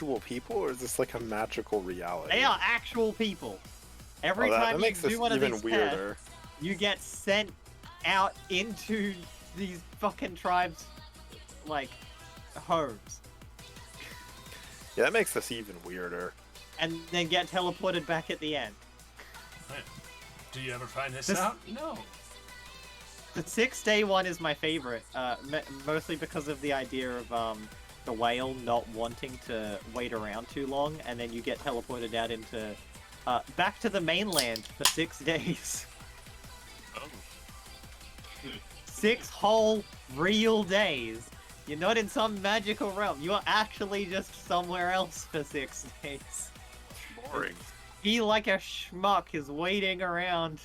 actual people, or is this like a magical reality? They are actual people. Every that time you makes this do one of even these weirder. tests, you get sent out into these fucking tribes, like, homes. Yeah, that makes this even weirder. And then get teleported back at the end. Do you ever find this out? No. The 6-day one is my favorite, mostly because of the idea of the whale not wanting to wait around too long, and then you get teleported out into back to the mainland for 6 days. Oh. 6 whole real days. You're not in some magical realm. You are actually just somewhere else for 6 days. Boring. He, like a schmuck, is waiting around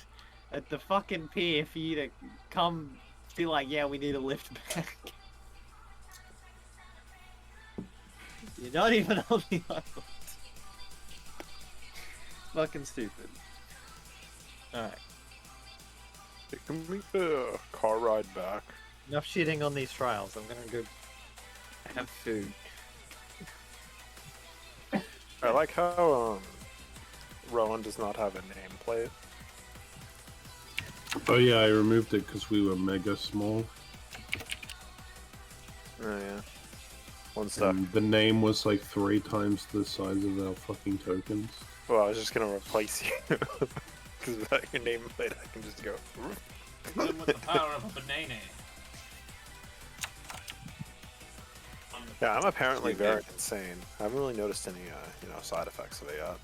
at the fucking pier for you to come be like, yeah, we need a lift back. You're not even on the island. Fucking stupid. Alright. Can we get a car ride back? Enough shitting on these trials. I'm gonna go have food. I like how Rowan does not have a nameplate. Oh yeah, I removed it because we were mega small. Oh yeah. One sec. And the name was like 3 times the size of our fucking tokens. Well, I was just gonna replace you. Because without your nameplate, I can just go. Kill him with the power of a banana. Yeah, I'm apparently very insane. I haven't really noticed any, side effects of it yet.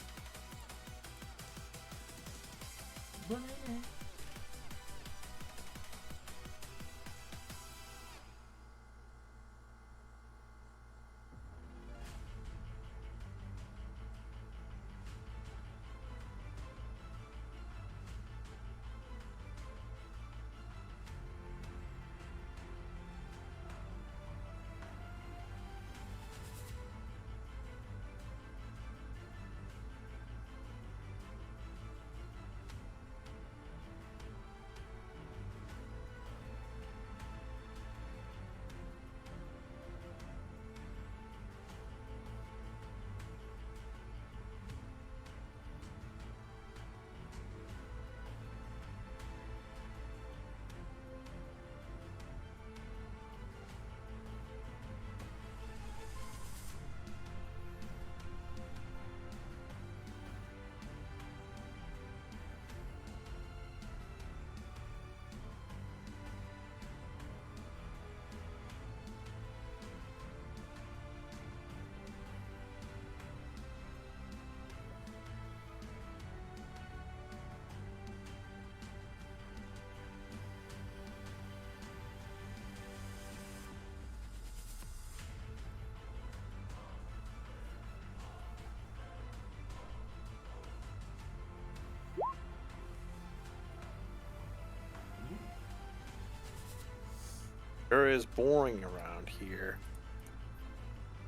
Sure is boring around here.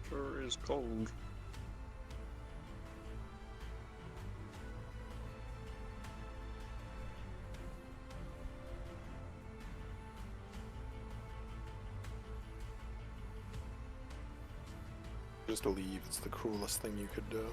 Sure is cold. Just leave. It's the cruelest thing you could do.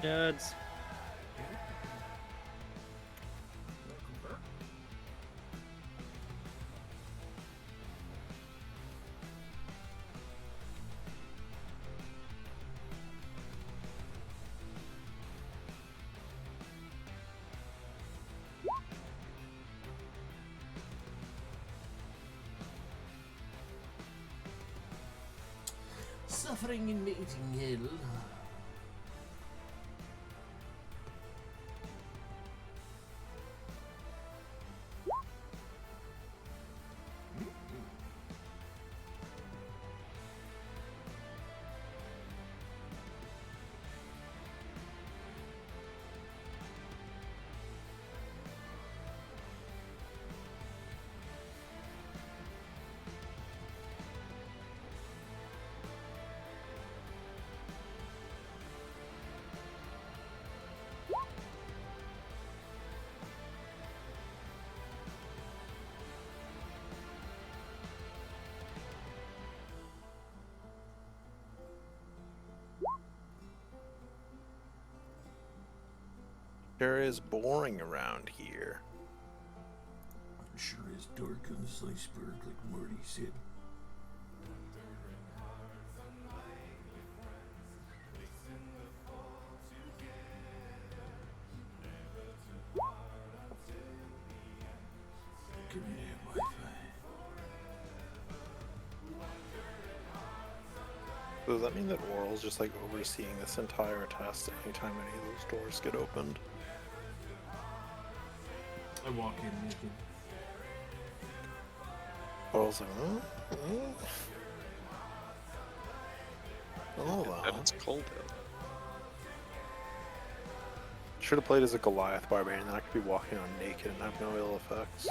Nerds. Suffering in mating hell. Sure is boring around here. Sure is dark on this iceberg, like Marty said. Give me that Wi-Fi. So does that mean that Oral's just like overseeing this entire test anytime any of those doors get opened? I walk in naked. Oral's like, oh, And it's cold out. should have played as a Goliath barbarian, then I could be walking on naked and have no ill effects.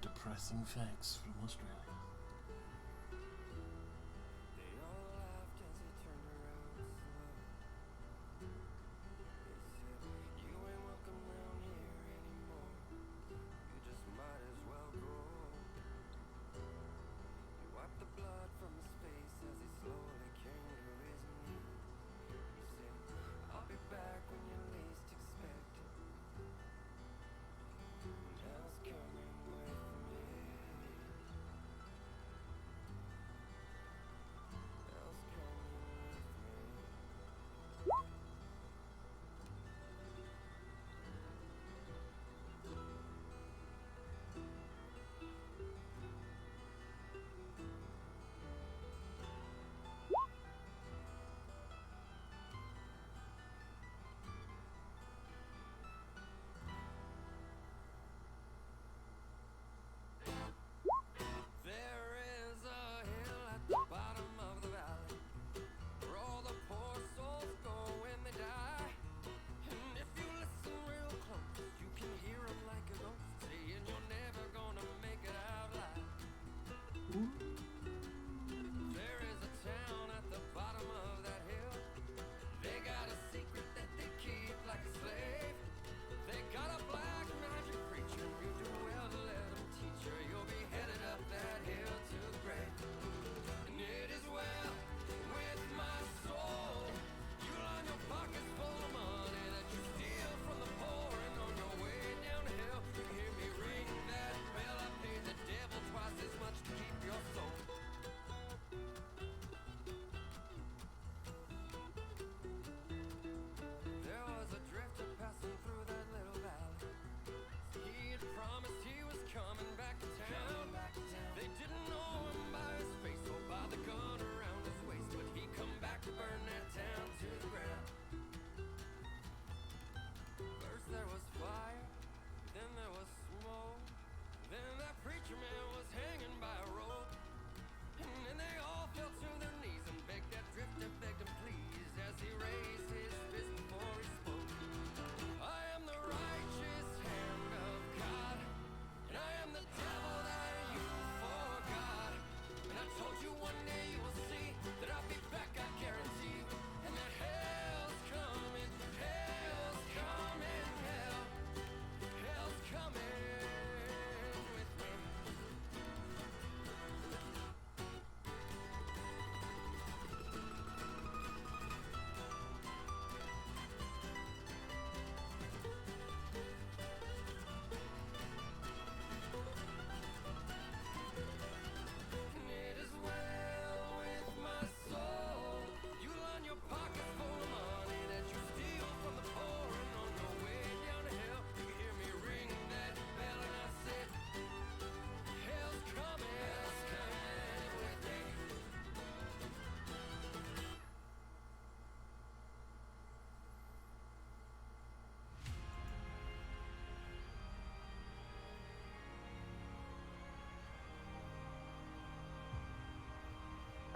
Depressing facts from Australia.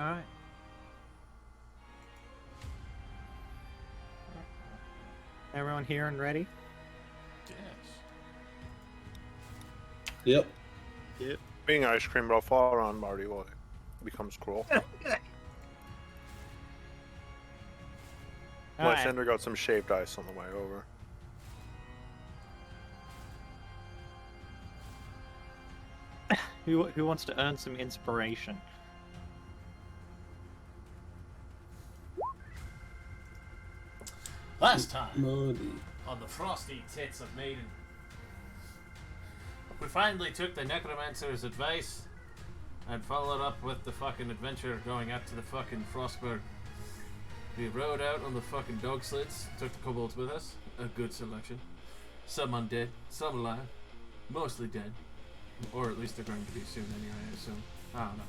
Alright. Everyone here and ready? Yes. Yep. Being ice cream, but I'll fall around Marty while it becomes cruel. Alright. Lysander got some shaved ice on the way over. Who wants to earn some inspiration? Last time Marty. on the frosty tits of Maiden, we finally took the necromancer's advice and followed up with the fucking adventure going up to the fucking Frostburg. We rode out on the fucking dog sleds, took the kobolds with us, a good selection. Some undead, some alive, mostly dead. Or at least they're going to be soon anyway, I assume. I don't know.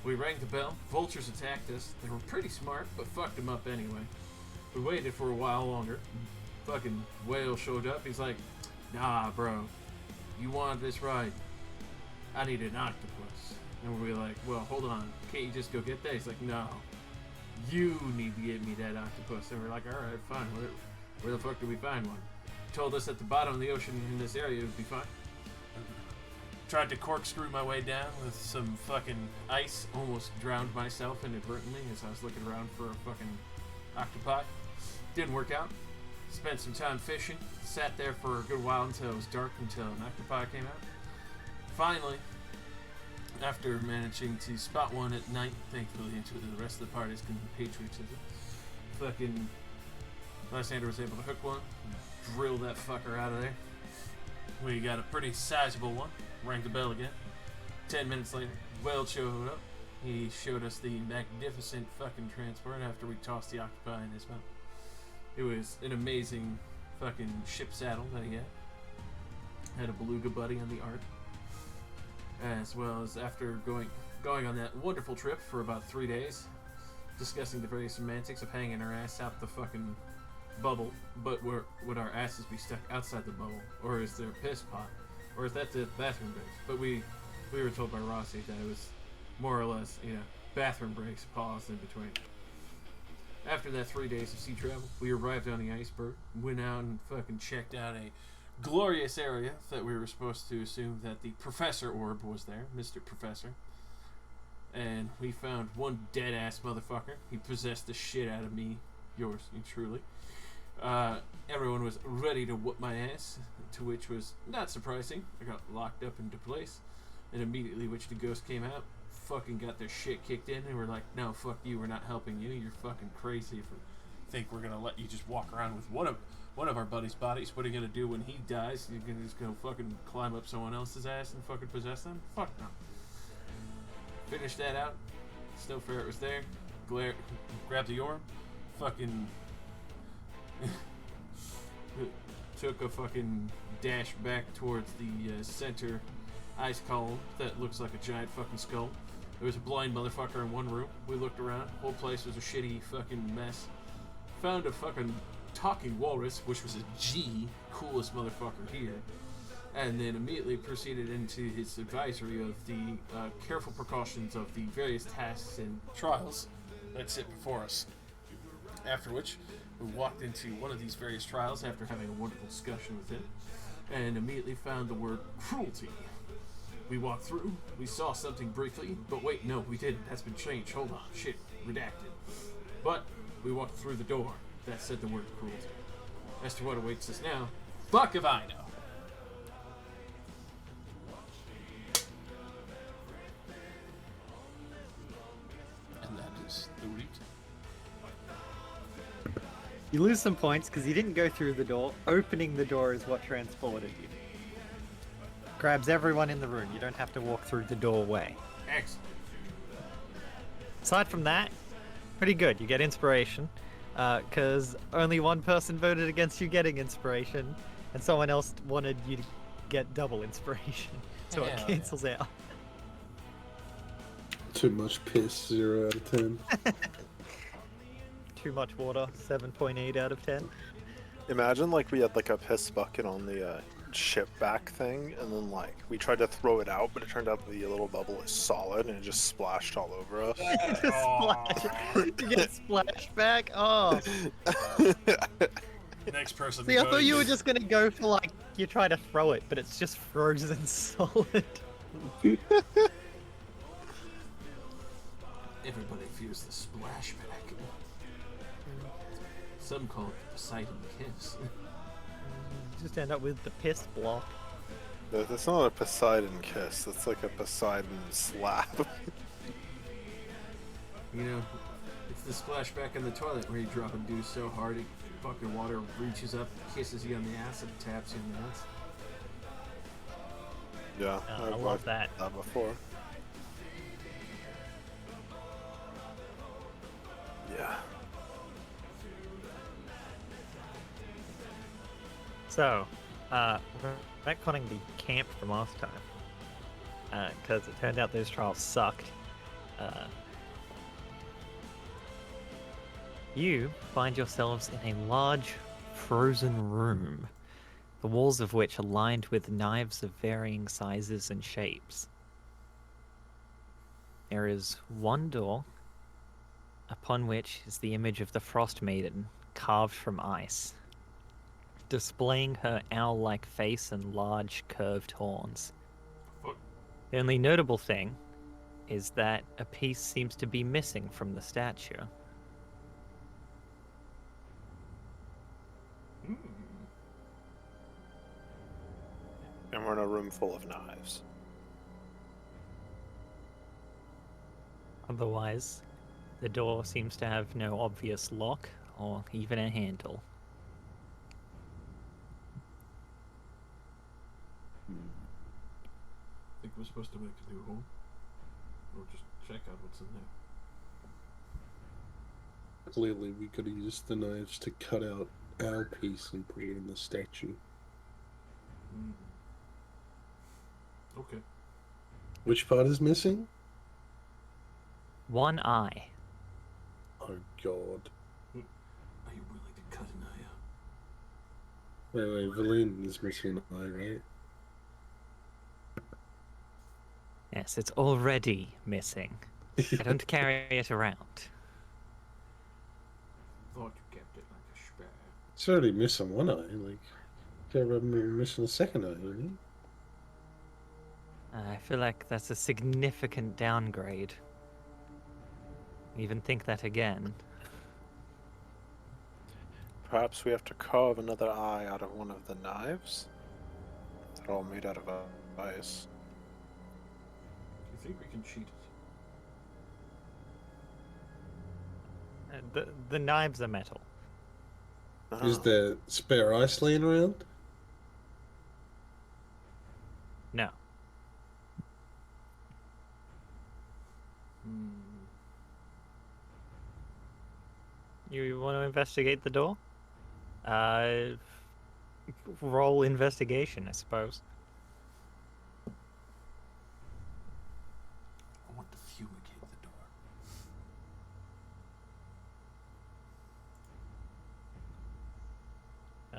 We rang the bell, vultures attacked us. They were pretty smart, but fucked them up anyway. We waited for a while longer. Fucking whale showed up. He's like, nah, bro. You want this ride? I need an octopus. And we're like, well, hold on. Can't you just go get that? He's like, no. You need to get me that octopus. And we're like, alright, fine. Where the fuck do we find one? Told us at the bottom of the ocean in this area would be fine. Tried to corkscrew my way down with some fucking ice. Almost drowned myself inadvertently as I was looking around for a fucking octopi. Didn't work out. Spent some time fishing. Sat there for a good while until it was dark until an octopi came out. Finally, after managing to spot one at night, thankfully, into the rest of the party's patriotism, fucking Lysander was able to hook one, drill that fucker out of there. We got a pretty sizable one. Rang the bell again. 10 minutes later, Weld showed up. He showed us the magnificent fucking transport after we tossed the octopi in his mouth. It was an amazing fucking ship saddle that he had. Had a beluga buddy on the ark. As well as after going on that wonderful trip for about 3 days, discussing the various semantics of hanging our ass out the fucking bubble, but would our asses be stuck outside the bubble? Or is there a piss pot? Or is that the bathroom breaks? But we were told by Rossi that it was more or less, bathroom breaks, pause in between. After that 3 days of sea travel, we arrived on the iceberg, went out and fucking checked out a glorious area that we were supposed to assume that the Professor Orb was there, Mr. Professor. And we found one dead-ass motherfucker. He possessed the shit out of me, yours, truly. Everyone was ready to whoop my ass, to which was not surprising. I got locked up into place, and immediately which the ghost came out, fucking got their shit kicked in, and we're like, no, fuck you, we're not helping you, you're fucking crazy if we think we're gonna let you just walk around with one of our buddies' bodies. What are you gonna do when he dies? You're gonna just go fucking climb up someone else's ass and fucking possess them? Fuck no. Finished that out. Still ferret was there. Grabbed the orb. Fucking took a fucking dash back towards the center ice column that looks like a giant fucking skull. There was a blind motherfucker in one room. We looked around. The whole place was a shitty fucking mess. Found a fucking talking walrus, which was a G, coolest motherfucker here. And then immediately proceeded into his advisory of the careful precautions of the various tasks and trials that sit before us. After which, we walked into one of these various trials after having a wonderful discussion with him, and immediately found the word cruelty. We walked through, we saw something briefly, but wait, no, we didn't. That's been changed. Hold on, shit, redacted. But we walked through the door that said the word cruelty. As to what awaits us now, fuck if I know. And that is the recap. You lose some points because you didn't go through the door. Opening the door is what transported you. Grabs everyone in the room. You don't have to walk through the doorway. Excellent. Aside from that, pretty good. You get inspiration because only one person voted against you getting inspiration, and someone else wanted you to get double inspiration. So it Hell cancels out. Too much piss, 0 out of 10. Too much water, 7.8 out of 10. Imagine like we had like a piss bucket on the ship back thing, and then like we tried to throw it out, but it turned out the little bubble is solid, and it just splashed all over us. You get splashed back. Oh, Next person. see, I thought you were just gonna go for like you try to throw it, but it's just frozen solid. Everybody fears the splashback. Some call it the Poseidon kiss. Just end up with the piss block. That's not a Poseidon kiss. That's like a Poseidon slap. You know, it's the splashback in the toilet where you drop a deuce so hard it fucking water reaches up, kisses you on the ass, and taps you in the nuts. Yeah, I I've love watched that. that before. Yeah. So, retconning the camp from last time, because it turned out those trials sucked. You find yourselves in a large, frozen room, the walls of which are lined with knives of varying sizes and shapes. There is one door, upon which is the image of the Frostmaiden, carved from ice, displaying her owl-like face and large, curved horns. What? The only notable thing is that a piece seems to be missing from the statue. And we're in a room full of knives. Otherwise, the door seems to have no obvious lock or even a handle. Think we're supposed to make a new home? Or just check out what's in there? Clearly, we could have used the knives to cut out our piece and put it in the statue. Okay. Which part is missing? One eye. Oh God. Are you willing to cut an eye out? Wait, Valine is missing an eye, right? Yes, it's already missing. I don't carry it around. Thought you kept it like a spare. It's already missing one eye. Like, can't remember missing a second eye, really. I feel like that's a significant downgrade. Even think that again. Perhaps we have to carve another eye out of one of the knives? They're all made out of ice. Do you think we can cheat it? The knives are metal. Is there spare ice laying around? No. You want to investigate the door? Roll investigation, I suppose. I want to fumigate the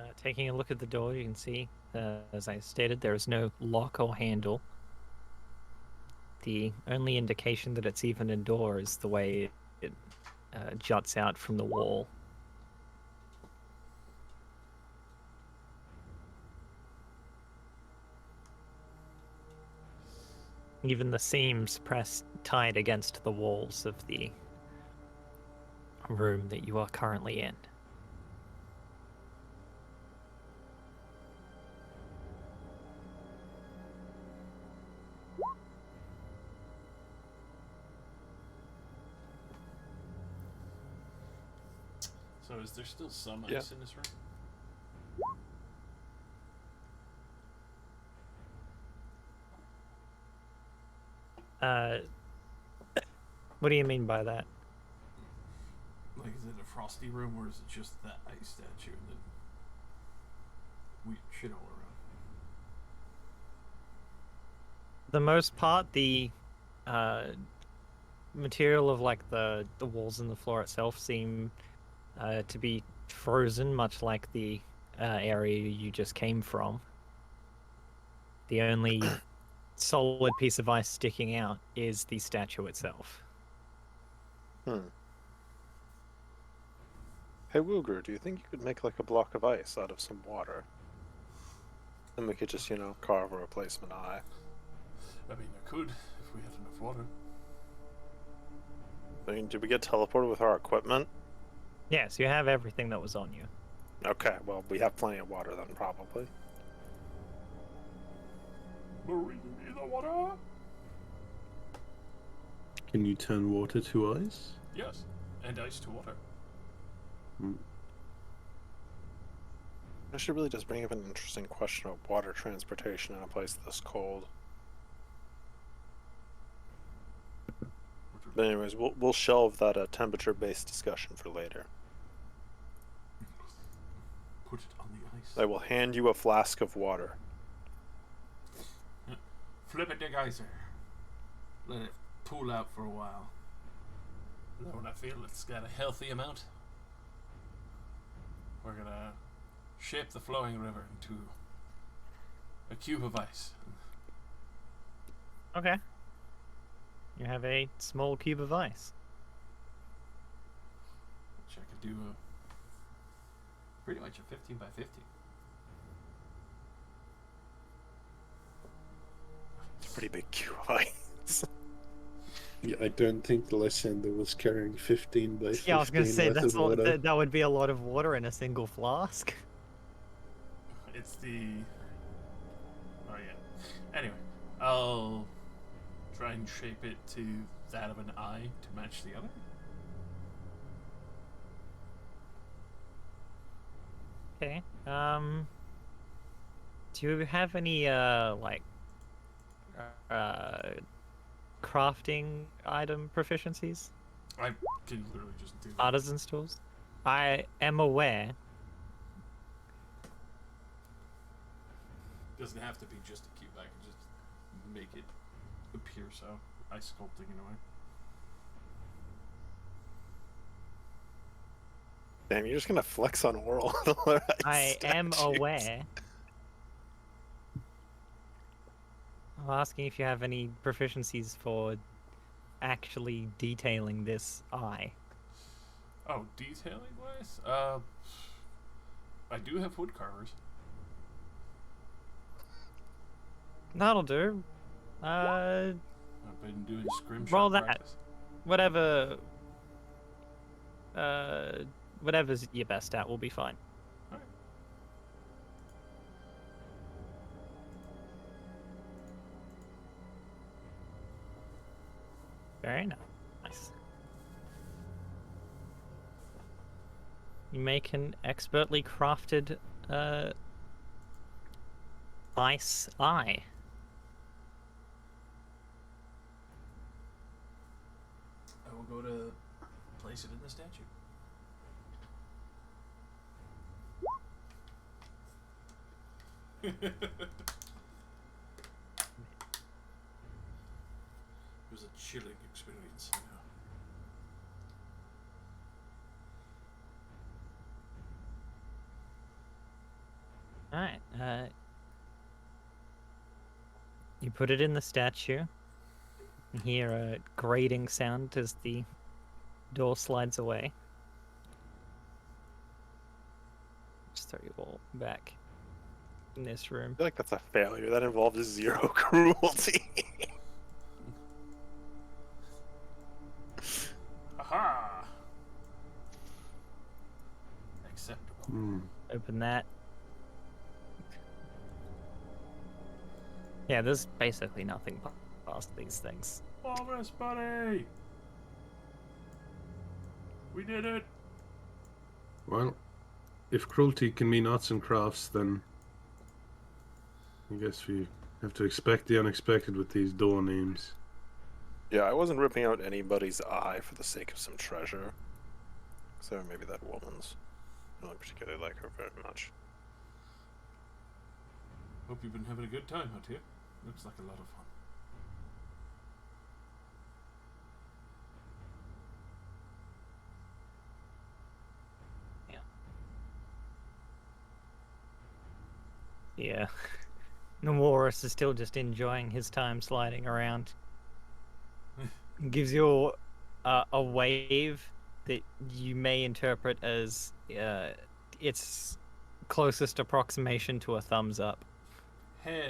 door. Taking a look at the door, you can see, as I stated, there is no lock or handle. The only indication that it's even a door is the way it juts out from the wall. Even the seams press tight against the walls of the room that you are currently in. So is there still some Yeah. ice in this room? What do you mean by that? Like, is it a frosty room or is it just that ice statue and then weird shit all around? The most part, the material of like the walls and the floor itself seem to be frozen, much like the area you just came from. The only solid piece of ice sticking out is the statue itself. Hmm. Hey, Woogru, do you think you could make like a block of ice out of some water? Then we could just, carve a replacement eye. I mean, I could if we had enough water. I mean, did we get teleported with our equipment? Yes, you have everything that was on you. Okay, well, we have plenty of water then, probably. Bring me the water. Can you turn water to ice? Yes, and ice to water. This really does bring up an interesting question of water transportation in a place this cold. But anyways, we'll shelve that temperature-based discussion for later. Put it on the ice. I will hand you a flask of water. Flip it to geyser. Let it pool out for a while. Now when I feel it's got a healthy amount, we're gonna shape the flowing river into a cube of ice. Okay. You have a small cube of ice. Which I could do pretty much a 15 by 50. It's a pretty big cube of ice. Yeah, I don't think the Lysander was carrying 15 by 15 Yeah, I was gonna say worth that's of all, water. that would be a lot of water in a single flask. It's the... Oh yeah. Anyway, I'll try and shape it to that of an eye to match the other. Okay. Do you have any crafting item proficiencies? I can literally just do that. Artisan's tools? I am aware. Doesn't have to be just a cube. I can just make it appear so. Ice sculpting in a way. Damn, you're just gonna flex on Oral. I am aware. I'm asking if you have any proficiencies for actually detailing this eye. Oh, detailing wise? I do have wood carvers. That'll do. I've been doing scrimshaw Roll that. practice. Whatever. Whatever's your best at will be fine. Alright. Very nice. You make an expertly crafted ice eye. I will go to place it in the statue. It was a chilling experience, you know. Alright, you put it in the statue. You hear a grating sound as the door slides away. Just throw you all back in this room. I feel like that's a failure. That involves zero cruelty. Aha! Acceptable. Open that. Yeah, there's basically nothing past these things. Walrus buddy! We did it! Well, if cruelty can mean arts and crafts, then I guess we have to expect the unexpected with these door names. Yeah, I wasn't ripping out anybody's eye for the sake of some treasure. So maybe that woman's. I don't particularly like her very much. Hope you've been having a good time out here. Looks like a lot of fun. Yeah. Walrus is still just enjoying his time sliding around. Gives you a wave that you may interpret as its closest approximation to a thumbs up. Hell yeah.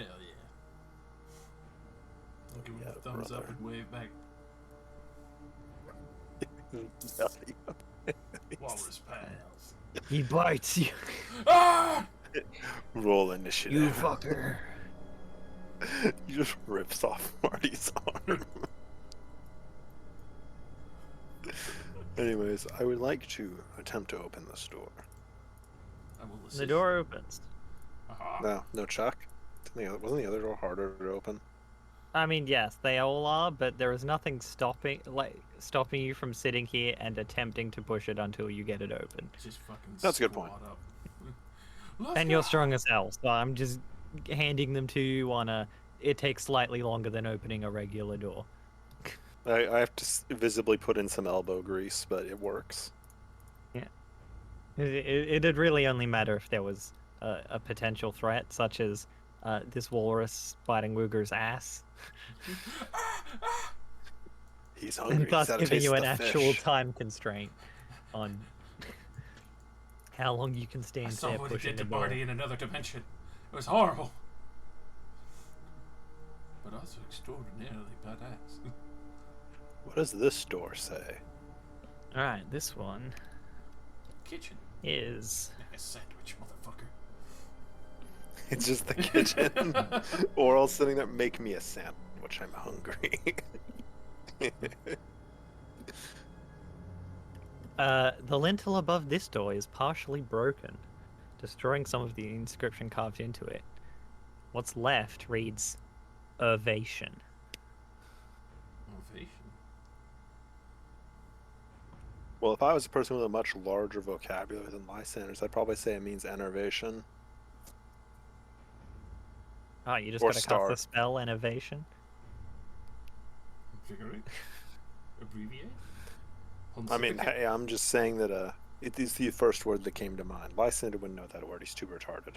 I'll give him Yeah, a thumbs up brother. and wave back. Walrus pals. He bites you. Ah! Roll initiative. You fucker. He just rips off Marty's arm. Anyways, I would like to attempt to open this door. I will The assist. door opens. Aha. No check? Wasn't the other door harder to open? I mean, yes, they all are, but there is nothing stopping you from sitting here and attempting to push it until you get it open. Just fucking That's a good point. squat up. Let's And you're go. strong as hell, so I'm just handing them to you on a. It takes slightly longer than opening a regular door. I have to visibly put in some elbow grease, but it works. It'd really only matter if there was a potential threat, such as this walrus biting Wooger's ass, He's hungry. and thus He's had a giving taste you of an the actual fish. time constraint on how long you can I stand saw there what he pushing did the to door. Marty in another dimension. It was horrible. But also extraordinarily badass. What does this door say? All right, this one Kitchen. is. Make a sandwich, motherfucker. It's just the kitchen. Oral sitting there, make me a sandwich. I'm hungry. The lintel above this door is partially broken, destroying some of the inscription carved into it. What's left reads, "Ovation." Ovation. Well, if I was a person with a much larger vocabulary than Lysanders, I'd probably say it means enervation. Oh, you just Or gotta cast star. the spell Innovation. Figure it. Abbreviate. I mean, Pontificate? hey, I'm just saying that it is the first word that came to mind. Lysander wouldn't know that word. He's too retarded.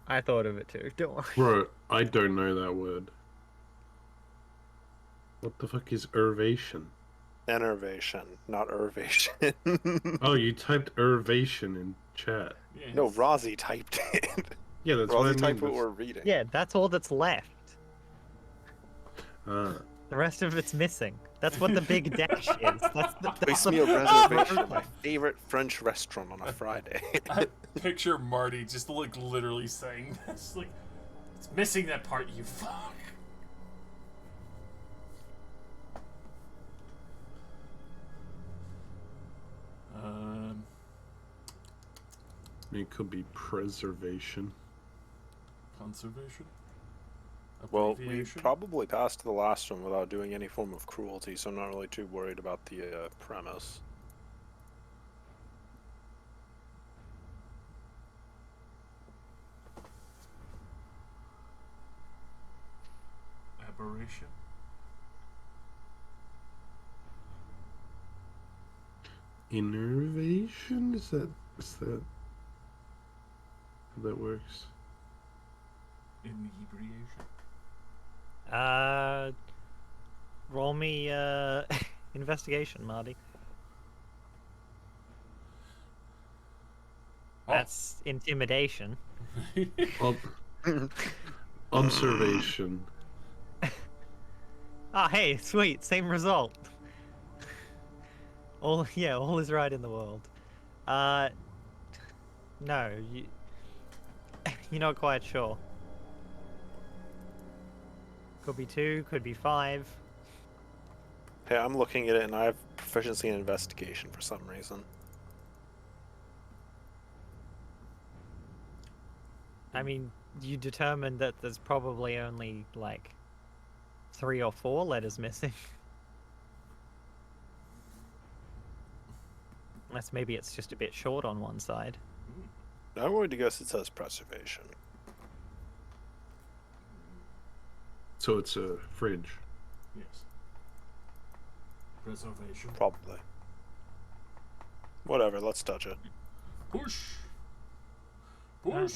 I thought of it too. Don't worry. Bro, I don't know that word. What the fuck is ervation? Enervation, not ervation. Oh, you typed ervation in chat. Yes. No, Rozzy typed it. Yeah, that's what I Rozzy mean. typed what that's- we're reading. Yeah, that's all that's left. Ah. The rest of it's missing. That's what the big dash is. Place me a reservation at my favorite French restaurant on a Friday. I picture Marty just like literally saying this. Like, it's missing that part, you fuck. I mean, it could be preservation. Conservation? Well, we Abbreviation? probably passed the last one without doing any form of cruelty, so I'm not really too worried about the premise. Aberration? Innervation? Is that how that works? Inebriation? Roll me investigation, Marty. Oh. That's intimidation. Ob- observation. Ah, hey, sweet, same result. All is right in the world. No, you're not quite sure. Could be 2, could be 5. Hey, I'm looking at it and I have proficiency in investigation for some reason. I mean, you determined that there's probably only like 3 or 4 letters missing. Unless maybe it's just a bit short on one side. I'm going to guess it says preservation. So it's a fridge. Yes. Preservation. Probably. Whatever, let's touch it. Push! Push!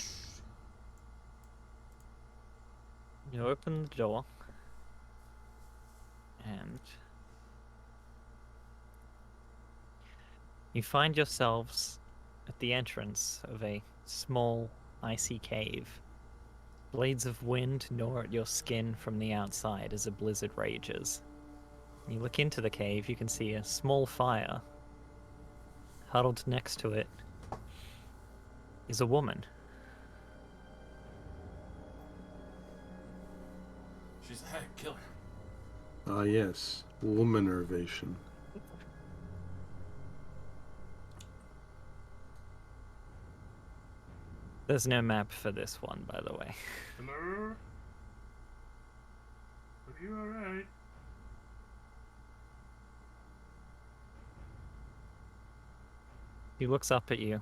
You open the door, and you find yourselves at the entrance of a small, icy cave. Blades of wind gnaw at your skin from the outside as a blizzard rages. You look into the cave, you can see a small fire. Huddled next to it is a woman. She's a hag killer. Ah, yes. Womanervation. There's no map for this one, by the way. Hello? Are you alright? She looks up at you,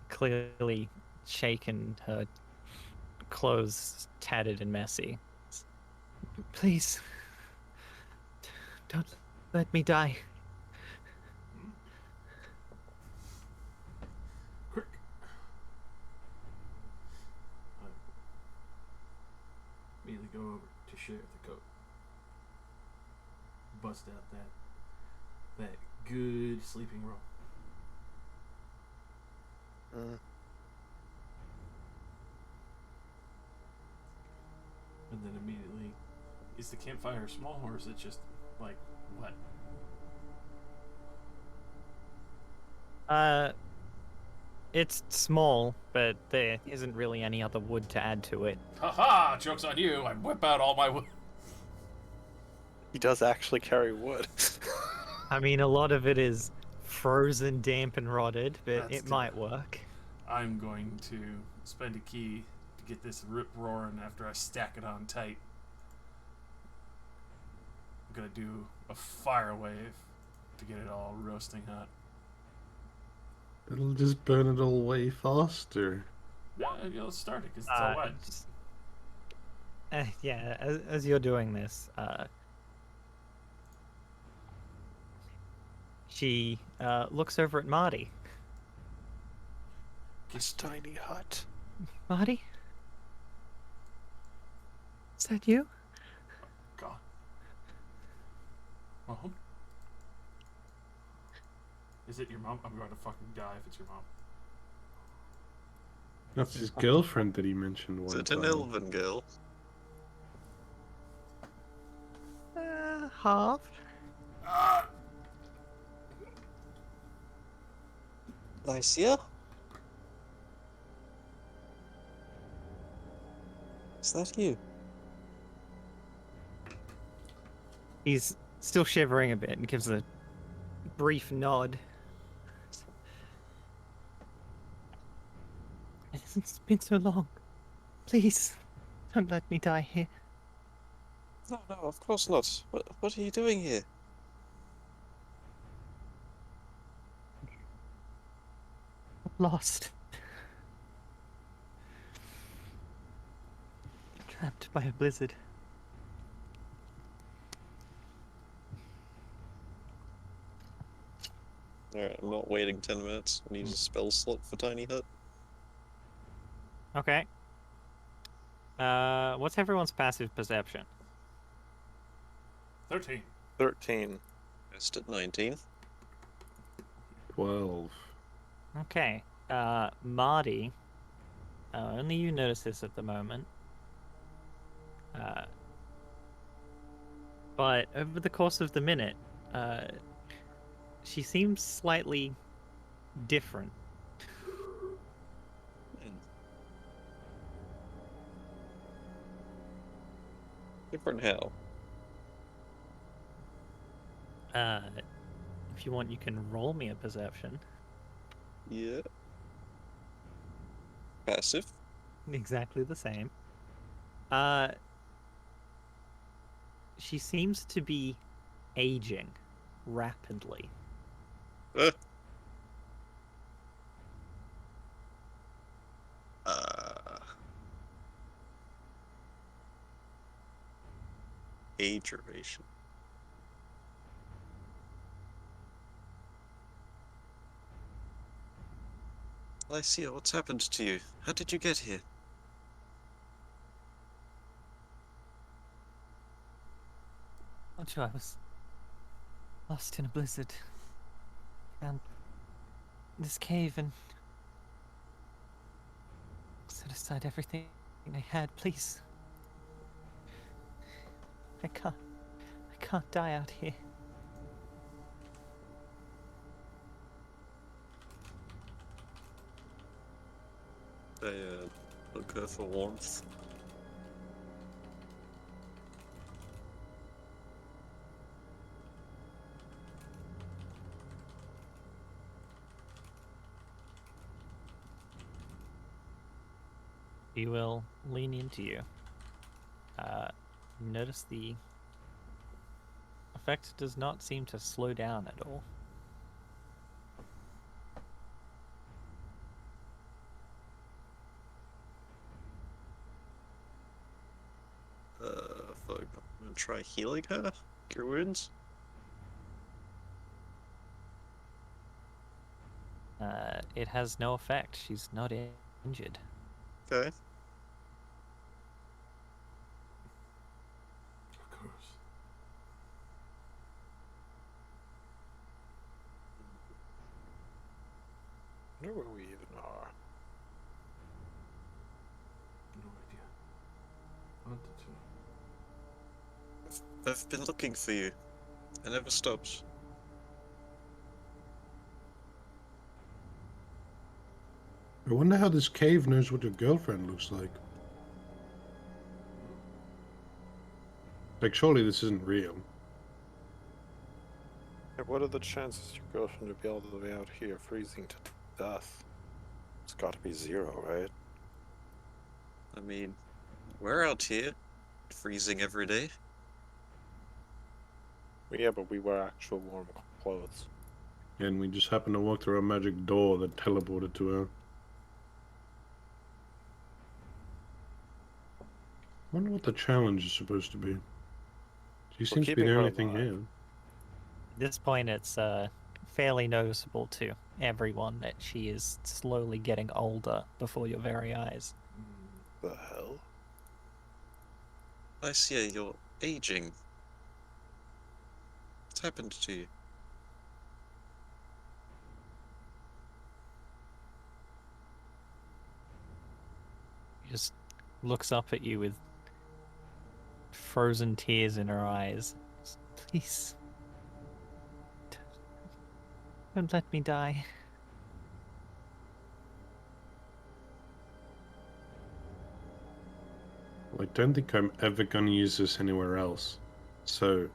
clearly shaken, her clothes tattered and messy. Please, don't let me die. Quick! I immediately go over to share the coat. Bust out that good sleeping roll. Mm. And then immediately, is the campfire small or is it just like what? It's small, but there isn't really any other wood to add to it. Haha! Joke's on you! I whip out all my wood. He does actually carry wood. I mean, a lot of it is frozen, damp, and rotted, but That's it good. might work. I'm going to spend a key to get this rip roaring after I stack it on tight. I'm gonna do a fire wave to get it all roasting hot. It'll just burn it all way faster. Yeah, let's start it because it's all wet. Just- yeah, as you're doing this, she looks over at Marty. This tiny hut. Marty? Is that you? God. Mom? Is it your mom? I'm going to fucking die if it's your mom. That's his girlfriend that he mentioned Is one it an time. elven girl? Half. Lycia? Is that you? He's still shivering a bit and gives a brief nod. It's been so long. Please, don't let me die here. No, no, of course not. What are you doing here? I'm lost. Trapped by a blizzard. Alright, I'm not waiting 10 minutes. I use a spell slot for Tiny Hut. Okay. What's everyone's passive perception? 13. 13. Best at 19. 12. Okay. Marty. Only you notice this at the moment. But over the course of the minute, she seems slightly different. Different how? If you want, you can roll me a perception. Yeah. Passive. Exactly the same. She seems to be aging rapidly. Uh, age relation. Lycia, what's happened to you? How did you get here? told you I was lost in a blizzard. Found this cave and set aside everything I had. Please. I can't die out here. They look her for warmth. He will lean into you. Notice the effect does not seem to slow down at all. Fuck. I'm gonna try healing her. Cure wounds. It has no effect. She's not injured. Okay. Of course. I wonder where we even are. No idea. Wanted to. I've been looking for you. I never stopped. I wonder how this cave knows what your girlfriend looks like. Like, surely this isn't real. Hey, what are the chances your girlfriend would be all the way out here freezing to death? It's got to be 0, right? I mean, we're out here, freezing every day. Well, yeah, but we wear actual warm clothes. And we just happened to walk through a magic door that teleported to her. Wonder what the challenge is supposed to be. She seems to be keeping the her only thing alive. here. At this point, it's fairly noticeable to everyone that she is slowly getting older before your very eyes. The hell? I see you're aging. What's happened to you? She just looks up at you with frozen tears in her eyes. Please. Don't let me die. I don't think I'm ever gonna use this anywhere else. So,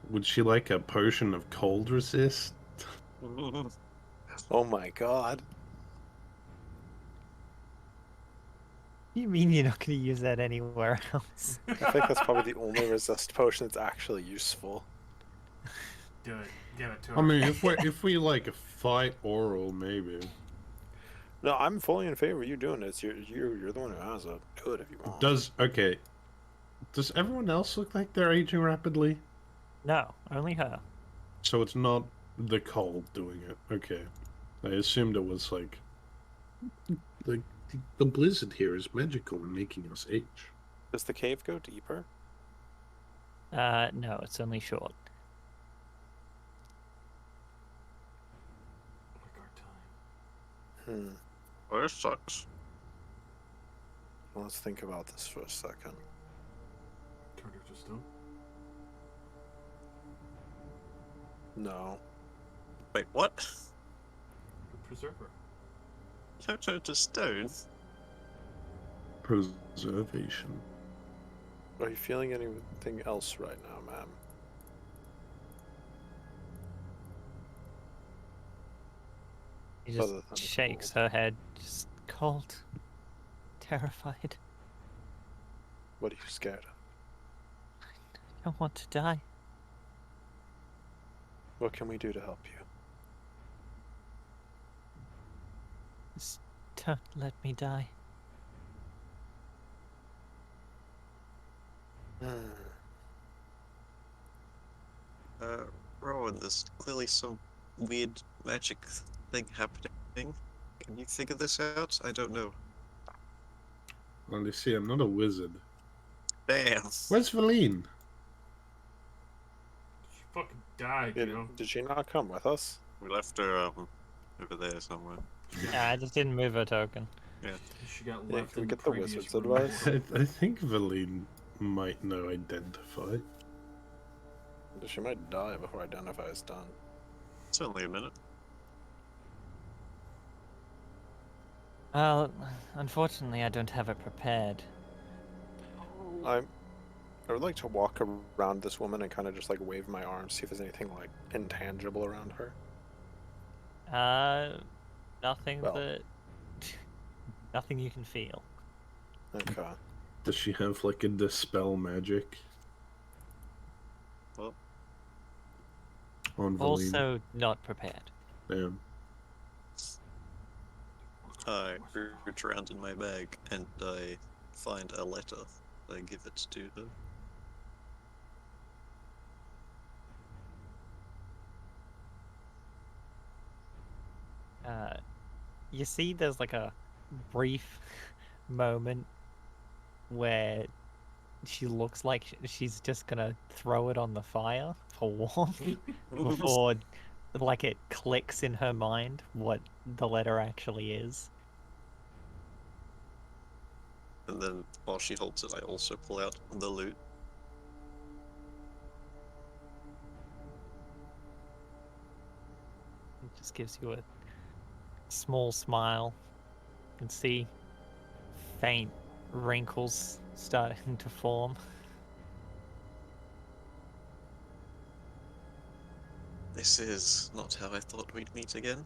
would she like a potion of cold resist? Oh my god. You mean you're not going to use that anywhere else? I think that's probably the only resist potion that's actually useful. Do it. Give it to her. I mean, if we like fight oral, maybe. No, I'm fully in favor of you doing this. You're the one who has it. Do it if you want. Does everyone else look like they're aging rapidly? No, only her. So it's not the cold doing it. Okay. I assumed it was like the blizzard here is magical and making us age. Does the cave go deeper? No, it's only short. Like our time. Well, this sucks. Let's think about this for a second. Turned her to stone. No. Wait, what? The preserver. You turned to stone? Preservation. Are you feeling anything else right now, ma'am? She Other just than shakes cold. her head, just cold, terrified. What are you scared of? I don't want to die. What can we do to help you? Just don't let me die. Rowan, there's clearly some weird magic thing happening. Can you figure this out? I don't know. Well, you see, I'm not a wizard. Damn. Where's Valine? fucking died, you know? Did she not come with us? We left her over there somewhere. Yeah, I just didn't move a token. She got Yeah, left can we in the get the previous wizard's room. advice? I think Valine might know Identify. She might die before Identify is done. It's only a minute. Well, unfortunately, I don't have it prepared. I would like to walk around this woman and kind of just like wave my arms, see if there's anything like intangible around her. Nothing Well. that... nothing you can feel. Okay. Does she have like a dispel magic? Well. On Valine. Also not prepared. Damn. I reach around in my bag and I find a letter. I give it to her. You see there's like a brief moment where she looks like she's just gonna throw it on the fire for warmth before like it clicks in her mind what the letter actually is. And then while she holds it, I also pull out the loot. It just gives you a small smile. You can see faint wrinkles starting to form. This is not how I thought we'd meet again.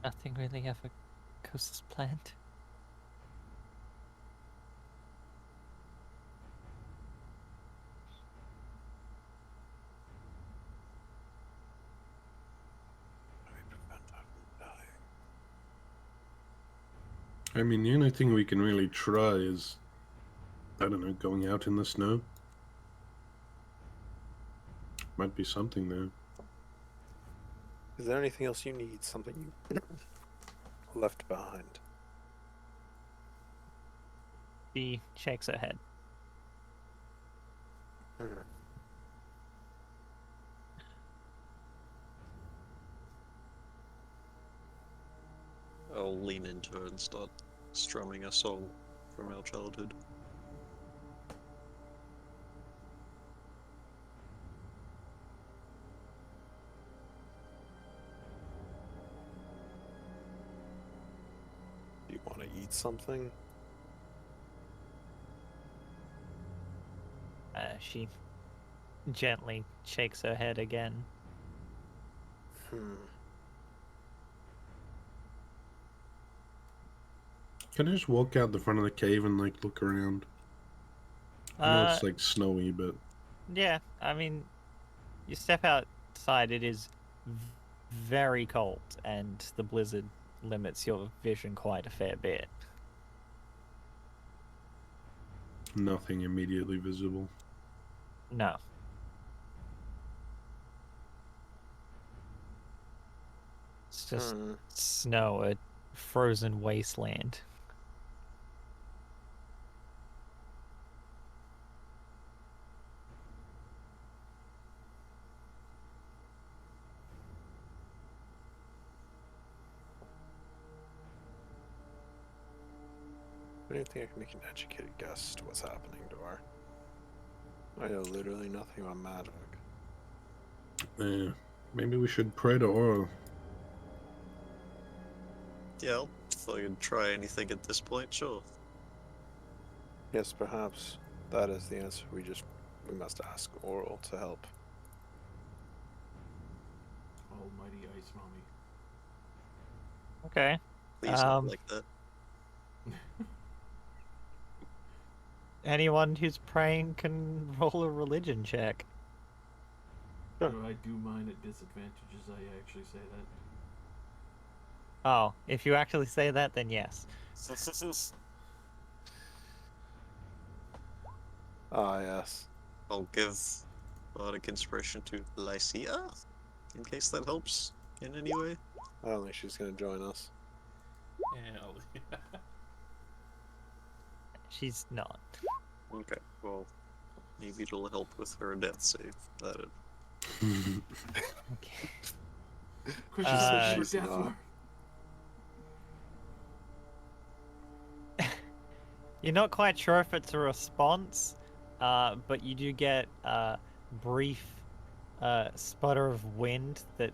Nothing really ever goes as planned. I mean, the only thing we can really try is, I don't know, going out in the snow. Might be something there. Is there anything else you need? Something you left behind? She shakes her head. I'll lean into her and start strumming a song from our childhood. Do you want to eat something? She gently shakes her head again. Can I just walk out the front of the cave and like look around? I know it's like snowy, but Yeah, I mean, you step outside, it is very cold, and the blizzard limits your vision quite a fair bit. nothing immediately visible. No. It's just snow, a frozen wasteland. I don't think I can make an educated guess to what's happening to her. I know literally nothing about magic. Maybe we should pray to Aura. Yeah, I'll fucking try anything at this point, sure. Yes, perhaps that is the answer. We must ask Oral to help. Almighty Ice Mommy. Okay. Please not like that. Anyone who's praying can roll a religion check. Sure. Do I do mine at disadvantages? I actually say that. Oh, if you actually say that, then yes. Ah, yes. I'll give bardic inspiration to Lycia, in case that helps in any way. I don't think she's gonna join us. Hell yeah. she's not. Okay, well, maybe it'll help with her death save. That it. Okay. Chris, Uh, you were she's death not. You're not quite sure if it's a response, but you do get a brief sputter of wind that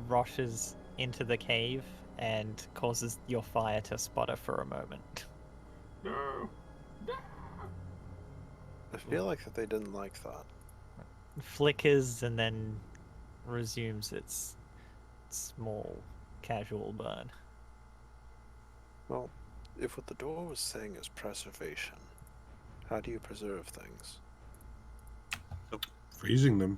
rushes into the cave and causes your fire to sputter for a moment. No. I feel like that they didn't like that. Flickers and then resumes its small, casual burn. Well, if what the door was saying is preservation, how do you preserve things? Freezing them.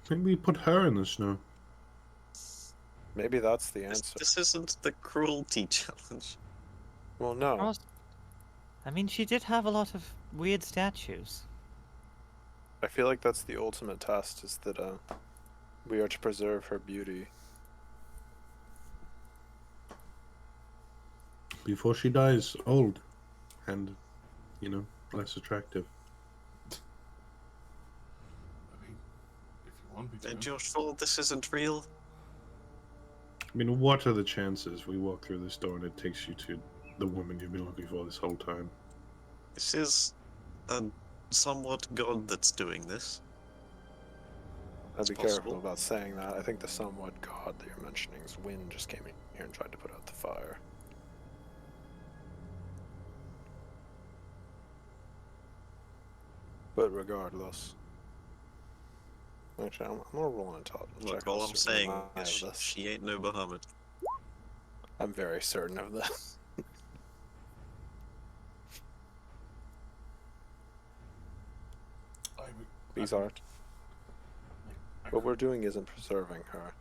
Maybe we put her in the snow. Maybe that's the This, answer. this isn't the cruelty challenge. Well, no. Frost- I mean, she did have a lot of weird statues. I feel like that's the ultimate test, is that we are to preserve her beauty. Before she dies old and, less attractive. I mean, if you want me to. And you're sure this isn't real? I mean, what are the chances we walk through this door and it takes you to the woman you've been looking for this whole time? This is a somewhat god that's doing this. I'd be It's careful possible. about saying that. I think the somewhat god that you're mentioning is Wind just came in here and tried to put out the fire. But regardless. Actually, I'm gonna roll on top. and Look, check how all I'm certain saying I am is of this. she ain't no Bahamut. I'm very certain of this. I would, These I, aren't. I What could, we're doing isn't preserving her.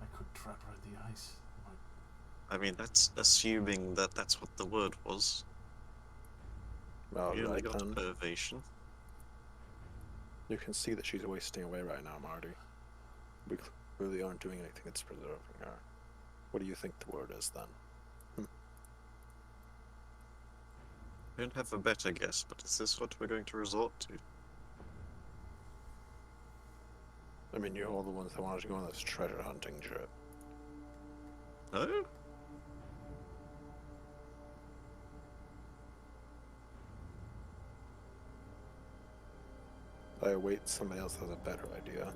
I could trap her in the ice. I mean, that's assuming that that's what the word was. Well, You only right got then. pervasion. You can see that she's wasting away right now, Marty. We clearly aren't doing anything that's preserving her. What do you think the word is then? I don't have a better guess, but is this what we're going to resort to? I mean, you're all the ones that wanted to go on this treasure hunting trip. No? I await somebody else has a better idea.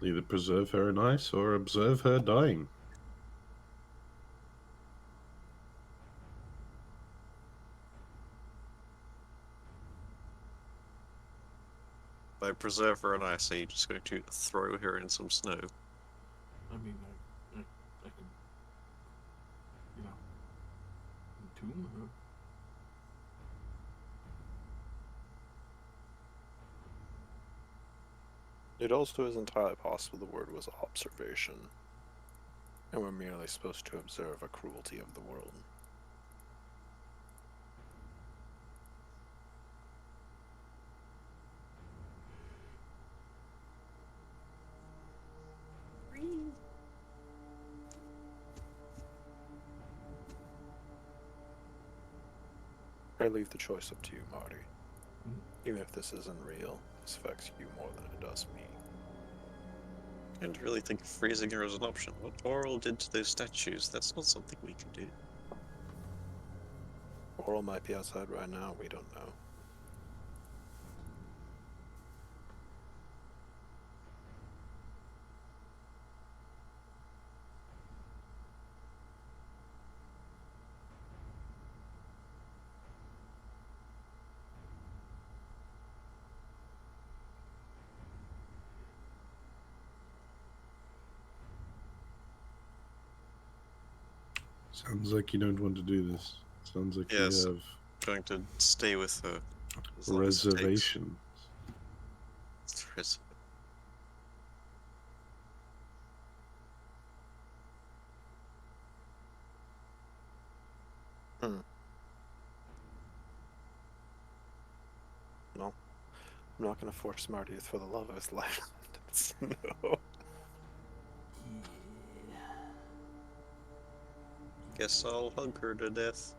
Either preserve her in ice or observe her dying. By preserve her and ice, are you just going to throw her in some snow? I mean, I could, entomb her. It also is entirely possible the word was observation, and we're merely supposed to observe a cruelty of the world. I leave the choice up to you, Marty. Even if this isn't real, this affects you more than it does me. I don't really think freezing her is an option. What Oral did to those statues, that's not something we can do. Oral might be outside right now, we don't know. Sounds like you don't want to do this. Sounds like Yes. you have Going to stay with her. as long as it takes. reservation. I'm not gonna force Marty for the love of his life. No. Guess I'll hug her to death.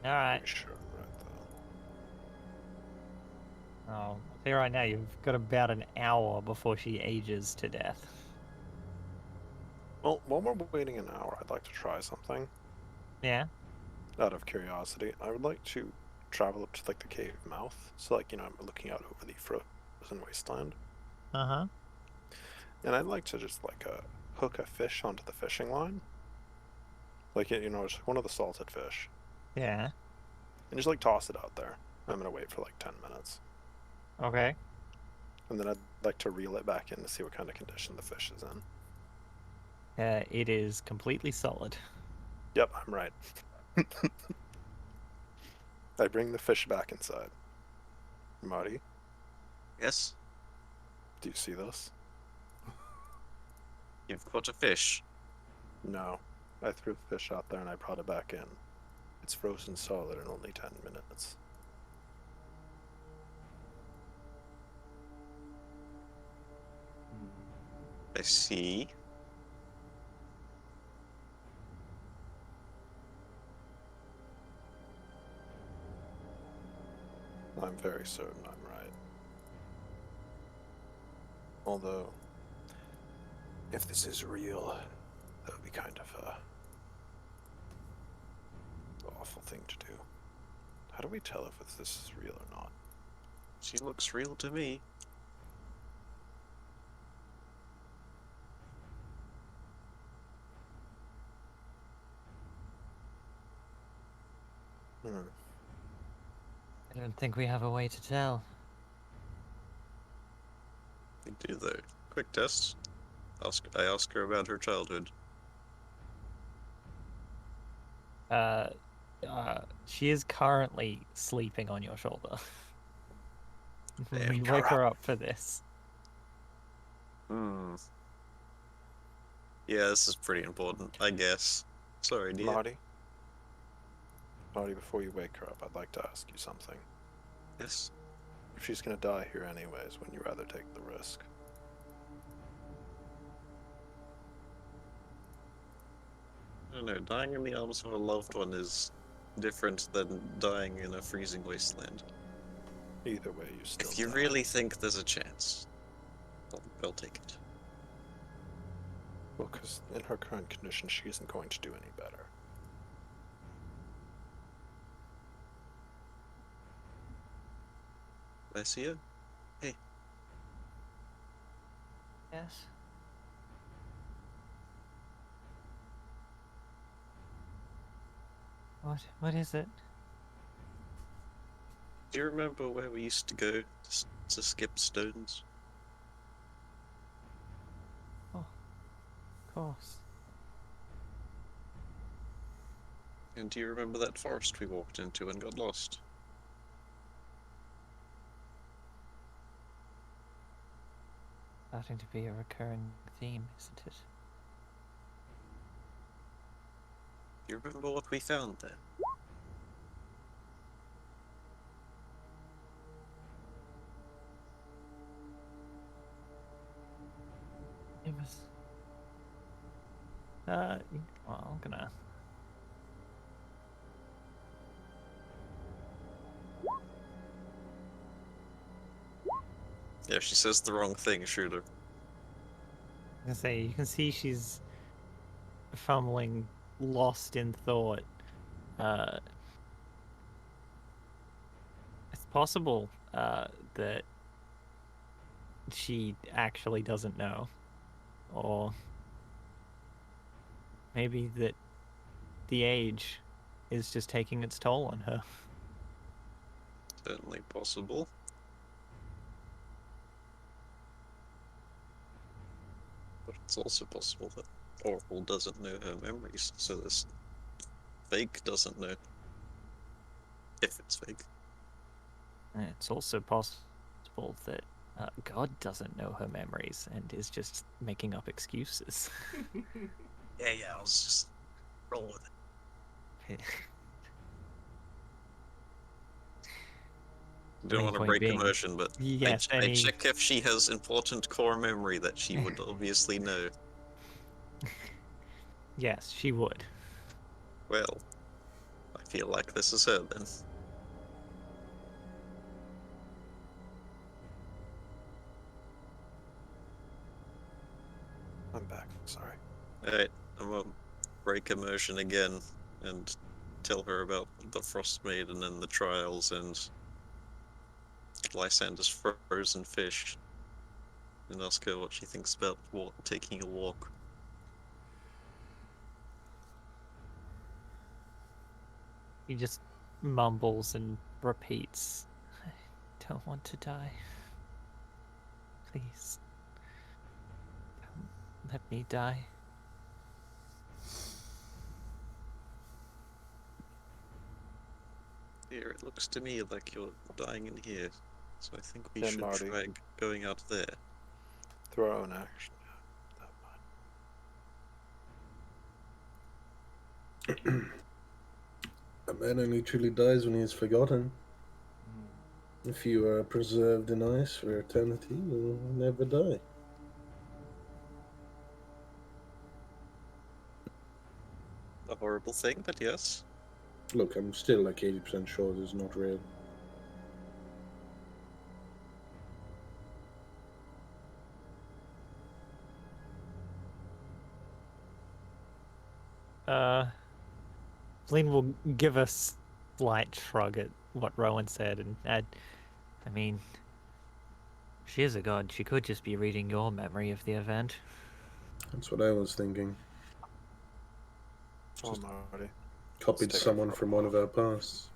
All right. Pretty sure I'm right though. Oh, I'll tell you right now, you've got about an hour before she ages to death. Well, while we're waiting an hour, I'd like to try something. Yeah. Out of curiosity, I would like to travel up to like the cave mouth. So like, I'm looking out over the frozen wasteland. Uh-huh. And I'd like to just like hook a fish onto the fishing line. Like, just one of the salted fish. Yeah. And just like toss it out there. I'm gonna wait for like 10 minutes. Okay. And then I'd like to reel it back in to see what kind of condition the fish is in. It is completely solid. Yep, I'm right. I bring the fish back inside. Marty, Yes? do you see this? You've caught a fish. No. I threw the fish out there and I brought it back in. It's frozen solid in only 10 minutes. I see. I'm very certain I'm right. Although, if this is real, that would be kind of a awful thing to do. How do we tell if this is real or not? She looks real to me. Hmm. I don't think we have a way to tell. We do though. Quick test. I ask her about her childhood. She is currently sleeping on your shoulder. Damn, We wake her up for this. Hmm. Yeah, this is pretty important, I guess. Sorry, dear. Marty? Marty, before you wake her up, I'd like to ask you something. Yes. If she's gonna die here anyways, wouldn't you rather take the risk? I don't know, dying in the arms of a loved one is different than dying in a freezing wasteland. Either way, you still If you die. really think there's a chance, I'll take it. Well, because in her current condition, she isn't going to do any better. I see you. Hey, Yes. What is it? do you remember where we used to go to skip stones? Of course. And do you remember that forest we walked into and got lost? Starting to be a recurring theme, isn't it? Do you remember what we found there? It was. Well, I'm gonna. Yeah, she says the wrong thing, shoot her. I can say you can see she's fumbling, lost in thought. It's possible that she actually doesn't know, or maybe that the age is just taking its toll on her. Certainly possible. But it's also possible that Oracle doesn't know her memories, so this fake doesn't know. If it's fake. And it's also possible that God doesn't know her memories and is just making up excuses. Yeah, I was just roll with it. don't Main want to point break being, immersion, but yes, I any check if she has important core memory that she would obviously know. yes, she would. Well, I feel like this is her then. I'm back. Sorry. Alright, I'm gonna break immersion again and tell her about the Frostmaiden and the trials and Lysander's frozen fish. And ask her what she thinks about taking a walk. He just mumbles and repeats, I don't want to die. Please. Don't let me die. Here, it looks to me like you're dying in here, so I think we Yeah, should Marty. try going out there. Through our own action. That might. A man only truly dies when he is forgotten. If you are preserved in ice for eternity, you'll never die. A horrible thing, but yes. Look, I'm still like 80% sure this is not real. Flynn will give a slight shrug at what Rowan said and add, I mean, she is a god. She could just be reading your memory of the event. That's what I was thinking. Oh, Just Marty. copied take her someone for a from one of our walk. pasts.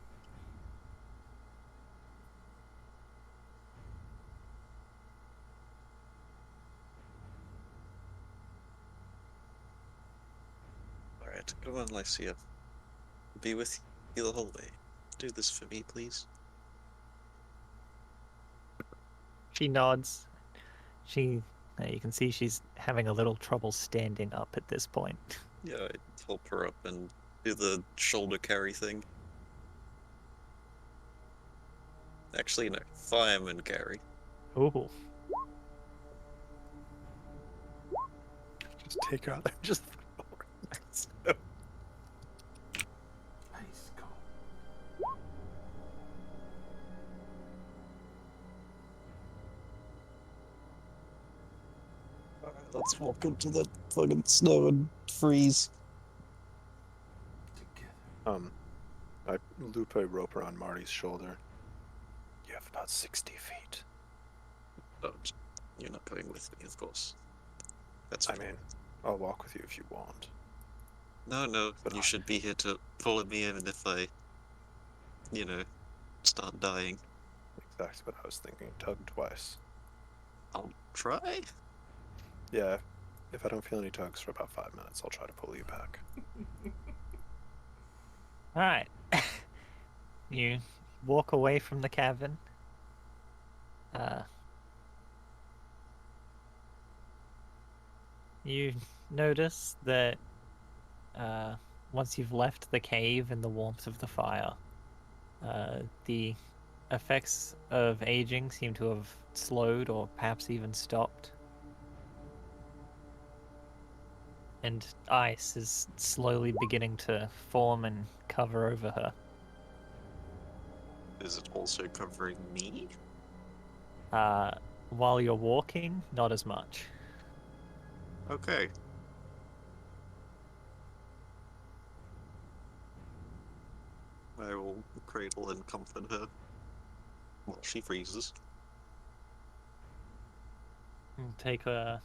Alright, come on, Lycia. Be with you the whole way. Do this for me, please. She nods. You can see she's having a little trouble standing up at this point. Yeah, I help her up and do the shoulder carry thing. Actually, no, fireman carry. Ooh. Just take her out there. Just. Nice, go. Alright, let's walk into the fucking snow and freeze. Together. I loop a rope around Marty's shoulder. You have about 60 feet. But you're not going with me, of course. That's I mean, I'll walk with you if you want. no, but you I- should be here to follow me in if I, start dying. Exactly what I was thinking. Tug twice. I'll try. Yeah, if I don't feel any tugs for about 5 minutes, I'll try to pull you back. Alright. You walk away from the cabin. You notice that once you've left the cave in the warmth of the fire, the effects of aging seem to have slowed or perhaps even stopped. And ice is slowly beginning to form and cover over her. Is it also covering me? While you're walking, not as much. Okay. I will cradle and comfort her while she freezes. It'll take a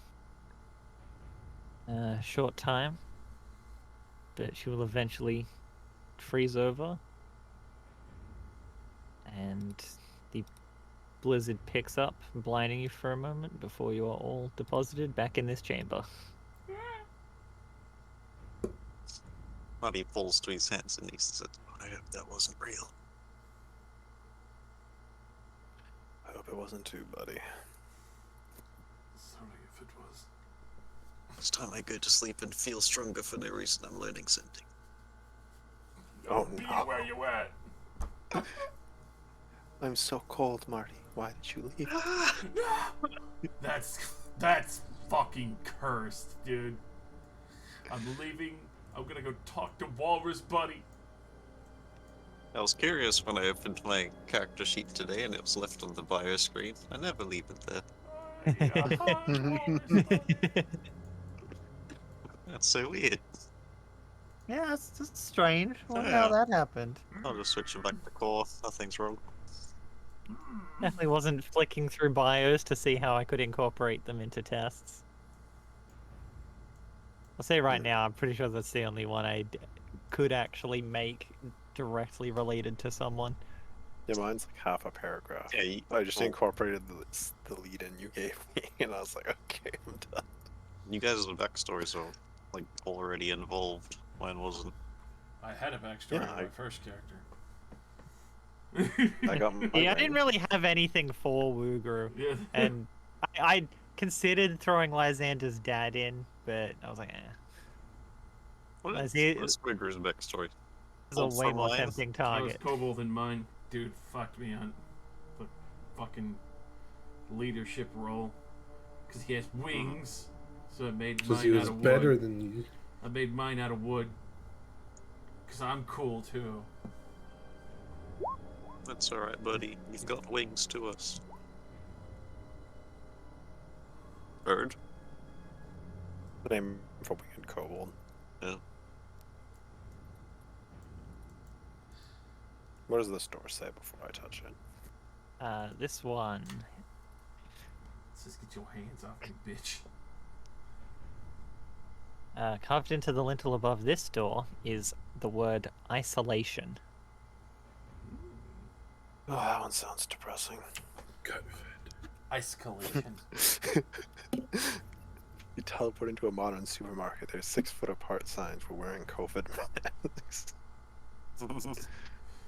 short time, but she will eventually freeze over, and the blizzard picks up, blinding you for a moment before you are all deposited back in this chamber. Marty falls to his hands and he says, I hope that wasn't real. I hope it wasn't too, buddy. Sorry if it was. It's time I go to sleep and feel stronger for no reason. I'm learning something. Oh, Be no. where you at. I'm so cold, Marty. Why did you leave? That's fucking cursed, dude. I'm leaving. I'm gonna go talk to Walrus Buddy. I was curious when I opened my character sheet today and it was left on the bio screen. I never leave it there. Yeah, hi, Walrus Buddy. That's so weird. Yeah, it's just strange. I wonder Yeah. how that happened. I'll just switch it back to core. Nothing's wrong. Definitely wasn't flicking through bios to see how I could incorporate them into tests. I'll say right now, I'm pretty sure that's the only one I could actually make directly related to someone. Yeah, mine's like half a paragraph. Yeah, I just incorporated the lead-in you gave me, and I was like, okay, I'm done. you guys' backstories are like already involved. Mine wasn't. I had a backstory Yeah, on my first character. I got my Yeah, I didn't really have anything for Woogru, Yeah. and I considered throwing Lysander's dad in, but I was like, eh. What Let's is see- Wigger's backstory? This is a Oh, way for more mine? tempting I was target. Kobold in mine. Dude fucked me on the fucking leadership role. Because he has wings. So I made Because mine he out was of better wood. than you. I made mine out of wood. Because I'm cool too. That's alright, buddy. You've got wings to us. Bird? the name for Wicked Kobold. Yeah. What does this door say before I touch it? This one. Just get your hands off me, bitch. Carved into the lintel above this door is the word isolation. Oh, that one sounds depressing. Escalation. You teleport into a modern supermarket. There's 6 foot apart signs for wearing COVID masks.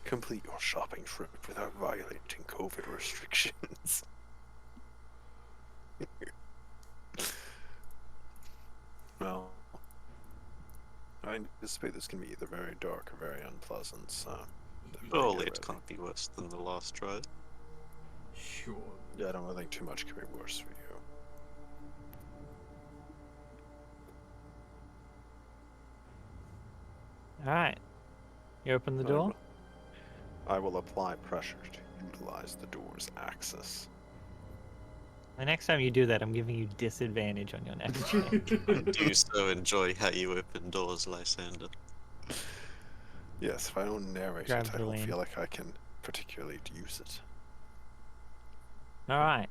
Complete your shopping trip without violating COVID restrictions. Well, I anticipate this can be either very dark or very unpleasant, so... Surely get it ready. can't be worse than the last try. Sure. Yeah, I don't really think too much could be worse for you. Alright. You open the I door? will- I will apply pressure to utilize the door's axis. The next time you do that, I'm giving you disadvantage on your next check. I do so enjoy how you open doors, Lysander. Yes, if I don't narrate it, I don't Grappling. feel like I can particularly use it. Alright.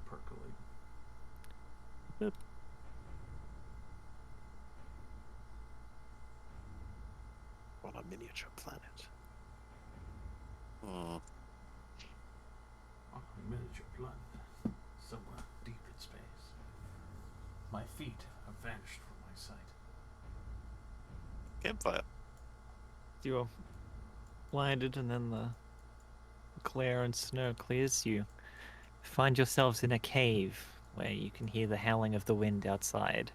Percolate. On a miniature planet. Hmm. On a miniature planet. Somewhere deep in space. My feet have vanished from my sight. Campfire. You're blinded, and then the glare and snow clears. You find yourselves in a cave where you can hear the howling of the wind outside.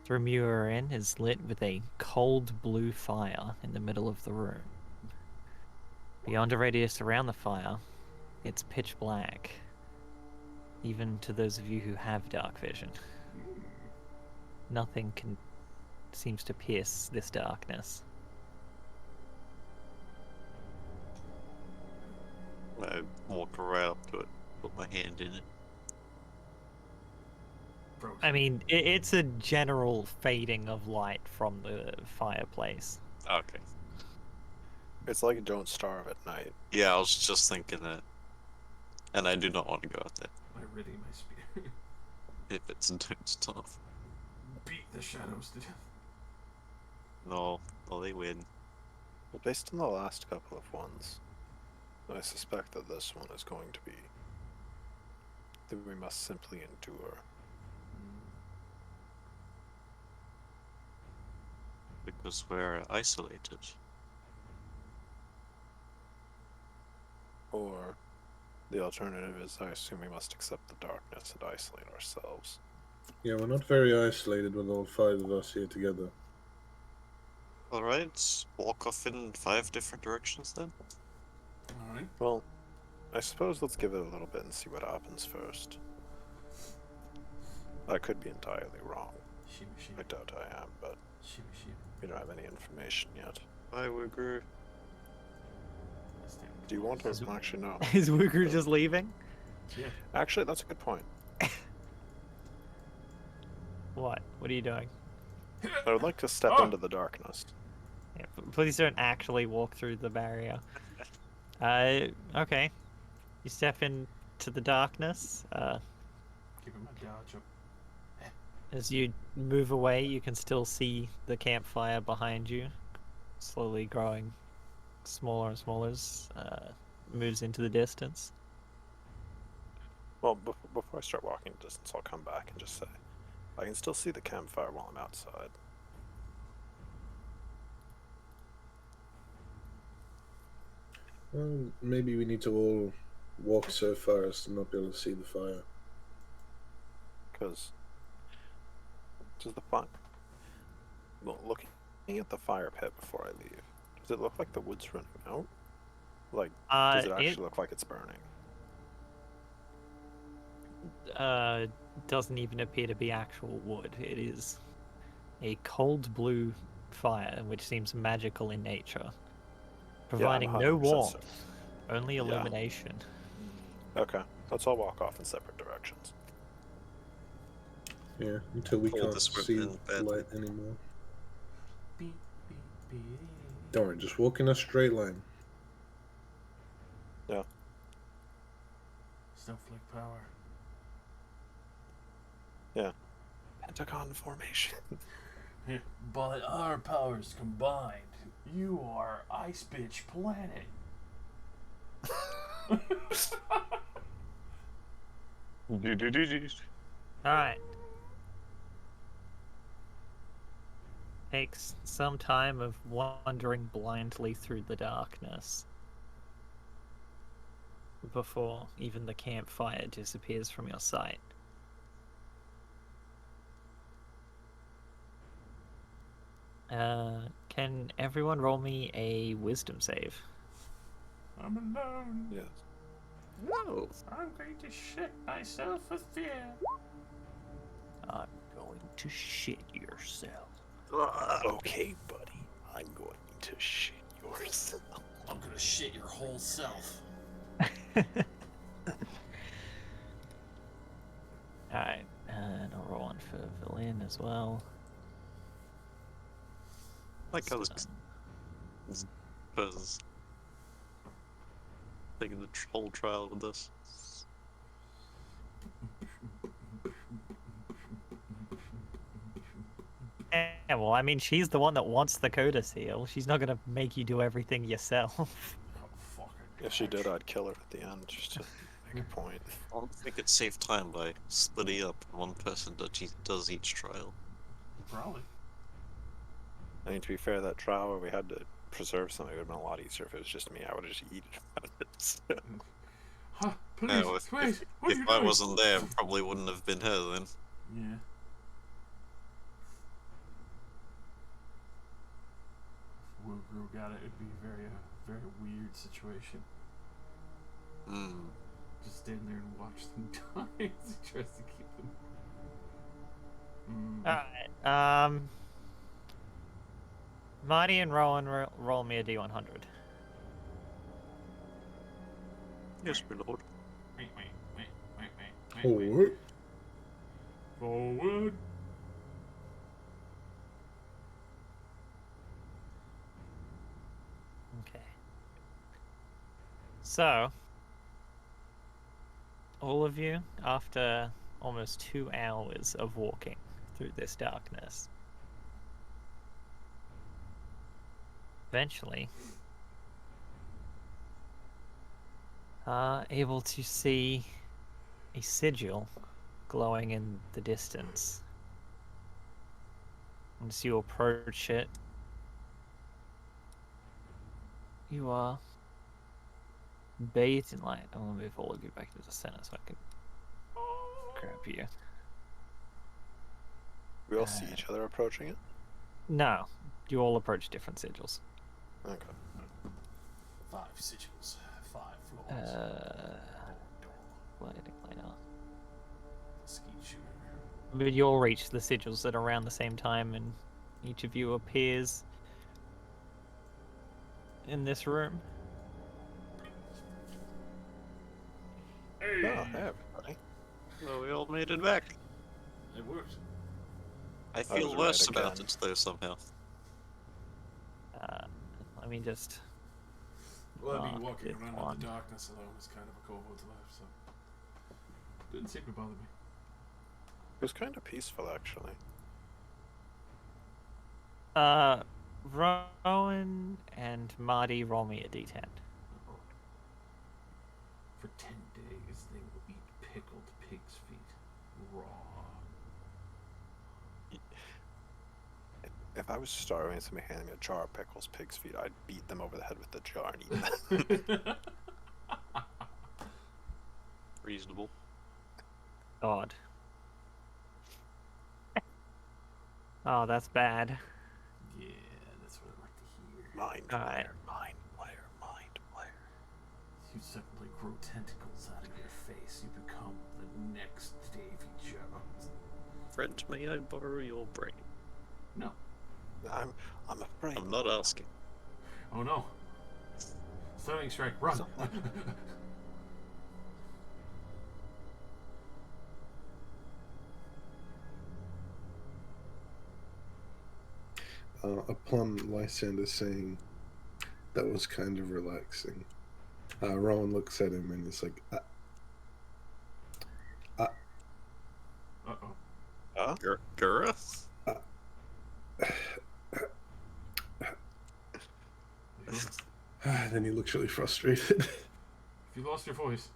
The room you are in is lit with a cold blue fire in the middle of the room. Beyond a radius around the fire, it's pitch black, even to those of you who have dark vision. Nothing seems to pierce this darkness. I walk right up to it, put my hand in it. Frozen. I mean, it's a general fading of light from the fireplace. Okay. It's like Don't Starve at Night. Yeah, I was just thinking that. And I do not want to go out there. I ready my spear. If it's Don't Starve. Beat the shadows to death. No, they win. Well, based on the last couple of ones, I suspect that this one is going to be that we must simply endure. Because we're isolated. Or the alternative is, I assume we must accept the darkness and isolate ourselves. Yeah, we're not very isolated with all 5 of us here together. Alright, walk off in 5 different directions then. Alright. Well, I suppose let's give it a little bit and see what happens first. I could be entirely wrong. Shimmy, I shimmy, doubt I am, but shimmy, shimmy. we don't have any information yet. I would agree. Let's do it. Do you want to actually no? Is Wooker just leaving? Yeah. Actually, that's a good point. What? What are you doing? I would like to step Oh. into the darkness. Yeah, please don't actually walk through the barrier. Okay. You step into the darkness. Keeping my dodge up. As you move away, you can still see the campfire behind you, slowly growing smaller and smaller as moves into the distance. Well, before I start walking distance, I'll come back and just say, I can still see the campfire while I'm outside. Well, maybe we need to all walk so far as to not be able to see the fire. Because does the fire... Well, looking at the fire pit before I leave, does it look like the wood's running out? Like, does it actually look like it's burning? Doesn't even appear to be actual wood. It is a cold blue fire, which seems magical in nature, providing no 100% warmth, certain. only Yeah. illumination. Okay, let's all walk off in separate directions. Yeah, until we Pull can't this whip see in badly. light anymore. Beep, beep, beep. Don't worry, just walk in a straight line. Yeah. Snowflake power. Pentagon formation. By our powers combined, you are Ice Bitch Planet. Alright. Takes some time of wandering blindly through the darkness before even the campfire disappears from your sight. Can everyone roll me a wisdom save? I'm alone. Yes. Whoa! I'm going to shit myself with fear. I'm going to shit yourself. Okay, buddy. I'm going to shit yourself. I'm gonna shit your whole self. Alright, and I'll roll one for Villain as well. Like I was So, was taking the whole trial with this. yeah, well, I mean, she's the one that wants the Coda seal. She's not gonna make you do everything yourself. Oh, fuck it. If she did, I'd kill her at the end just to make a point. I don't think it saved time by splitting up. One person does each trial. Probably. I mean, to be fair, that trial where we had to preserve something would have been a lot easier if it was just me. I would have just eaten it. Huh, please, No, if, wait, what are you if I doing? wasn't there, it probably wouldn't have been her then. Yeah. If Wugru got it, it'd be a very weird situation. Hmm. Just stand there and watch them die as he tries to keep them. Alright, Marty and Rowan, roll me a D100. Yes, my lord. Wait. Forward. Forward. Okay. So, all of you, after almost 2 hours of walking through this darkness, eventually are able to see a sigil glowing in the distance. As you approach it, you are bathed in light. I'm gonna move all of you back to the center so I can grab you. We all see each other approaching it? No, you all approach different sigils. Okay. 5 sigils. 5. flaws. Lighting later. Skeet shooter. But you'll reach the sigils at around the same time, and each of you appears in this room. Hey! Oh, hey, everybody. Well, we all made it back. It worked. I was feel right worse about again. it though somehow. Let me just. Well, I mean, Mark walking this around one. in the darkness alone is kind of a kobold's life, so didn't seem to bother me. It was kind of peaceful, actually. Rowan and Marty, roll me a d10. For 10 days, they will eat pickled pig's feet raw. If I was starving and somebody handed me a jar of pickles, pig's feet, I'd beat them over the head with the jar and eat them. Reasonable. God. Oh, that's bad. Yeah, that's what I like to hear. Mind Alright. player, mind player, mind player. You suddenly grow tentacles out of your face. You become the next Davy Jones. Friend, may I borrow your brain? No. I'm afraid. I'm not asking. Oh no. Stunning strike, run! Upon Lysander saying that was kind of relaxing, Rowan looks at him and is like, Uh-oh. Huh? Gura? then he looks really frustrated. If you lost your voice.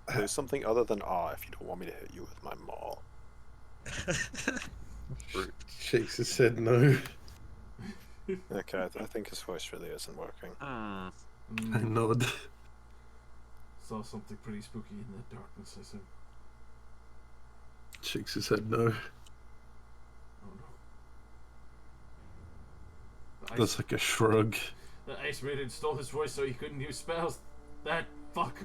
There's something other than if you don't want me to hit you with my maul. Shakes his head no. Okay, I think his voice really isn't working. I nod. Saw something pretty spooky in the darkness, I said. Shakes his head no. Oh no. That's like a shrug. The Ice Maiden stole his voice so he couldn't use spells. That fuck.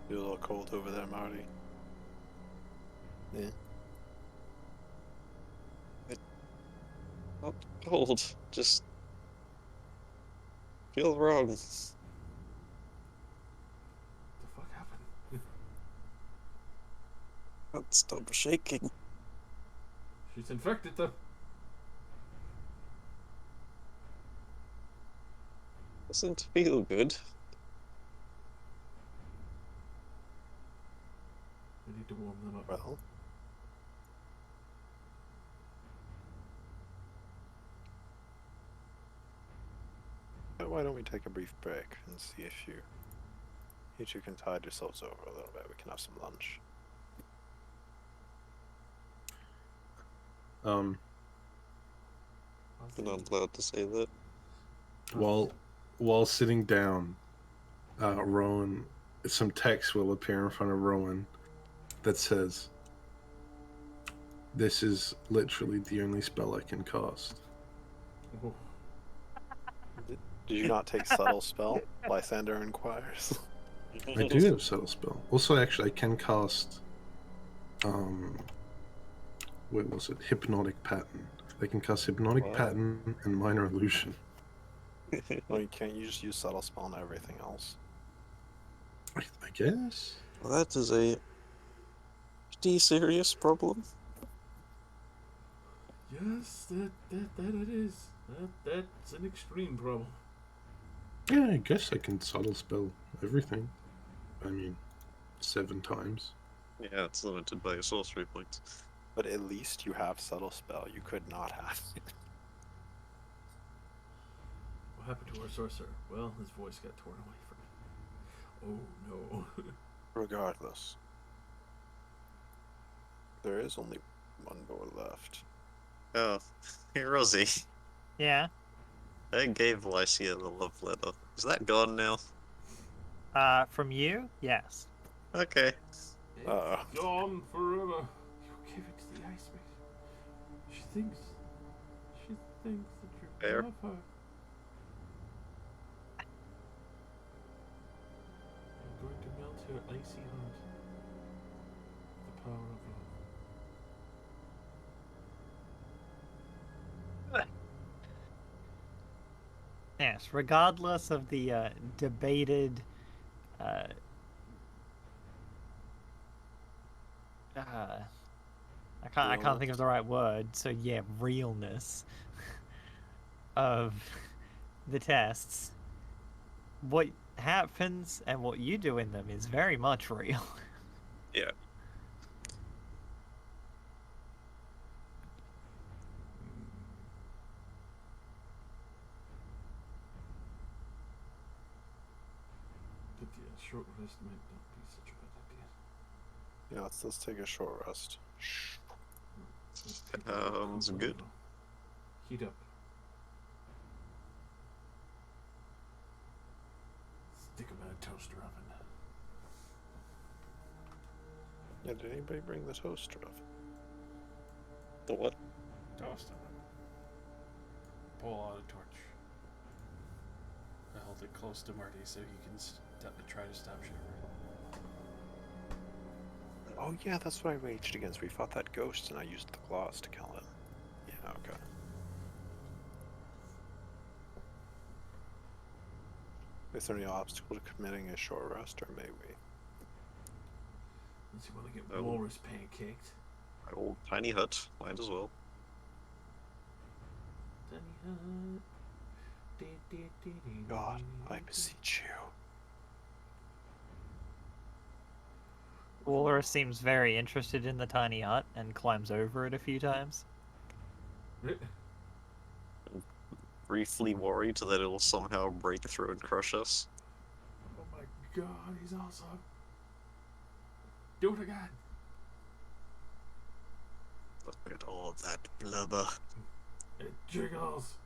You're a little cold over there, Marty. Yeah. Not cold, just feel wrong. What the fuck happened? Can't stop shaking. She's infected though. Doesn't feel good. We need to warm them up. Well. Why don't we take a brief break and see if you two can tide yourselves over a little bit. We can have some lunch. You're not allowed to say that. While sitting down, Rowan, some text will appear in front of Rowan that says, "This is literally the only spell I can cast." Oh. Did you not take subtle spell? Lysander inquires. I do have subtle spell. Also, actually, I can cast. What was it? Hypnotic pattern. I can cast hypnotic What? pattern and minor illusion. Well, you can't you just use subtle spell on everything else? I guess. Well, that is a pretty serious problem. Yes, that it is. That's an extreme problem. Yeah, I guess I can subtle spell everything. I mean, 7 times. Yeah, it's limited by your sorcery points. But at least you have subtle spell. You could not have. What happened to our sorcerer? Well, his voice got torn away from him. Oh no. Regardless, there is only one door left. Oh, hey Rosie. Yeah. I gave Lycia the love letter. Is that gone now? From you? Yes. Okay. Uh-oh. Gone forever. You gave it to the ice maiden. She thinks that you Fair. love her. I'm going to melt her icy heart. The power of love. Yes, regardless of the debated I can't think of the right word, so yeah, realness of the tests. What happens and what you do in them is very much real. Yeah. But yeah, short rest might not be such a bad idea. Yeah, let's take a short rest. Sounds good. Heat up. Stick them in a toaster oven. Yeah, did anybody bring the toaster oven? The what? Toast them. Pull out a torch. I hold it close to Marty so he can try to stop shivering. Oh yeah, that's what I raged against. We fought that ghost and I used the claws to kill him. Yeah, okay. Is there any obstacle to committing a short rest, or may we? Unless you want to get walrus pancaked. My old tiny hut. Might as well. Tiny hut. God, I beseech you. Walrus seems very interested in the tiny hut and climbs over it a few times. Briefly worried that it'll somehow break through and crush us. Oh my god, he's awesome. Do it again. Look at all that blubber. It jiggles.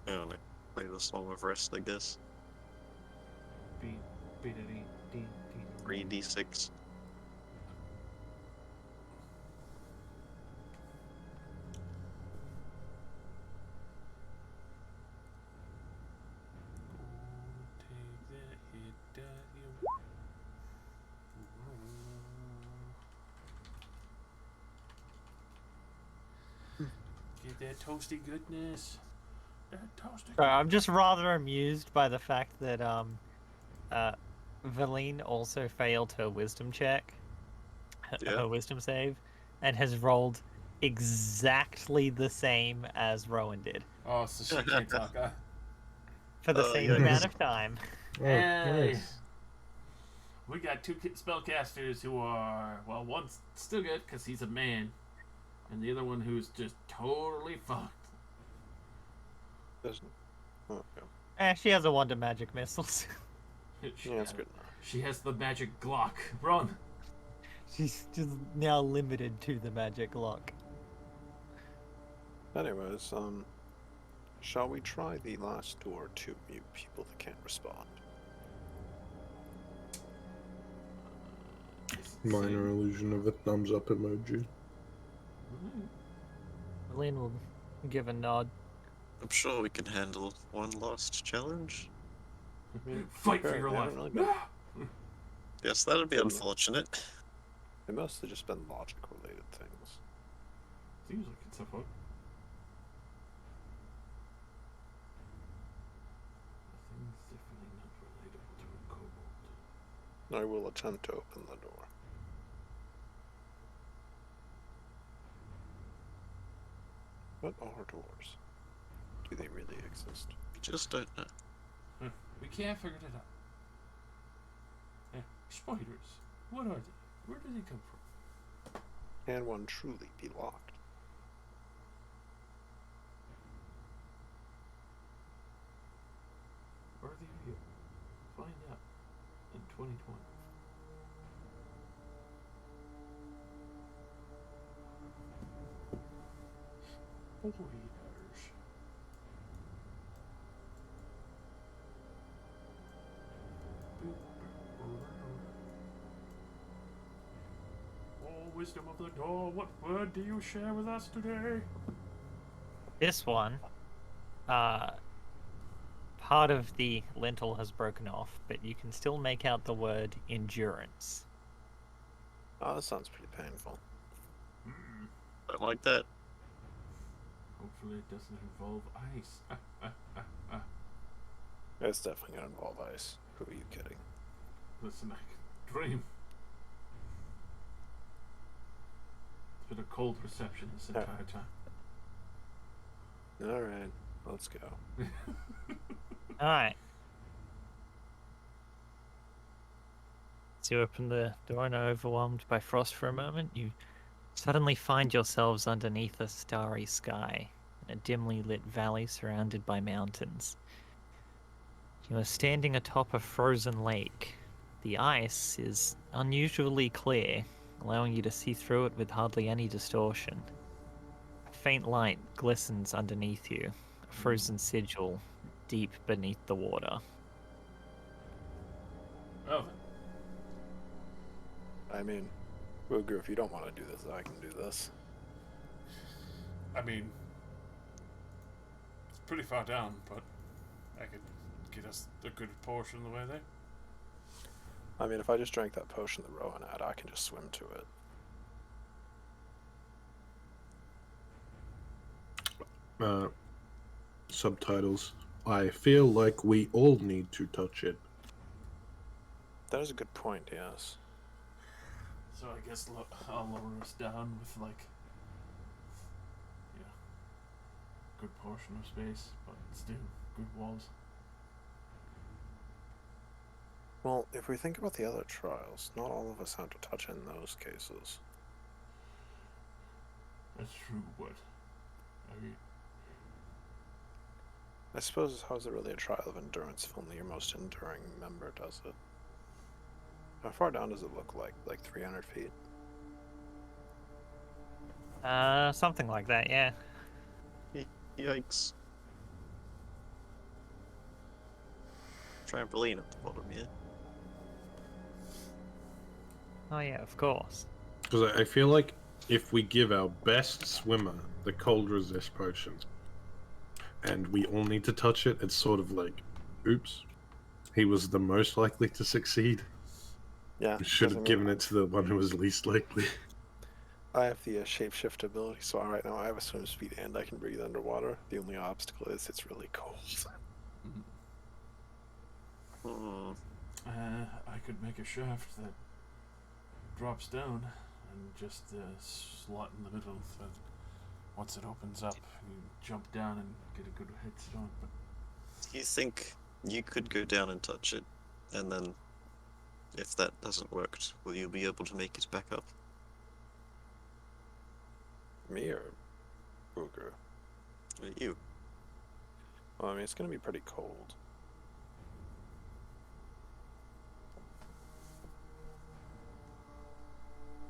I don't know. Play the Song of Rest, I guess. 3d6. Get that toasty goodness. That toasty. I'm just rather amused by the fact that Valine also failed her wisdom check, her wisdom save, and has rolled exactly the same as Rowan did Oh, so she can't talk, huh? for the same amount of time. Oh, Hey. nice. We got two spellcasters who are, well, one's still good because he's a man, and the other one who's just totally fucked. Doesn't. Oh, okay. She has a wand of magic missiles. Yeah, that's good enough. She has the magic Glock. Run! She's just now limited to the magic lock. Anyways, shall we try the last door to mute people that can't respond? Minor illusion of a thumbs up emoji. Valine will give a nod. I'm sure we can handle one last challenge. Fight for your life. Really Yes, that'd be unfortunate. They mostly just been logic-related things. Seems like it's a fun. Nothing's definitely not relatable to a kobold. I will attempt to open the door. What are doors? Do they really exist? We just don't know. We can't figure it out. Spiders. What are they? Where do they come from? Can one truly be locked? Are they real? Find out in 2020. Oh, wisdom of the door, what word do you share with us today? This one, part of the lintel has broken off, but you can still make out the word endurance. Oh, that sounds pretty painful. Don't like that. Hopefully it doesn't involve ice. It's definitely gonna involve ice. Who are you kidding? Listen, I can dream. It's been a cold reception this entire time. Alright, let's go. Alright. So you open the door and are overwhelmed by frost for a moment. You suddenly find yourselves underneath a starry sky in a dimly lit valley surrounded by mountains. You are standing atop a frozen lake. The ice is unusually clear, allowing you to see through it with hardly any distortion. A faint light glistens underneath you, a frozen sigil deep beneath the water. Oh, I mean, Booger, if you don't want to do this, I can do this. I mean, it's pretty far down, but I could get us a good portion of the way there. I mean, if I just drank that potion that Rowan had, I can just swim to it. Subtitles. I feel like we all need to touch it. That is a good point, yes. So I guess I'll lower us down with good portion of space, but still good walls. Well, if we think about the other trials, not all of us had to touch in those cases. That's true, but I suppose, how is it really a trial of endurance if only your most enduring member does it? How far down does it look like? Like 300 feet? Something like that, yeah. Yikes. Trampoline at the bottom, yeah. Oh yeah, of course. Because I feel like if we give our best swimmer the cold resist potion, and we all need to touch it, it's sort of like, oops, he was the most likely to succeed. Yeah. We should have given it to the one who was least likely. I have the shapeshift ability, so right now I have a swim speed and I can breathe underwater. The only obstacle is it's really cold. I could make a shaft that drops down and just slot in the middle. So once it opens up, you jump down and get a good head start. But Do you think you could go down and touch it, and then if that doesn't work, will you be able to make it back up? Me or Booger? You. Well, I mean, it's going to be pretty cold.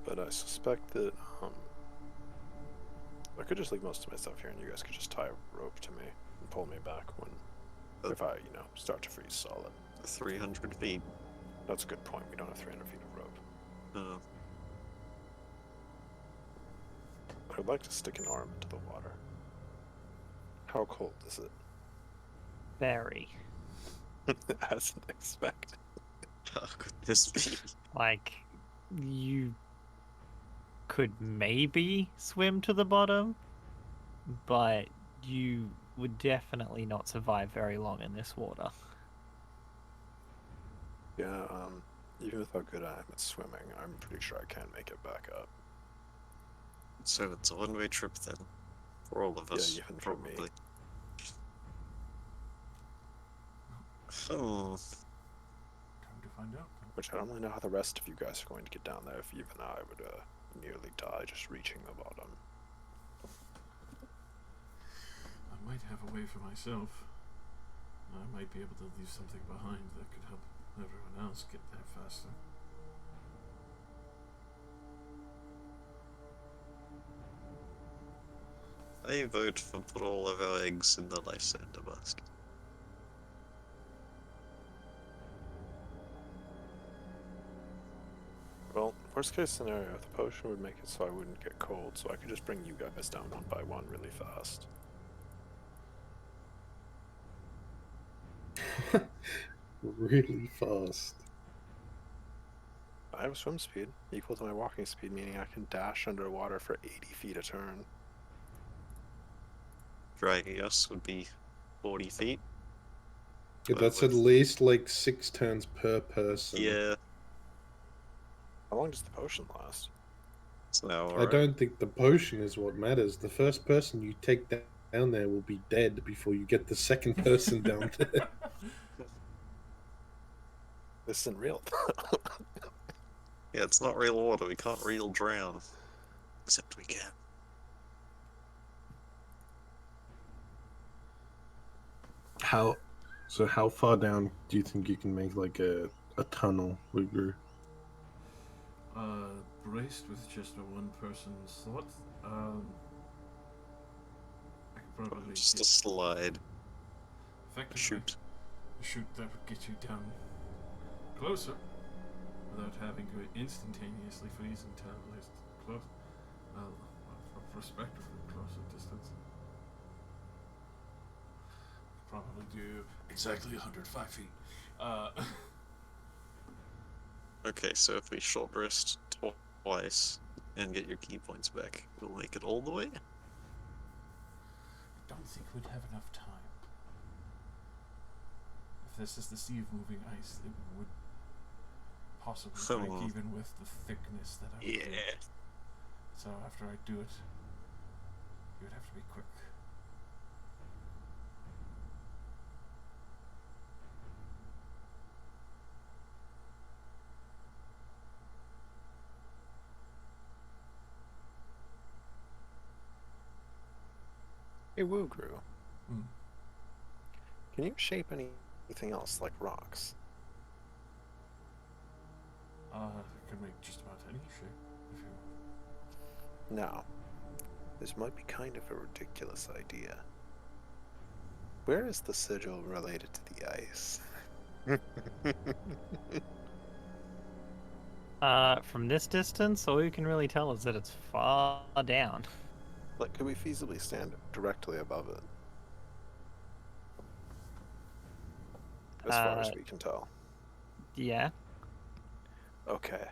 But I suspect that, I could just leave most of my stuff here and you guys could just tie a rope to me and pull me back when, if I, start to freeze solid. 300 feet. That's a good point. We don't have 300 feet of rope. No. I'd like to stick an arm into the water. How cold is it? Very. As expected. How could this be? Like, you could maybe swim to the bottom, but you would definitely not survive very long in this water. Yeah, even with how good I am at swimming, I'm pretty sure I can make it back up. So it's a one-way trip then, for all of us, Yeah, even for me. probably. Oh, time to find out. Which I don't really know how the rest of you guys are going to get down there if even I would nearly die just reaching the bottom. I might have a way for myself. I might be able to leave something behind that could help everyone else get there faster. I vote for put all of our eggs in the life center basket. Well, worst case scenario, the potion would make it so I wouldn't get cold, so I could just bring you guys down one by one really fast. Really fast. I have swim speed equal to my walking speed, meaning I can dash underwater for 80 feet a turn. Dragging us would be 40 feet. Yeah, But that's at with- least like 6 turns per person. Yeah, How long does the potion last? it's now I alright. don't think the potion is what matters. The first person you take down there will be dead before you get the second person down there. This isn't real. Yeah, it's not real water. We can't real drown. Except we can. How far down do you think you can make like a tunnel, Wigru? Braced with just a one-person slot. I could probably Just a get slide. effectively Shoot. a shoot that would get you down closer without having to instantaneously freeze until at least close. Respectively closer distance. Probably do exactly 105 feet. Okay, so if we short rest twice and get your key points back, we'll make it all the way. I don't think we'd have enough time. If this is the sea of moving ice, it would possibly break Oh. even with the thickness that I would do. Yeah. So after I do it, you would have to be quick. Hey, Woogru. Hmm. Can you shape anything else like rocks? I can make just about any shape if you. Now, this might be kind of a ridiculous idea. Where is the sigil related to the ice? From this distance, all you can really tell is that it's far down. Like, could we feasibly stand directly above it? As far as we can tell. Yeah. Okay.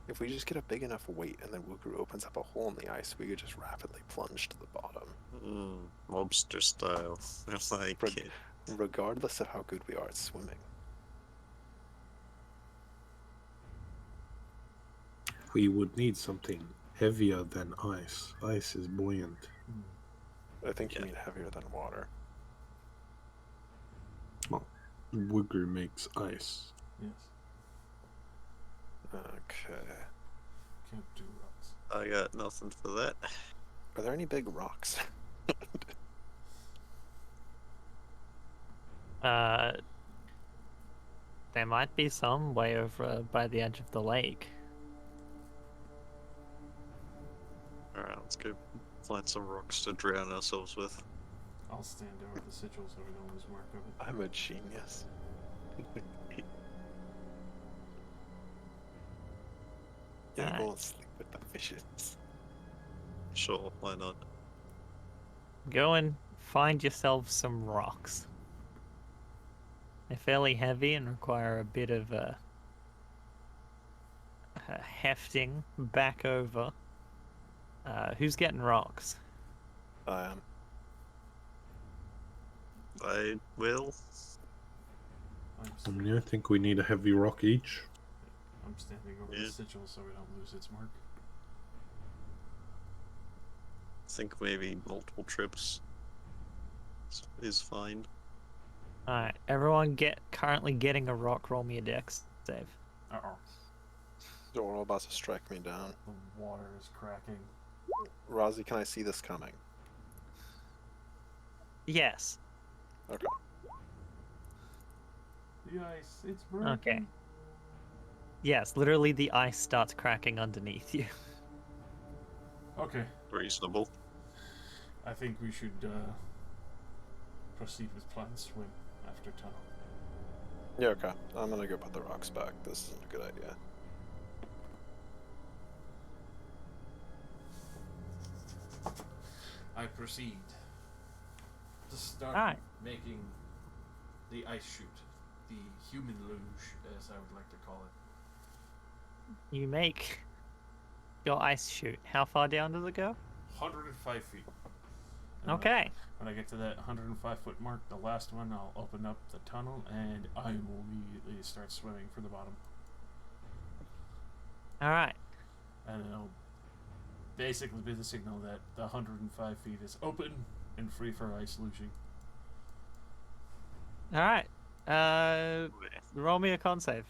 If we just get a big enough weight and then Woogru opens up a hole in the ice, we could just rapidly plunge to the bottom. Mobster style. I like Reg- it. Regardless of how good we are at swimming. We would need something heavier than ice. Ice is buoyant. I think you Yeah. mean heavier than water. Wigru makes ice. Yes. Okay. Can't do rocks. I got nothing for that. Are there any big rocks? There might be some way over by the edge of the lake. Alright, let's go find some rocks to drown ourselves with. I'll stand over the sigil so we don't lose mark of it. I'm a genius. Yeah, Alright. go and sleep with the fishes. Sure, why not? Go and find yourself some rocks. They're fairly heavy and require a bit of a hefting back over. Who's getting rocks? I am. I will. I think we need a heavy rock each. I'm standing over Yeah. the sigil so we don't lose its mark. I think maybe multiple trips is fine. Alright, everyone currently getting a rock, roll me a dex save. Uh-oh. They're all about to strike me down. The water is cracking. Rozzy, can I see this coming? Yes. Okay. The ice, it's breaking. Okay. Yes, literally the ice starts cracking underneath you. Okay. Reasonable. I think we should proceed with plan swim after tunnel. Yeah, okay. I'm gonna go put the rocks back. This isn't a good idea. I proceed to start Alright. making the ice chute, the human luge, as I would like to call it. You make your ice chute. How far down does it go? 105 feet. And Okay. when I get to that 105-foot mark, the last one, I'll open up the tunnel and I will immediately start swimming for the bottom. Alright. And it'll basically be the signal that the 105 feet is open and free for ice luging. Alright. Roll me a con save.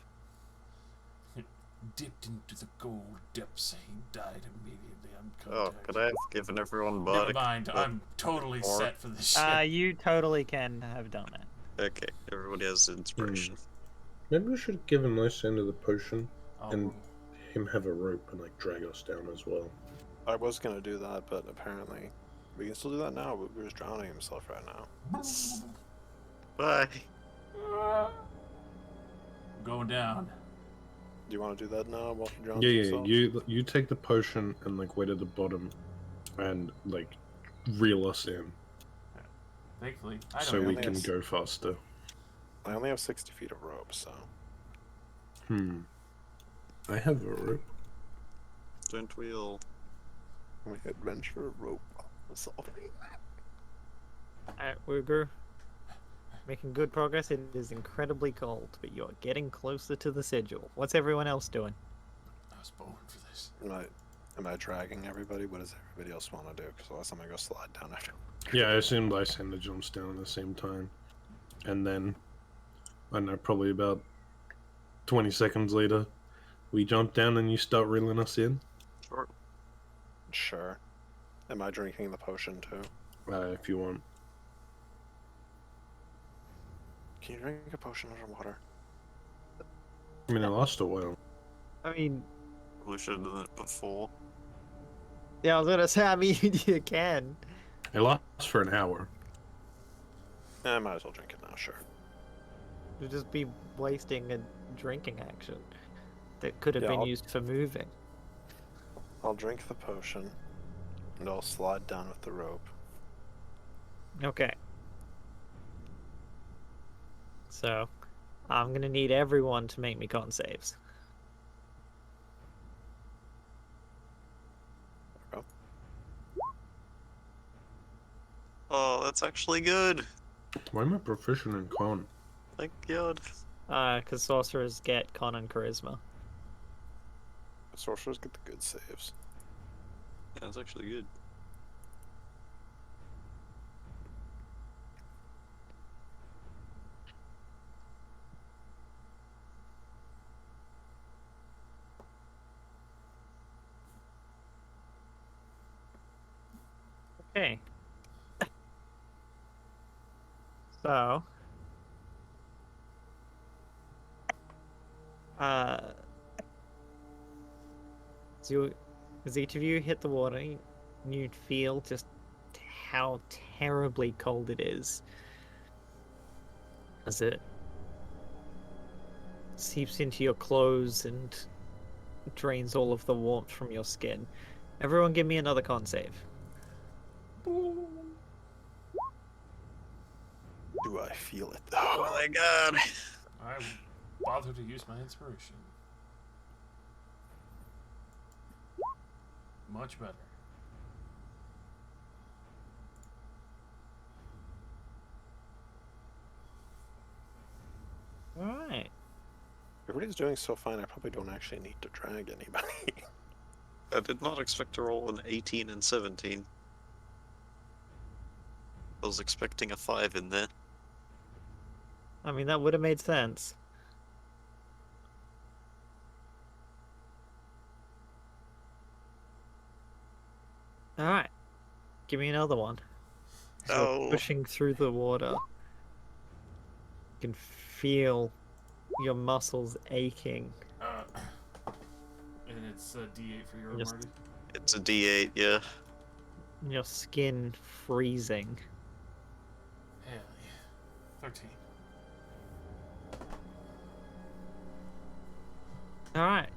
Dipped into the gold depths, he died immediately on Oh, contact. could I have given everyone Never bardic? mind, I'm totally Or- set for this shit. You totally can have done it. Okay, everybody has inspiration. Maybe we should give a nice end of the potion I'll and roll. him have a rope and like drag us down as well. I was gonna do that, but apparently we can still do that now. Booger's drowning himself right now. Bye. Going down. Do you want to do that now while he drowns Yeah, himself? you take the potion and like wait at the bottom, and like reel us in Thankfully, I so don't we know. can Yes. go faster. I only have 60 feet of rope, so. I have a rope. Don't we all? We adventure rope solving. Alright, Wooger. Making good progress. It is incredibly cold, but you're getting closer to the sigil. What's everyone else doing? I was born for this. Am I dragging everybody? What does everybody else want to do? Because otherwise I'm gonna go slide down after. Yeah, I assumed Lysander jumps down at the same time, and then I don't know, probably about 20 seconds later, we jump down and you start reeling us in. Sure. Sure. Am I drinking the potion too? If you want. Can you drink a potion underwater? I mean, it lasts a while. I mean, We should have done it before. yeah, I was gonna say, I mean, you can. It lasts for an hour. I might as well drink it now, sure. You'd just be wasting a drinking action that could have Yeah, been I'll- used for moving. I'll drink the potion, and I'll slide down with the rope. Okay. So, I'm gonna need everyone to make me con saves. Oh, that's actually good. Why am I proficient in con? Thank God. Because sorcerers get con and charisma. Sorcerers get the good saves. Yeah, that's actually good. Okay. So, as each of you hit the water, you feel just how terribly cold it is as it seeps into your clothes and drains all of the warmth from your skin. Everyone give me another con save. Do I feel it though? Oh my God. I would bother to use my inspiration. Much better. Alright. Everybody's doing so fine, I probably don't actually need to drag anybody. I did not expect to roll an 18 and 17. I was expecting a 5 in there. I mean, that would have made sense. Alright. Give me another one. So Oh. pushing through the water. You can feel your muscles aching. And it's a D8 for your Just- Marty. It's a D8, yeah. Your skin freezing. Hell yeah. 13. Alright.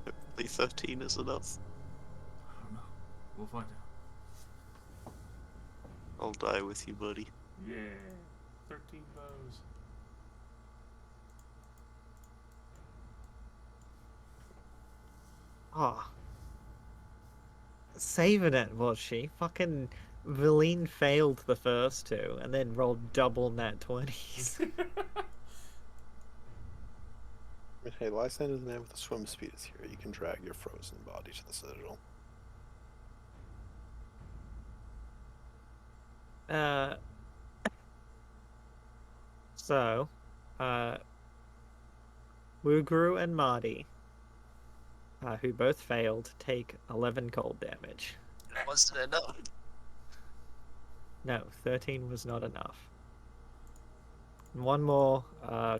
Hopefully 13 is enough. I don't know. We'll find out. I'll die with you, buddy. Yeah. 13 bows. Ah. Saving it, was she? Fucking Valine failed the first two and then rolled double nat 20s. Hey, Lysander's man with the swim speed is here. You can drag your frozen body to the citadel. So, Wugru and Marty, who both failed, take 11 cold damage. Wasn't enough. No, 13 was not enough. One more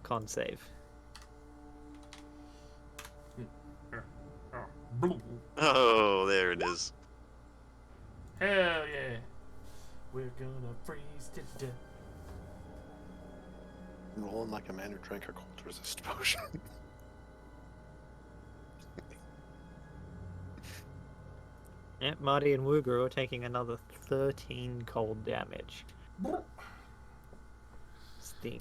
con save. Oh, there it is. Hell yeah. We're gonna freeze to death. Rolling like a man who drank a cold resist potion. Yeah, Marty and Wugru are taking another 13 cold damage. It's the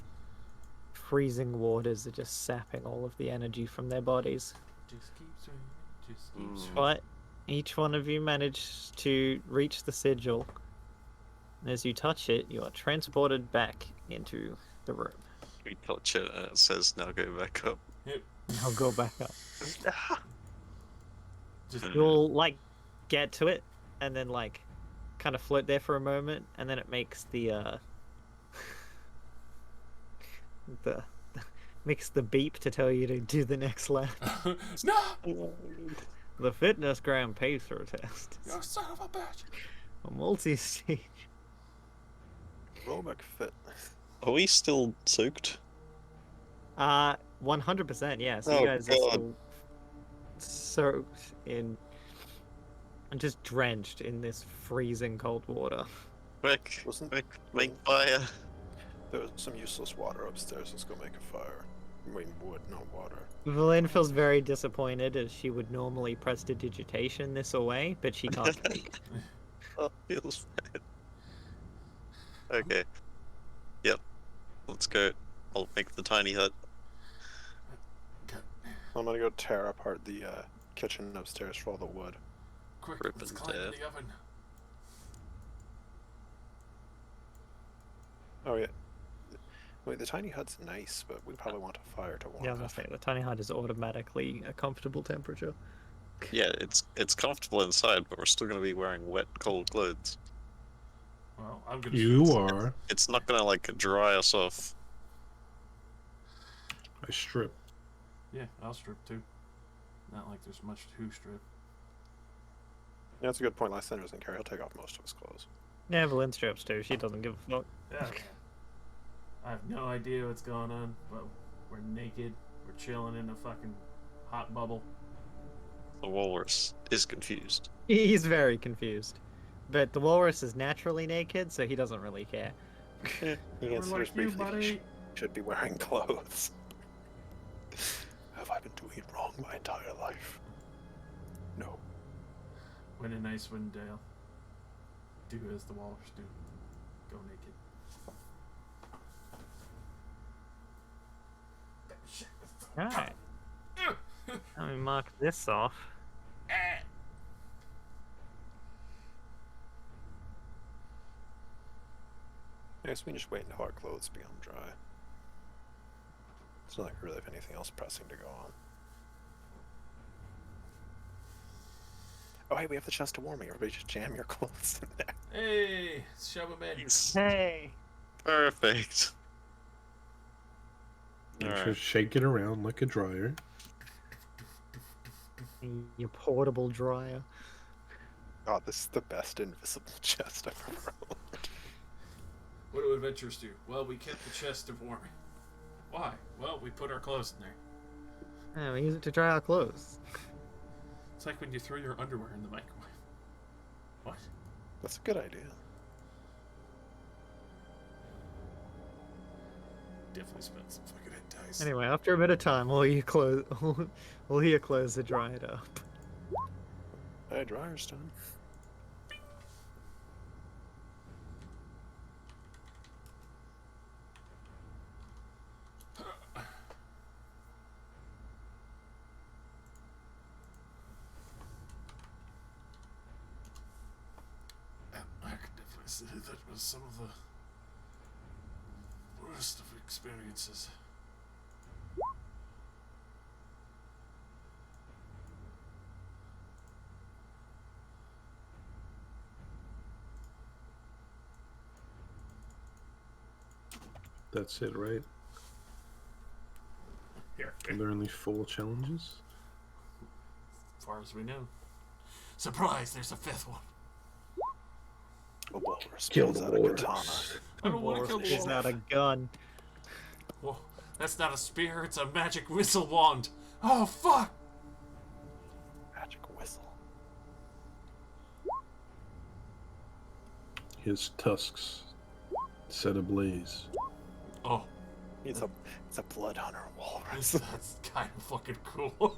freezing waters are just sapping all of the energy from their bodies. Just keep swimming. Just keep swimming. But each one of you managed to reach the sigil. And as you touch it, you are transported back into the room. We touch it and it says now go back up. Yep. I'll go back up. Just You'll like get to it and then like kind of float there for a moment, and then it makes the makes the beep to tell you to do the next lap. No! The fitness gram pacer test. You son of a bitch! A multi-stage. Rollback fit. Are we still soaked? 100%, yeah. So Oh, you guys are God. still soaked in and just drenched in this freezing cold water. Quick, Wasn't- quick, make fire. There was some useless water upstairs. Let's go make a fire. I mean, wood, not water. Valine feels very disappointed, as she would normally prestidigitation this away, but she can't speak. Oh, feels bad. Okay. Yep. Let's go. I'll make the tiny hut. I'm gonna go tear apart the kitchen upstairs for all the wood. Quick, Rip let's and climb in tear. the oven. Oh yeah. Wait, the tiny hut's nice, but we probably want a fire to warm Yeah, I was up. gonna say, the tiny hut is automatically a comfortable temperature. Yeah, it's comfortable inside, but we're still gonna be wearing wet, cold clothes. Well, I'm gonna. You are. It's not gonna like dry us off. I strip. Yeah, I'll strip too. Not like there's much to strip. Yeah, that's a good point. Lysander doesn't care. He'll take off most of his clothes. Yeah, Valine strips too. She doesn't give a fuck. Yeah. I have no idea what's going on, but we're naked. We're chilling in a fucking hot bubble. The walrus is confused. He's very confused. But the walrus is naturally naked, so he doesn't really care. He We're considers like you, briefly he buddy. should be wearing clothes. Have I been doing it wrong my entire life? No. When in Icewind Dale, do as the walrus do. Go naked. Shit. Alright. Let me mark this off. I guess we can just wait until our clothes become dry. It's not like we really have anything else pressing to go on. Oh, hey, we have the chest to warming. Everybody just jam your clothes in there. Hey, shove him in. Hey! Perfect. You Alright. just shake it around like a dryer. Your portable dryer. God, this is the best invisible chest I've ever rolled. What do adventurers do? Well, we kept the chest of warming. Why? Well, we put our clothes in there. Yeah, we use it to dry our clothes. It's like when you throw your underwear in the microwave. What? That's a good idea. Definitely spent some fucking hit dice. Anyway, after a bit of time, all you clothes are dried up. Hey, dryer's done. I could definitely say that was some of the worst of experiences. That's it, right? Here, Are there only 4 challenges? as far as we know. Surprise! There's a 5th one. A walrus Kill pulls the out a walrus. katana. I don't want to kill the Is wolf. not a gun. Whoa, that's not a spear. It's a magic whistle wand. Oh fuck! Magic whistle. His tusks set ablaze. Oh, It's a blood hunter walrus. that's kind of fucking cool.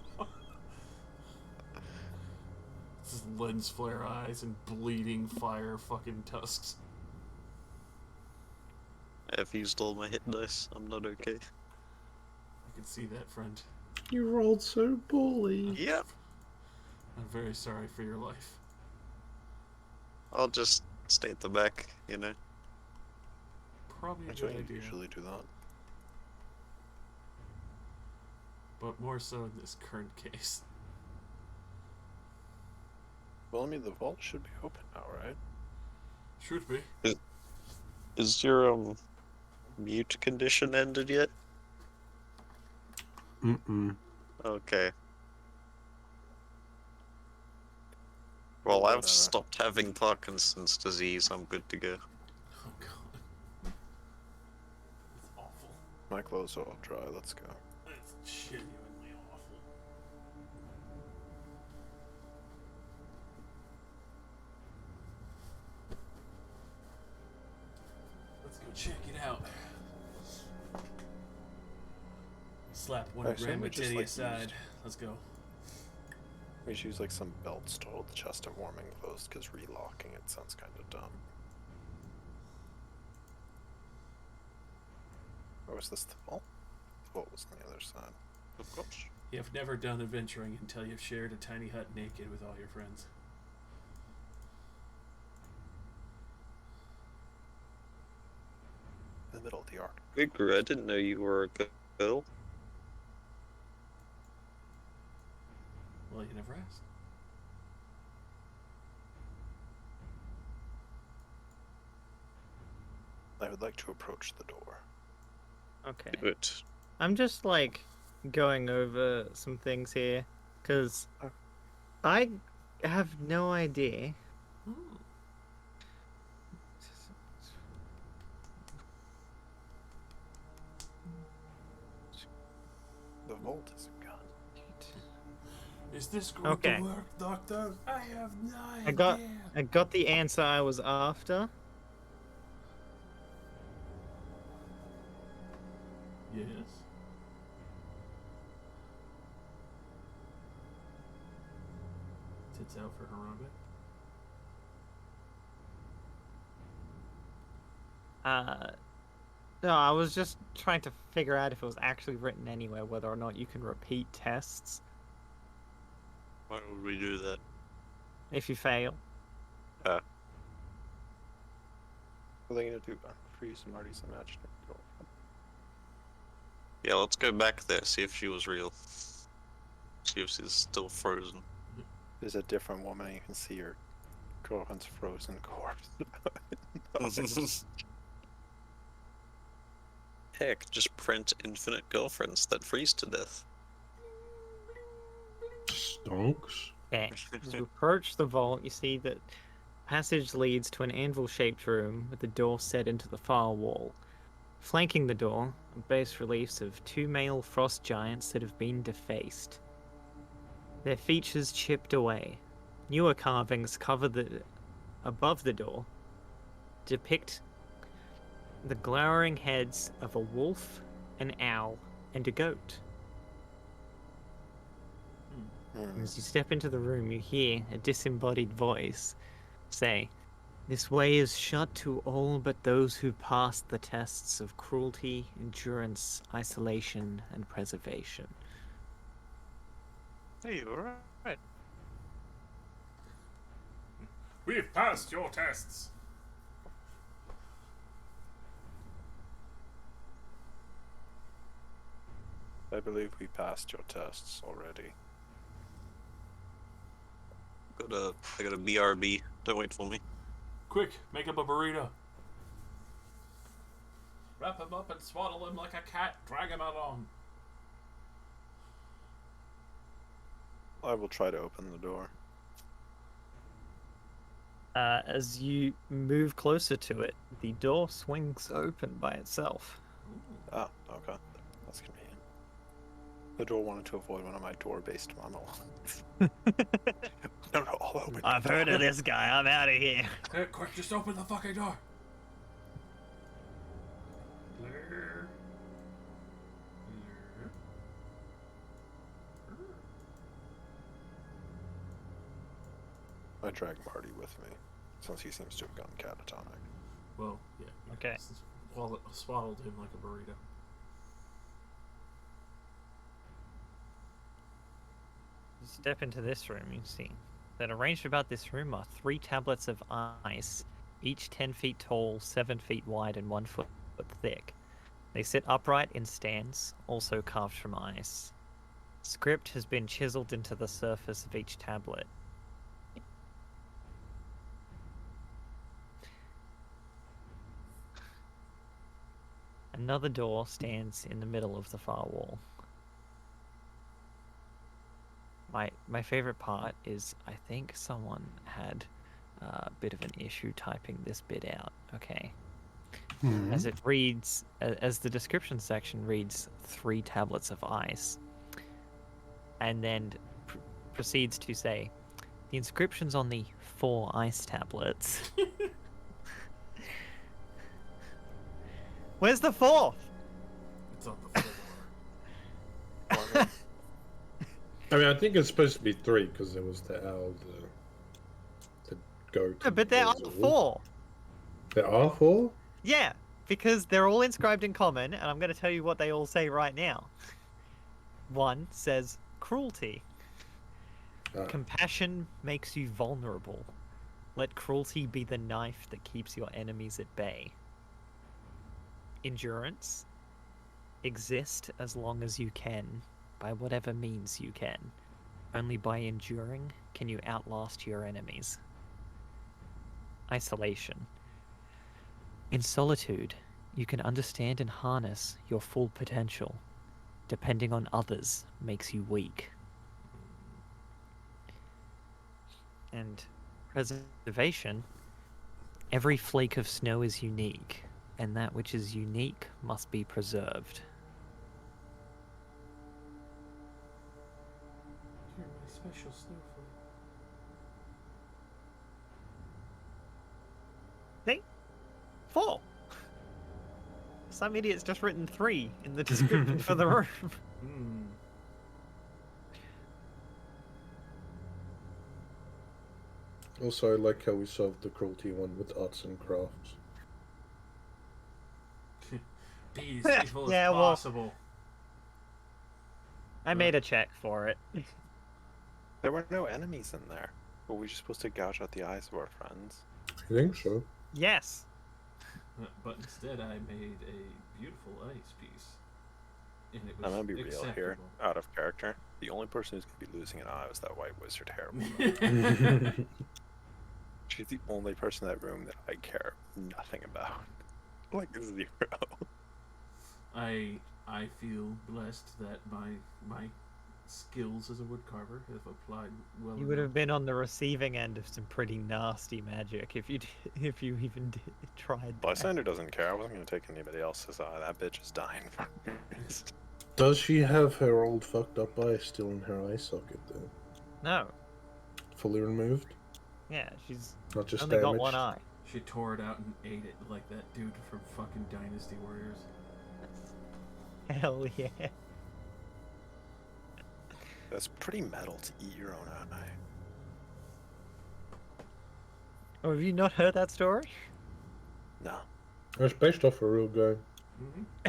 This is lens flare eyes and bleeding fire fucking tusks. I've used all my hit dice. I'm not okay. I can see that, friend. You rolled so poorly. Yep. I'm very sorry for your life. I'll just stay at the back, you know. Probably a That's good what you idea, usually do that. but more so in this current case. Well, I mean, the vault should be open now, right? Should be. Is your mute condition ended yet? Mm-mm. Okay. Well, I've Whatever. stopped having Parkinson's disease. I'm good to go. Oh god. It's awful. My clothes are all dry. Let's go. It's genuinely awful. Let's go check it out. Slap one Actually, grandma we just, titty like, aside. used- Let's go. We should use like some belts to hold the chest of warming clothes, because relocking it sounds kind of dumb. Or was this the vault? The vault was on the other side. Of course. You've never done adventuring until you've shared a tiny hut naked with all your friends. In the middle of the arc. Vigor, I didn't know you were a girl. Well, you never asked. I would like to approach the door. Okay. Do it. I'm just like going over some things here because I have no idea. The vault is a gun. Is this going Okay. to work, Doctor? I have no idea. I got the answer I was after. Yes. Tits out for Harambe. No, I was just trying to figure out if it was actually written anywhere, whether or not you can repeat tests Why would we do that? if you fail. What are they gonna do? Freeze Marty's imaginary girlfriend. Yeah, let's go back there, see if she was real. See if she's still frozen. There's a different woman. You can see your girlfriend's frozen corpse. Heck, just print infinite girlfriends that freeze to death. Stonks. Okay. As you approach the vault, you see that passage leads to an anvil-shaped room with the door set into the far wall. Flanking the door are bas reliefs of 2 male frost giants that have been defaced. their features chipped away. Newer carvings above the door depict the glowering heads of a wolf, an owl, and a goat. As you step into the room, you hear a disembodied voice say, "This way is shut to all but those who passed the tests of cruelty, endurance, isolation, and preservation." Hey, alright. We've passed your tests. I believe we passed your tests already. I got a BRB. Don't wait for me. Quick, make him a burrito. Wrap him up and swaddle him like a cat. Drag him along. I will try to open the door. As you move closer to it, the door swings open by itself. Ah, okay. That's convenient. The door wanted to avoid one of my door-based monologues. No, I'll open I've heard of this guy. I'm out of here. Hey, quick, just open the fucking door. I drag Marty with me, since he seems to have gone catatonic. Well, yeah. Okay. Swaddled him like a burrito. You step into this room, you see that arranged about this room are 3 tablets of ice, each 10 feet tall, 7 feet wide, and 1 foot thick. They sit upright in stands, also carved from ice. Script has been chiseled into the surface of each tablet. Another door stands in the middle of the far wall. My favorite part is I think someone had a bit of an issue typing this bit out. Okay. As it reads, as the description section reads 3 tablets of ice, and then proceeds to say, the inscriptions on the 4 ice tablets. Where's the 4th? It's on the floor. I mean, I think it's supposed to be 3 because there was the owl, the goat. Yeah, but there are 4. There are 4? Yeah, because they're all inscribed in common, and I'm going to tell you what they all say right now. 1 says cruelty. Compassion makes you vulnerable. Let cruelty be the knife that keeps your enemies at bay. Endurance. Exist as long as you can, by whatever means you can. Only by enduring can you outlast your enemies. Isolation. In solitude, you can understand and harness your full potential. Depending on others makes you weak. And preservation. Every flake of snow is unique, and that which is unique must be preserved. You're my special snowflake. See? 4. Some idiot's just written 3 in the description for the room. Also, I like how we solved the cruelty one with arts and crafts. Be as evil Yeah, as well- possible. I made a check for it. There were no enemies in there. Were we just supposed to gouge out the eyes of our friends? I think so. Yes. But instead, I made a beautiful ice piece. And it was I'm gonna be real here, acceptable. out of character. The only person who's gonna be losing an eye was that white wizard hair woman. She's the only person in that room that I care nothing about. Like 0. I feel blessed that my skills as a woodcarver have applied well. You would have been on the receiving end of some pretty nasty magic if you even tried. that. Lysander doesn't care. I wasn't gonna take anybody else's eye. That bitch is dying. Does she have her old fucked up eye still in her eye socket though? No. Fully removed, Yeah, she's not just only damaged. got one eye. She tore it out and ate it like that dude from fucking Dynasty Warriors. Hell yeah. That's pretty metal to eat your own eye. Oh, have you not heard that story? No. It's based off a real guy. Mm-hmm.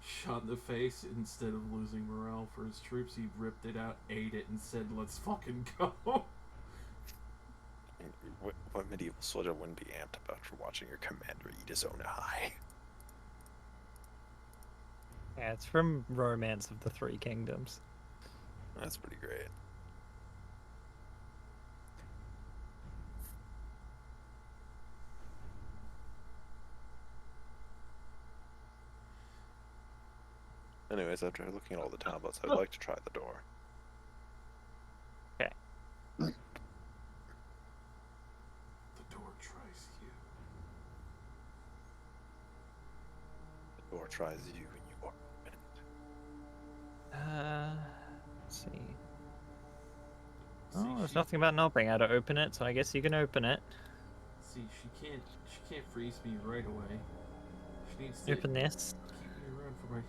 Shot in the face, instead of losing morale for his troops, he ripped it out, ate it, and said, "Let's fucking go." What medieval soldier wouldn't be amped about for watching your commander eat his own eye? Yeah, it's from Romance of the Three Kingdoms. That's pretty great. Anyways, after looking at all the tablets, I'd like to try the door. Okay. The door tries you. The door tries you and you open it. Let's see. Oh, there's nothing about not being able to open it, so I guess you can open it. See, she can't freeze me right away. She needs to Open this. keep me around for my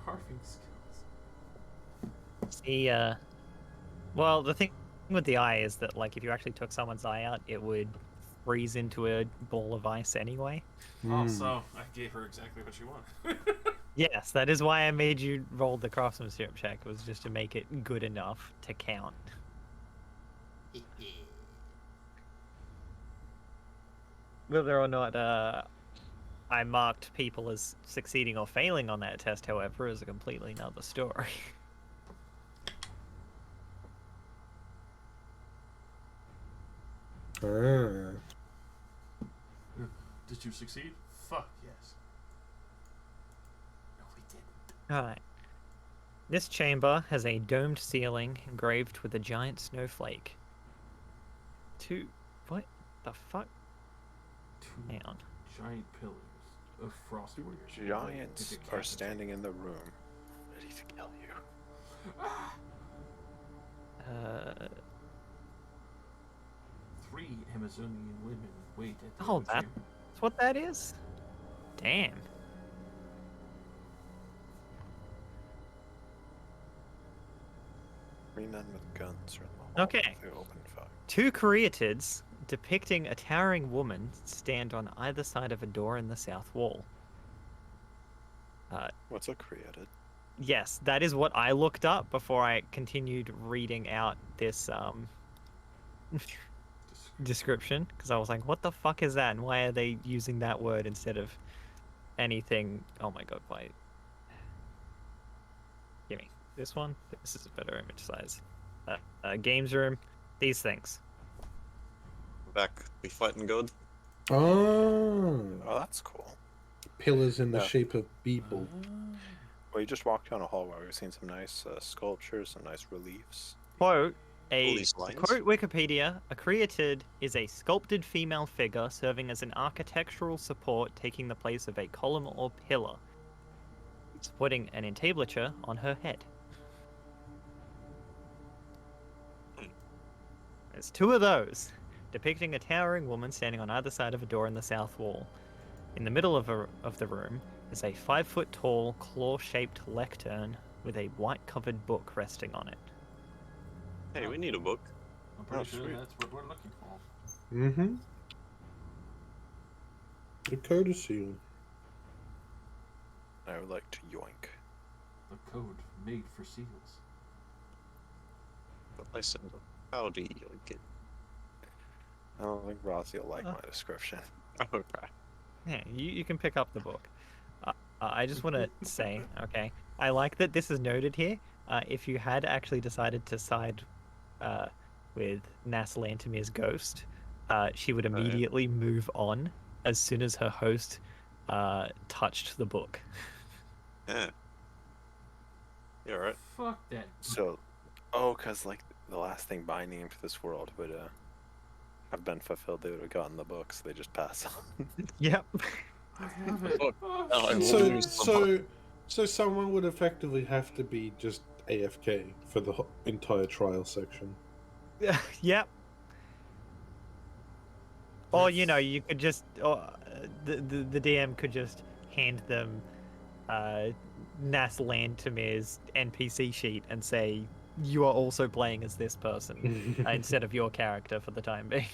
carving skills. See, well, the thing with the eye is that, like, if you actually took someone's eye out, it would freeze into a ball of ice anyway. Also, I gave her exactly what she wanted. Yes, that is why I made you roll the craftsmanship check, was just to make it good enough to count. Whether or not I marked people as succeeding or failing on that test, however, is a completely another story. Ah. Did you succeed? Fuck yes. No, we didn't. Alright. This chamber has a domed ceiling engraved with a giant snowflake. What the fuck? Hang on. Giant pillars of frost warriors. Giants are standing in the room, ready to kill you. Three Amazonian women wait at the Oh, other that's chamber. what that is? Damn. Three men with guns are in the hall. Okay. They open fire. Two caryatids depicting a towering woman stand on either side of a door in the south wall. What's a created? Yes, that is what I looked up before I continued reading out this description, because I was like, what the fuck is that, and why are they using that word instead of anything? Oh my god, why? Give me this one. This is a better image size. Games room. These things. Back, we fighting good. Oh. Oh, that's cool. Pillars in the Yeah. shape of people. Well, you just walked down a hallway. We've seen some nice sculptures, some nice reliefs. Quote, All to these lines. quote Wikipedia, a creatid is a sculpted female figure serving as an architectural support taking the place of a column or pillar, supporting an entablature on her head. There's two of those, depicting a towering woman standing on either side of a door in the south wall. In the middle of the room is a 5-foot-tall, claw-shaped lectern with a white-covered book resting on it. Hey, we need a book. I'm pretty Oh, sure sweet. that's what we're looking for. Mm-hmm. The codicil. I would like to yoink. The code made for seals. But I said, how do you get? I don't think Rossi will like my description. Oh, right. Yeah, you can pick up the book. I just want to say, okay, I like that this is noted here. If you had actually decided to side with Nasalantamir's ghost, she would immediately move on as soon as her host touched the book. Yeah. You alright? Fuck that. So, because like the last thing binding him to this world would have been fulfilled, they would have gotten the books. They just pass on. Yep. I have it. Fuck. Oh, Oh, I shit. will So, lose someone. so someone would effectively have to be just AFK for the entire trial section. Yep. Or you could just, or the DM could just hand them Nas Lantamir's NPC sheet and say, you are also playing as this person instead of your character for the time being.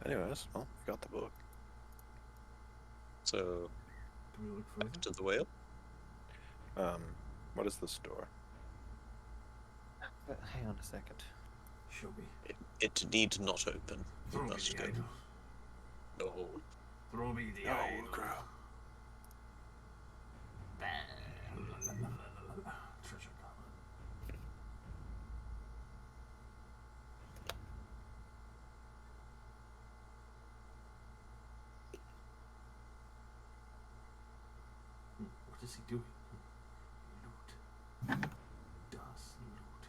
Anyways, well, we got the book. So, Do we look further? back to the whale. What is this door? Hang on a second. Show me. It need not open. Throw me Must the go. idol. No. Throw me the Oh, idol. crap. Treasure cover. What is he doing? Loot. Does loot.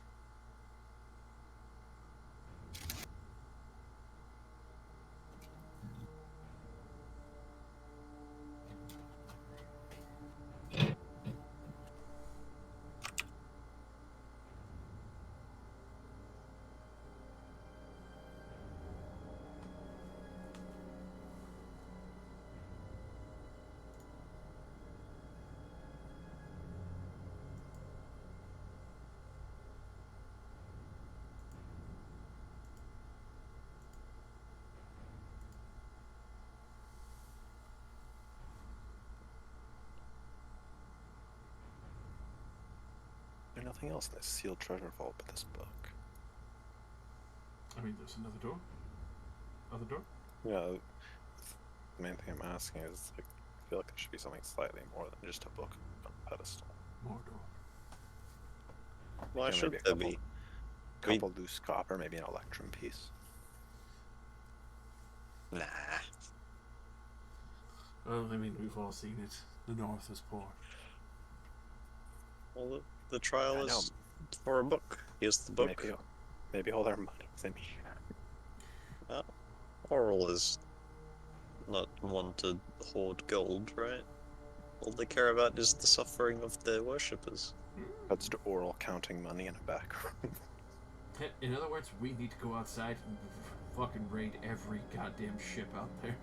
There's nothing else in this sealed treasure vault but this book. I mean, there's another door. Other door? Yeah, the main thing I'm asking is, like, I feel like there should be something slightly more than just a book on a pedestal. More door. Why Maybe should a there be? couple loose copper, maybe an electrum piece. Nah. Well, I mean, we've all seen it. The North is poor. Well, the trial I know. is for a book. Here's the book. Maybe all their money's in here. Oral is not one to hoard gold, right? All they care about is the suffering of their worshippers. That's to Oral counting money in a back room. In other words, we need to go outside and fucking raid every goddamn ship out there.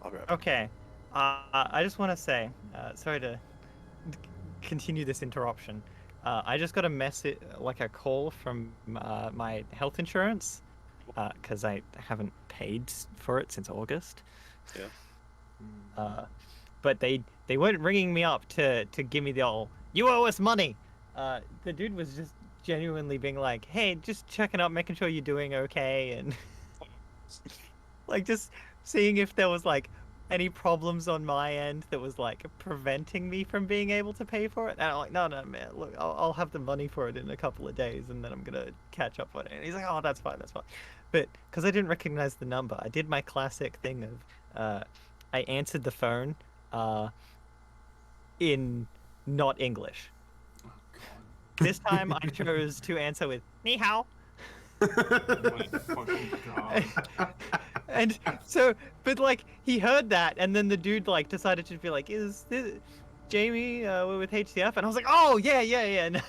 I'll grab Okay. I just want to say, sorry to continue this interruption. I just got a message, like a call from my health insurance, because I haven't paid for it since August. Yeah. But they weren't ringing me up to give me the old, you owe us money. The dude was just genuinely being like, hey, just checking up, making sure you're doing okay, and like just seeing if there was like any problems on my end that was like preventing me from being able to pay for it. And I'm like, no, man, look, I'll have the money for it in a couple of days, and then I'm gonna catch up on it. And he's like, oh, that's fine. But because I didn't recognize the number, I did my classic thing of I answered the phone in not English. Oh, God. This time I chose to answer with ni hao. Oh my fucking God. And so, but like he heard that, and then the dude like decided to be like, "Is this Jamie with HCF?" And I was like, "Oh yeah." And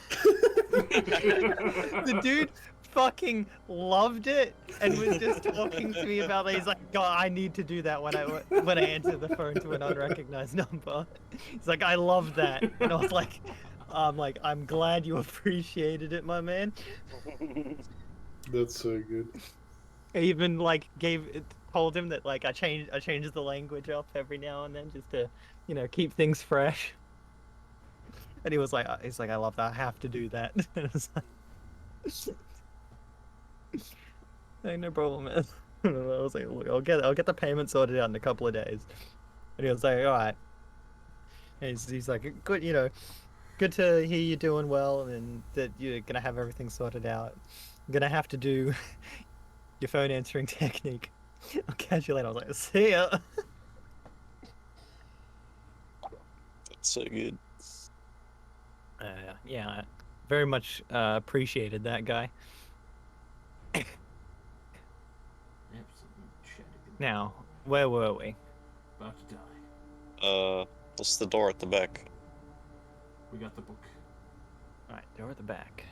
the dude fucking loved it and was just talking to me about it. He's like, "God, I need to do that when I answer the phone to an unrecognized number." He's like, "I love that," and I was like, I'm glad you appreciated it, my man. That's so good. I even like told him that like I change the language up every now and then just to keep things fresh. And he was like, I love that. I have to do that. And I was like, hey, no problem, man. I was like, look, I'll get the payment sorted out in a couple of days. And he was like, all right. And he's like, good, good to hear you're doing well and that you're gonna have everything sorted out. I'm gonna have to do your phone answering technique. I'll catch you later. I was like, see ya. That's so good. Yeah, I very much appreciated that guy. Absolute shenanigans. Now, where were we? About to die. What's the door at the back? We got the book. Alright, door at the back.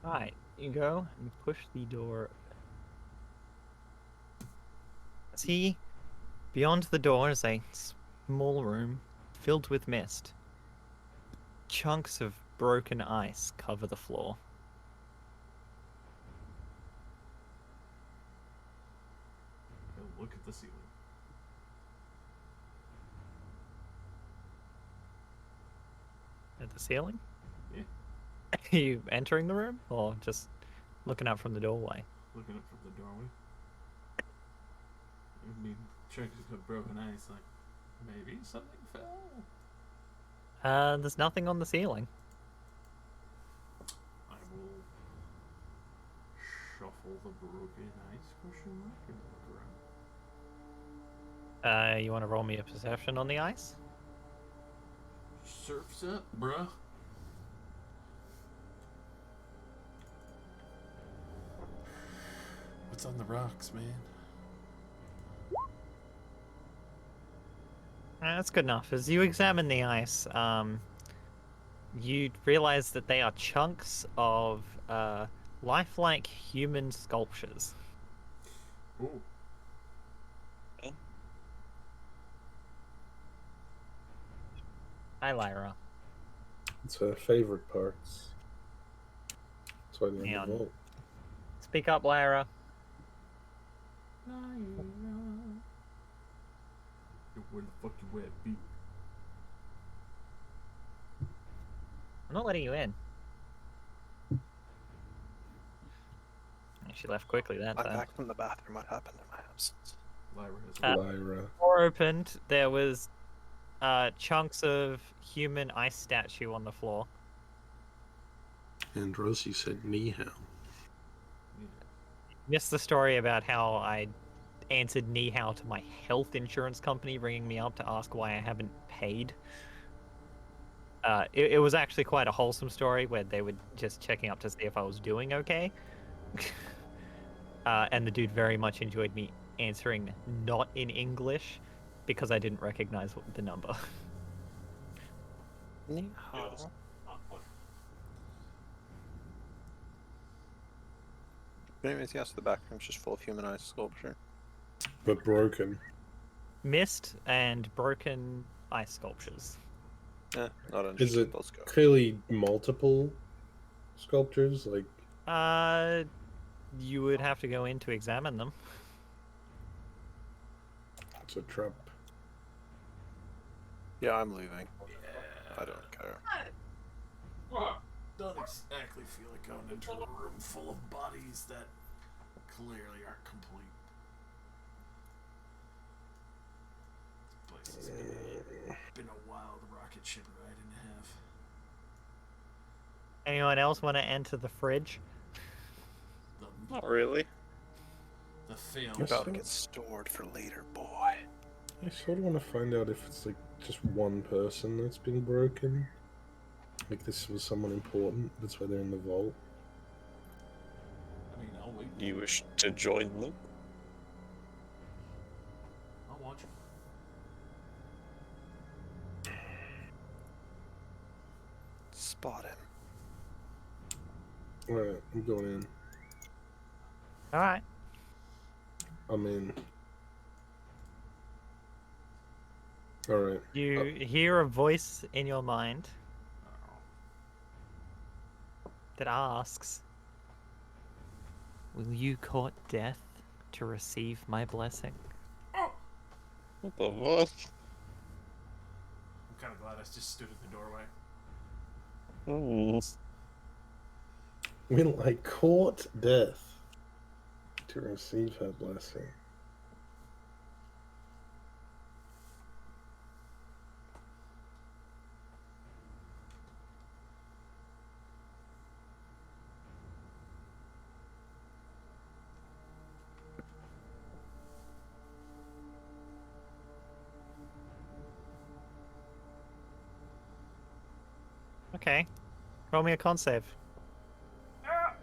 Alright, you go and push the door. See, beyond the door is a small room filled with mist. Chunks of broken ice cover the floor. Look at the ceiling. At the ceiling? Yeah. Are you entering the room or just looking out from the doorway? Looking up from the doorway. I mean, chunks of broken ice, like, maybe something fell? There's nothing on the ceiling. I will shuffle the broken ice question mark and look around. You want to roll me a perception on the ice? Surf's up, bruh. What's on the rocks, man? That's good enough. As you examine the ice, you realize that they are chunks of lifelike human sculptures. Ooh. Hi, Lyra. It's her favorite parts. That's why they're Hang in on. the vault. Speak up, Lyra. Where the fuck you at, B? I'm not letting you in. She left quickly that I'm time. back from the bathroom. What happened in my absence? Lyra has Lyra. Door opened. There was chunks of human ice statue on the floor. And Rosie said ni hao. Missed the story about how I answered ni hao to my health insurance company ringing me up to ask why I haven't paid. It was actually quite a wholesome story where they were just checking up to see if I was doing okay. And the dude very much enjoyed me answering not in English because I didn't recognize the number. Ni hao. Anyways, yes, the back room's just full of humanized sculpture. But broken. Mist and broken ice sculptures. Yeah, not Is interested. it Let's go. clearly multiple sculptures? Like, You would have to go in to examine them. it's a trap. Yeah, I'm leaving. I don't care. don't exactly feel like going into a room full of bodies that clearly aren't complete. This place has been a wild rocket ship ride and a half. Anyone else want to enter the fridge? Not really. The failed. You gotta get stored for later, boy. I sort of want to find out if it's like just one person that's been broken. Like this was someone important. That's why they're in the vault. I mean, I'll wait. You wish to join them? I'll watch. Spot him. Alright, I'm going in. Alright. I'm in. Alright. You hear a voice in your mind that asks, "Will you court death to receive my blessing?" What the fuck? I'm kind of glad I just stood at the doorway. Will I court death to receive her blessing? Okay. Roll me a con save. Ah!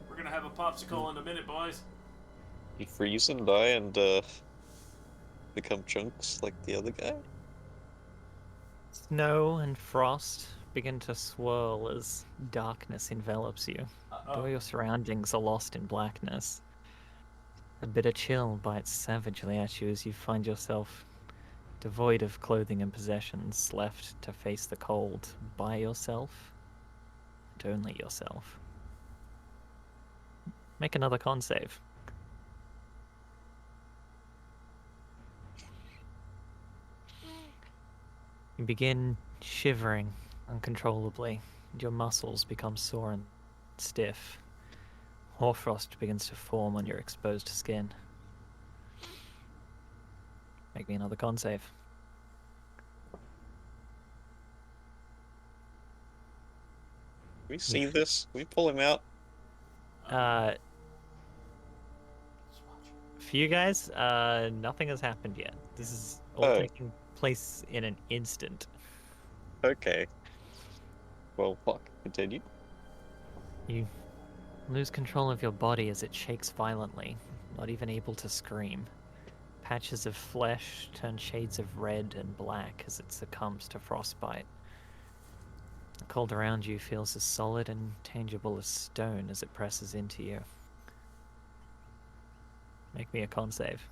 We're gonna have a popsicle in a minute, boys. You freeze and die and become chunks like the other guy? Snow and frost begin to swirl as darkness envelops you. All your surroundings are lost in blackness. A bitter chill bites savagely at you as you find yourself devoid of clothing and possessions, left to face the cold by yourself and only yourself. Make another con save. You begin shivering uncontrollably, and your muscles become sore and stiff. Hoarfrost begins to form on your exposed skin. Make me another con save. We see this? We pull him out? For you guys, nothing has happened yet. This is all taking place in an instant. Okay. Well, fuck. Continue. You lose control of your body as it shakes violently, not even able to scream. Patches of flesh turn shades of red and black as it succumbs to frostbite. The cold around you feels as solid and tangible as stone as it presses into you. Make me a con save.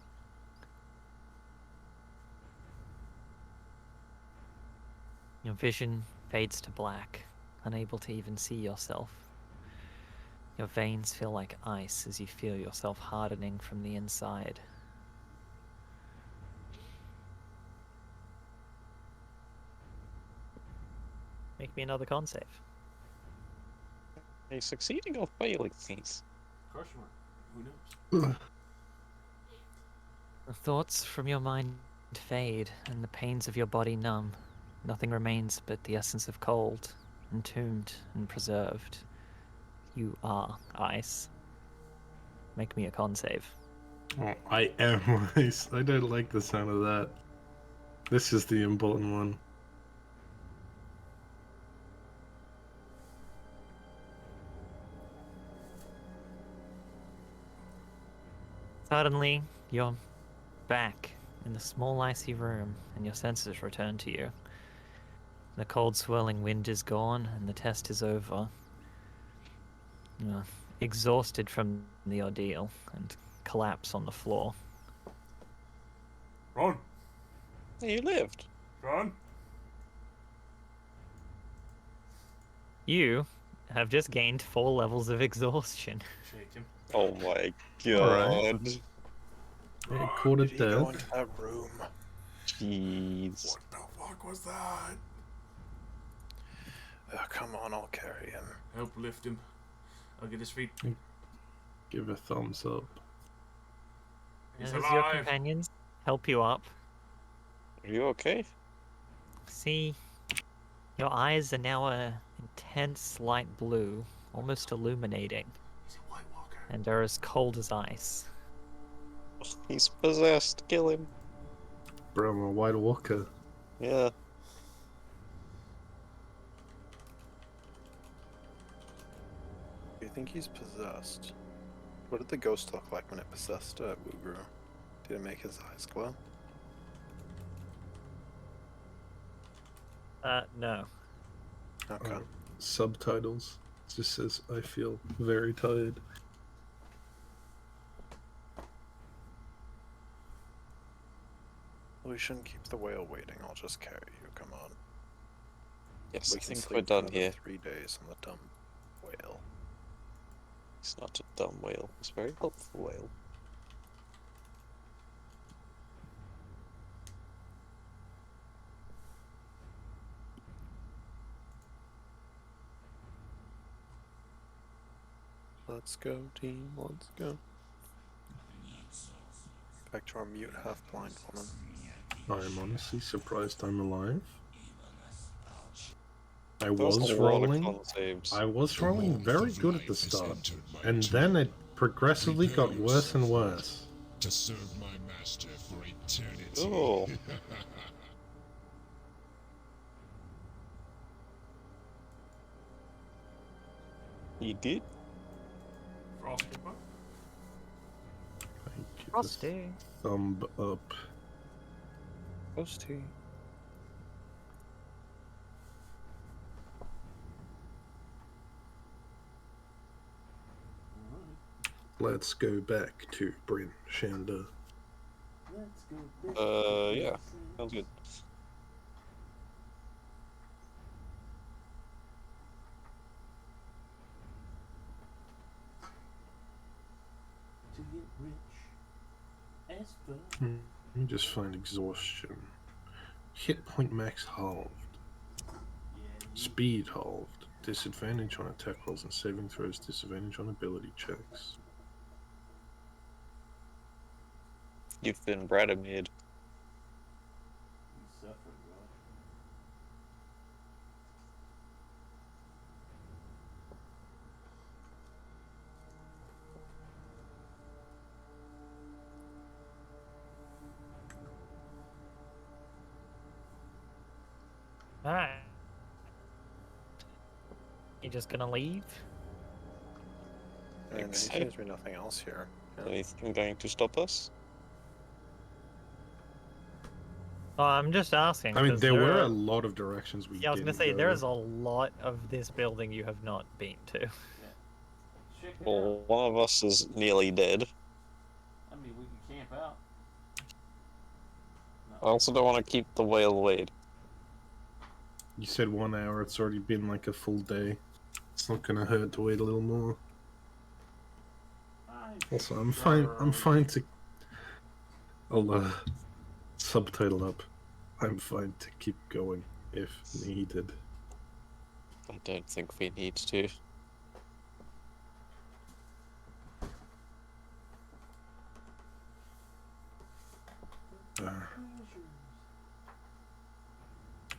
Your vision fades to black, unable to even see yourself. Your veins feel like ice as you feel yourself hardening from the inside. Make me another con save. Are you succeeding or failing these? Of course you are. Who knows? The thoughts from your mind fade, and the pains of your body numb. Nothing remains but the essence of cold, entombed and preserved. You are ice. Make me a con save. Oh, I am ice. I don't like the sound of that. This is the important one. Suddenly, you're back in the small icy room, and your senses return to you. The cold swirling wind is gone, and the test is over. You're exhausted from the ordeal, and collapse on the floor. Ron! You lived. Ron! You have just gained 4 levels of exhaustion. Shake him. Oh my god. I called it Did he go death. into that room? Jeez. What the fuck was that? Come on, I'll carry him. Help lift him. I'll get his feet. Give a thumbs up. He's As your alive. companions help you up, Are you okay? see, your eyes are now a intense light blue, almost illuminating, He's a White Walker. and are as cold as ice. He's possessed. Kill him. Bro, I'm a White Walker. Yeah. Do you think he's possessed? What did the ghost look like when it possessed Wugru? Did it make his eyes glow? No. Okay. Subtitles. It just says, I feel very tired. We shouldn't keep the whale waiting. I'll just carry you. Come on. Yes, We I can think sleep we're done for here. 3 days on the dumb whale. He's not a dumb whale. He's a very helpful whale. Let's go, team. Let's go. Back to our mute, half-blind woman. I'm honestly surprised I'm alive. I That was was a lot of rolling. con saves. I was rolling very good at the start, and then it progressively got worse and worse. To serve my master for eternity. Oh. You did? Frosty boy. I give a Frosty. thumb up. Frosty. Let's go back to Bryn Shander. Let's go. Yeah. Sounds good. To get rich as fuck. Let me just find exhaustion. Hit point max halved. Speed halved. Disadvantage on attack rolls and saving throws. Disadvantage on ability checks. You've been Bradamid. You suffer, Roger. Alright. You just gonna leave? And there Except- seems to be nothing else here. Yeah. Anything going to stop us? Oh, I'm just asking. I mean, 'cause there were are- a lot of directions we Yeah, I was gonna didn't say, go. there's a lot of this building you have not been to. Check it Well, out. one of us is nearly dead. I mean, we can camp out. I also don't want to keep the whale wait. You said 1 hour, it's already been like a full day. It's not gonna hurt to wait a little more. Also, I'm fine to... I'll, subtitle up. I'm fine to keep going, if needed. I don't think we need to.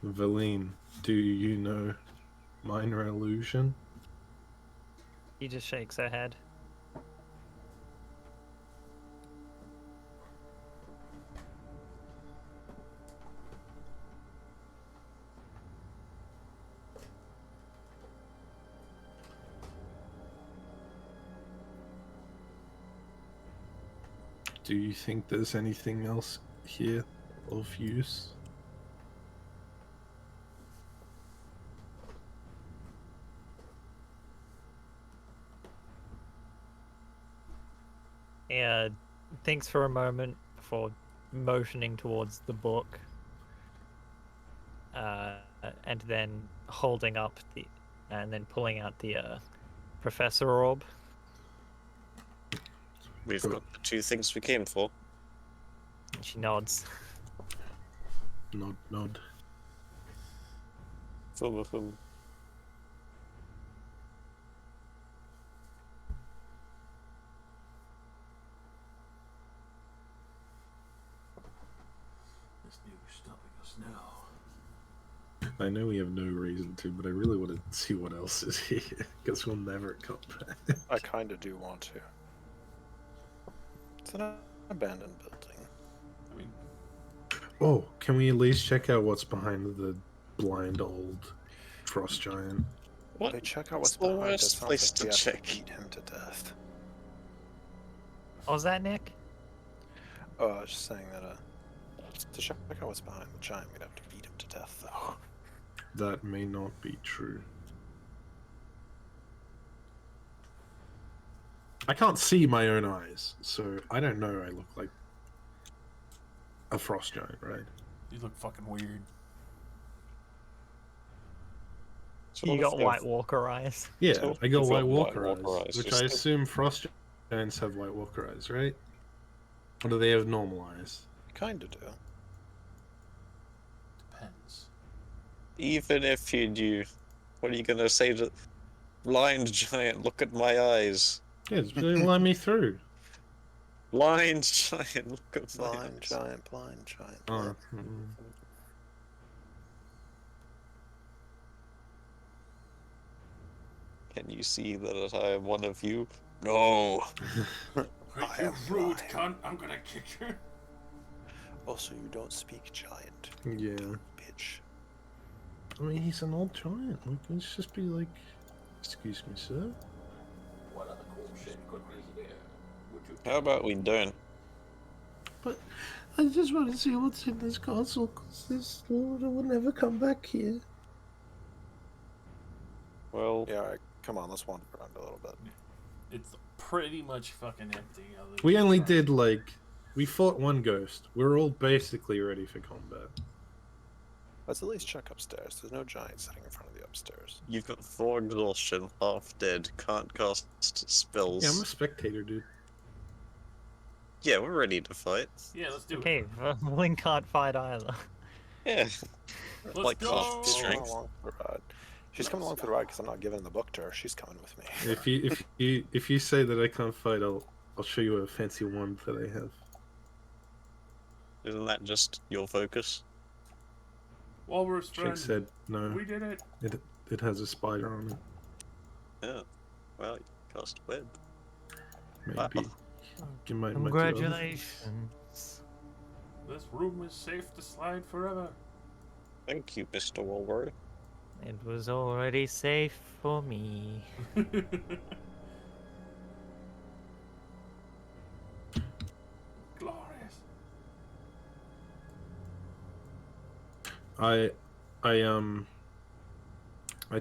Valine, do you know Minor Illusion? He just shakes her head. Do you think there's anything else here of use? Yeah, thinks for a moment before motioning towards the book. And then holding up and then pulling out the professor orb. We've Cool. got the two things we came for. And she nods. Nod, nod. Full of them. This news stopping us now. I know we have no reason to, but I really want to see what else is here, because we'll never come back. I kind of do want to. It's an abandoned building. I mean, Oh, can we at least check out what's behind the blind old frost giant? What? They check out what's It's the behind. It worst sounds place like to we have check. beat him to death. What was that, Nick? Oh, I was just saying that to check out what's behind the giant, we'd have to beat him to death, though. That may not be true. I can't see my own eyes, so I don't know I look like a frost giant, right? you look fucking weird. Sort You of got feel- White Walker eyes. Yeah, So I got you've White got Walker, White Walker eyes, eyes, which just I like- assume frost giants have White Walker eyes, right? Or do they have normal eyes? Kinda do. Depends. Even if you do, what are you gonna say to blind giant? Look at my eyes. Yeah, just let me through. Blind giant, look at my Blind eyes. giant, blind giant. Oh, Blind. Can you see that I am one of you? No. Are I you am rude, blind. cunt? I'm gonna kick you. Also, you don't speak giant, yeah. bitch. I mean, he's an old giant. Like, let's just be like, Excuse me, sir. What other cool shit could we hear? Would you How about we don't? But I just want to see what's in this castle, because this lord will never come back here. Well, Yeah, alright, come on, let's wander around a little bit. It's pretty much fucking empty. We only did, like... We fought one ghost. We're all basically ready for combat. Let's at least check upstairs. There's no giant sitting in front of the upstairs. you've got 4 exhaustion, half dead, can't cast spells. Yeah, I'm a spectator, dude. Yeah, we're ready to fight. Yeah, let's do it. Okay, Link can't fight either. Yeah. Let's like go! half She's coming strength. along for the ride. She's coming along for the ride because I'm not giving the book to her. She's coming with me. If you say that I can't fight, I'll show you a fancy wand that I have. Isn't that just your focus? Walrus Jake friend, said no. we did it. It has a spider on it. Yeah. Well, you cast web. Maybe. You might do other- Congratulations. This room is safe to slide forever. Thank you, Mr. Walbury. It was already safe for me. Glorious. I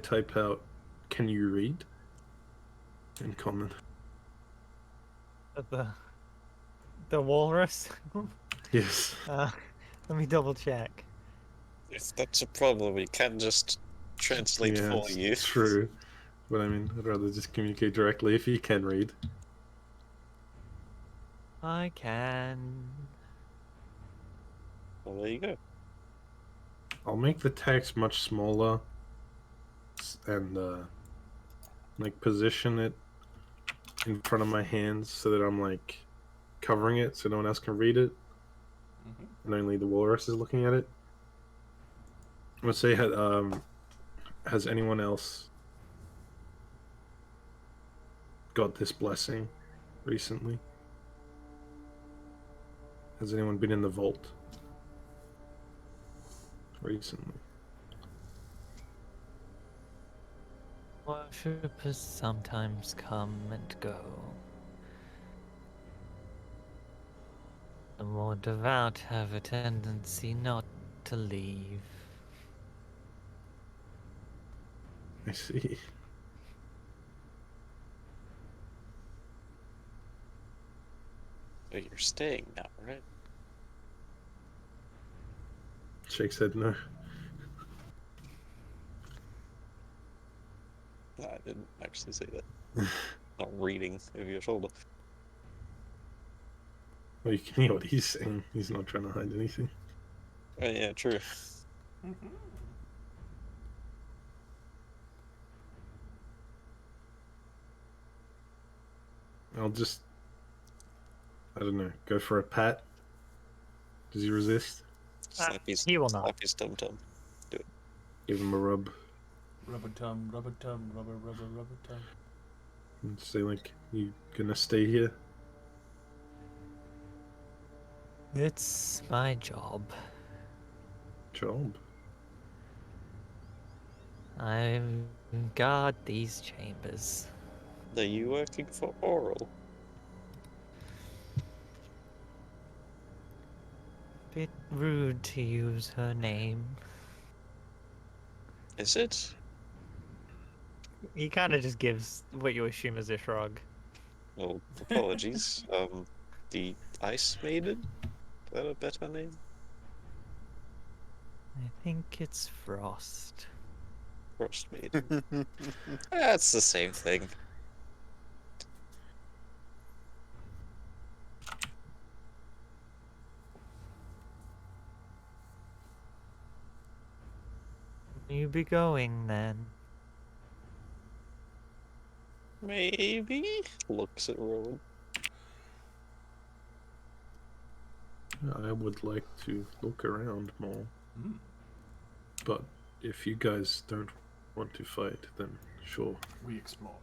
type out, "Can you read?" in common. The walrus? Yes. Let me double check. If that's a problem, we can't just translate Yeah, for you. it's true. But I mean, I'd rather just communicate directly if he can read. I can. Well, there you go. I'll make the text much smaller and like position it in front of my hands so that I'm like covering it so no one else can read it, and only the walrus is looking at it. Let's say, has anyone else got this blessing recently? Has anyone been in the vault recently? Worshippers sometimes come and go. The more devout have a tendency not to leave. I see. But you're staying now, right? Shake said no. No, I didn't actually say that. Not reading over your shoulder. Well, you can hear what he's saying. He's not trying to hide anything. Oh, yeah, true. I'll just, I don't know, go for a pat. Does he resist? Slap his, he will not. slap his tum-tum. Do it. Give him a rub Rubber tum, rubber tum, rubber, rubber, rubber tum. and say like, "You gonna stay here?" It's my job. Job. I guard these chambers. Are you working for Oral? Bit rude to use her name. Is it? He kind of just gives what you assume is a shrug. Well, apologies. The Ice Maiden? Is that a better name? I think it's Frost. Frostmaiden. That's the same thing. You be going then? Maybe? Looks at Rowan. I would like to look around more, Mm. but if you guys don't want to fight, then sure. We explore.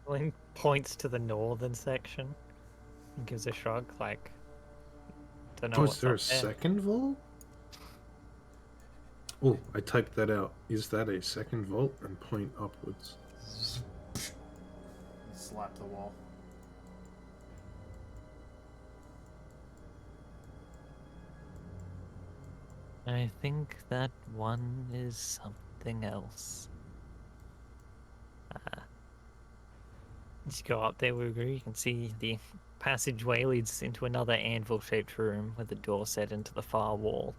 Link points to the northern section and gives a shrug, like, don't know Oh, what's is there a up there. second vault? Oh, I typed that out. Is that a second vault? And point upwards. Slap the wall. I think that one is something else. As you go up there, Wooger, you can see the passageway leads into another anvil-shaped room with a door set into the far wall.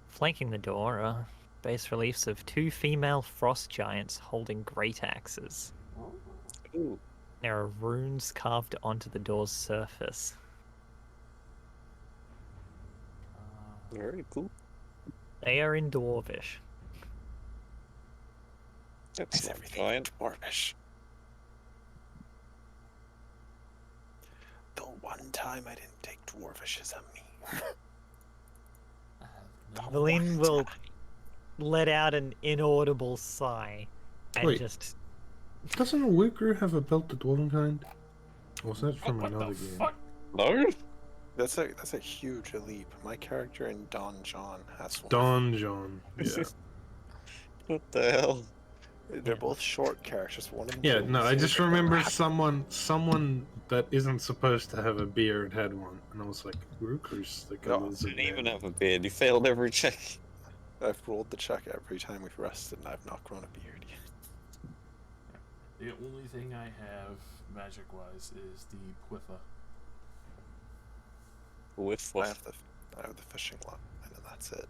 Flanking the door are bas reliefs of two female frost giants holding great axes. Ooh, There are runes carved onto the door's surface. very cool. They are in Dwarvish. That's Is not everything giant. dwarvish? The one time I didn't take dwarvish as a meme. Valine will let out an inaudible sigh and Wait. just... Doesn't a Wooker have a belt the dwarven kind? Or was that from What another the game? fuck? No? That's a huge leap. My character in Don John has one. Don John. Yeah. What the hell? They're both short characters. One of them. Yeah, no, I just remember someone that isn't supposed to have a beard had one, and I was like, Rooker's like a No, lizard Didn't even man. have a beard. You failed every check. I've rolled the check every time we've rested, and I've not grown a beard yet. The only thing I have magic-wise is the Pwitha. With I what? have the fishing line, and that's it.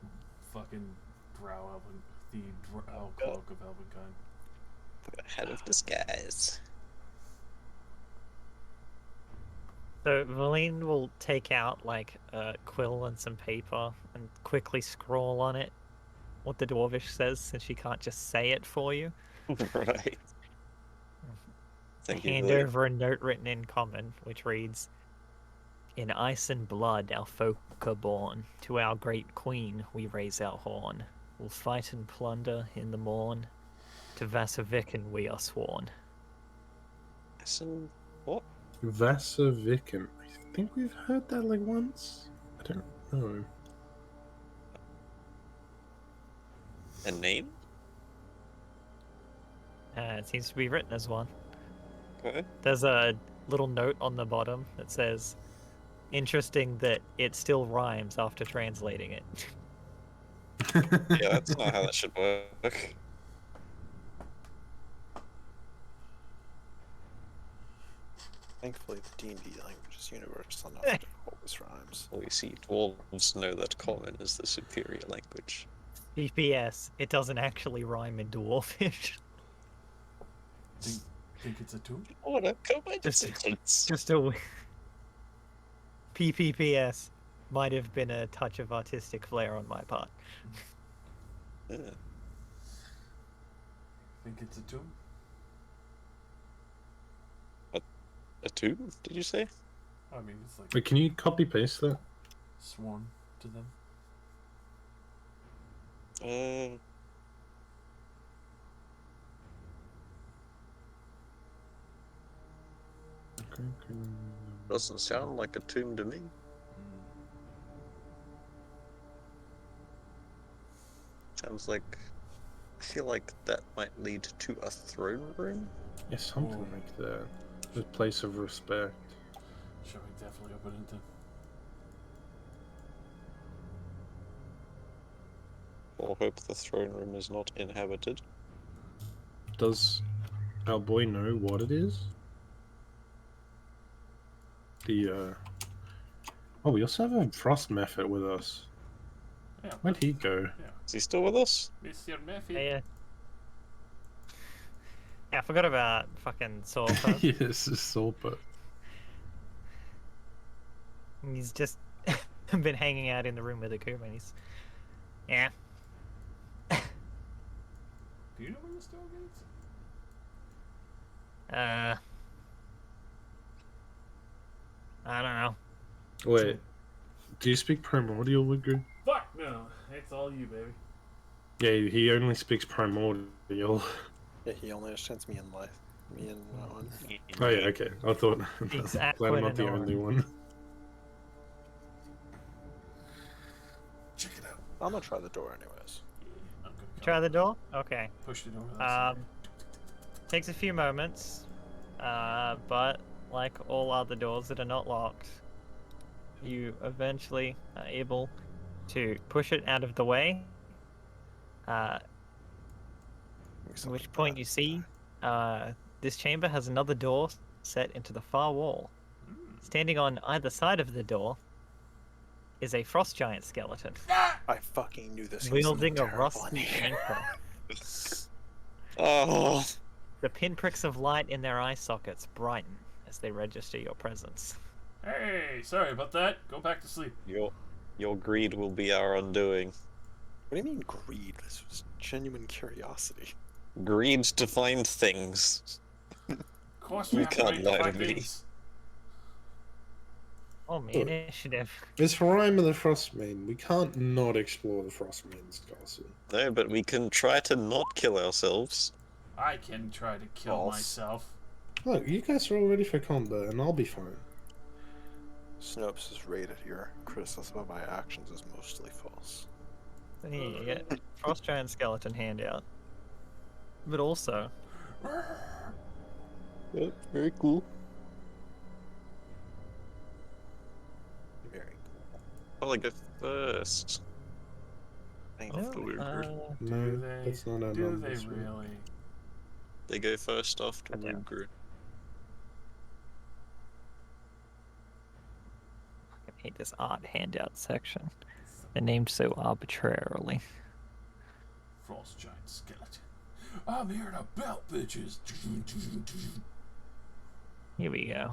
Fucking Drow Elven, the Drow cloak of Elvenkind. Head of disguise. So Valine will take out like a quill and some paper and quickly scrawl on it what the Dwarvish says, since she can't just say it for you. Right. Thank you, Hand William. over a note written in common, which reads, "In ice and blood our folk are born. To our great queen we raise our horn. We'll fight and plunder in the morn. To Vasaviken we are sworn." So, what? Vasaviken. I think we've heard that like once. I don't know. A name? It seems to be written as one. Okay. There's a little note on the bottom that says, "Interesting that it still rhymes after translating it." Yeah, that's not how that should work. Thankfully, the D&D language is universal enough that it always rhymes. Well, you see, dwarves know that common is the superior language. PPS, it doesn't actually rhyme in Dwarfish. Think it's a tomb? What a coincidence! Just a PPPS might have been a touch of artistic flair on my part. Yeah. Think it's a tomb? A tomb, did you say? I mean, it's like Wait, can you copy paste that? sworn to them. Okay. Doesn't sound like a tomb to me. Sounds like... I feel like that might lead to a throne room? Yeah, something like that. A place of respect. Shall we definitely open into? Or hope the throne room is not inhabited. Does our boy know what it is? Oh, we also have a frost method with us. Yeah. Where'd he go? Is he still with us? Mr. Murphy. Yeah, I forgot about fucking Sorpa. Yes, it's Sorpa. He's just been hanging out in the room with the Kuma, and he's... Yeah. Do you know where the store gates? I don't know. Wait, do you speak primordial, Wigger? Fuck no! It's all you, baby. Yeah, he only speaks primordial. Yeah, he only understands me and life. Me and one. Oh yeah, okay. I thought. Exactly. Glad I'm not the only one. Check it out. I'm gonna try the door anyways. I'm gonna Try the door? Okay. push it over that side. Takes a few moments, but like all other doors that are not locked, you eventually are able to push it out of the way. At which point you see this chamber has another door set into the far wall. Standing on either side of the door is a frost giant skeleton. I fucking knew this. Wielding a terrible rusty anchor. Oh, The pinpricks of light in their eye sockets brighten as they register your presence. Hey, sorry about that. Go back to sleep. your greed will be our undoing. What do you mean greed? This was genuine curiosity. Greed to find things. Of course, You we have to can't wait to lie to find me. things. Oh, me initiative. It's Rime of the Frostmaiden. We can't not explore the Frostmaiden's castle. No, but we can try to not kill ourselves. I can try to kill False. myself. Look, you guys are all ready for combat, and I'll be fine. Snopes has rated your criticism of my actions as mostly false. Then here you get frost giant skeleton handout. But also, Yep, very cool. Very cool. I'll go first. Thank no, you. No, Do they? that's not our Do they numbers. really? They go first after Okay. Rugru. I hate this odd handout section. They're named so arbitrarily. Frost giant skeleton. I'm here to belt bitches. Here we go.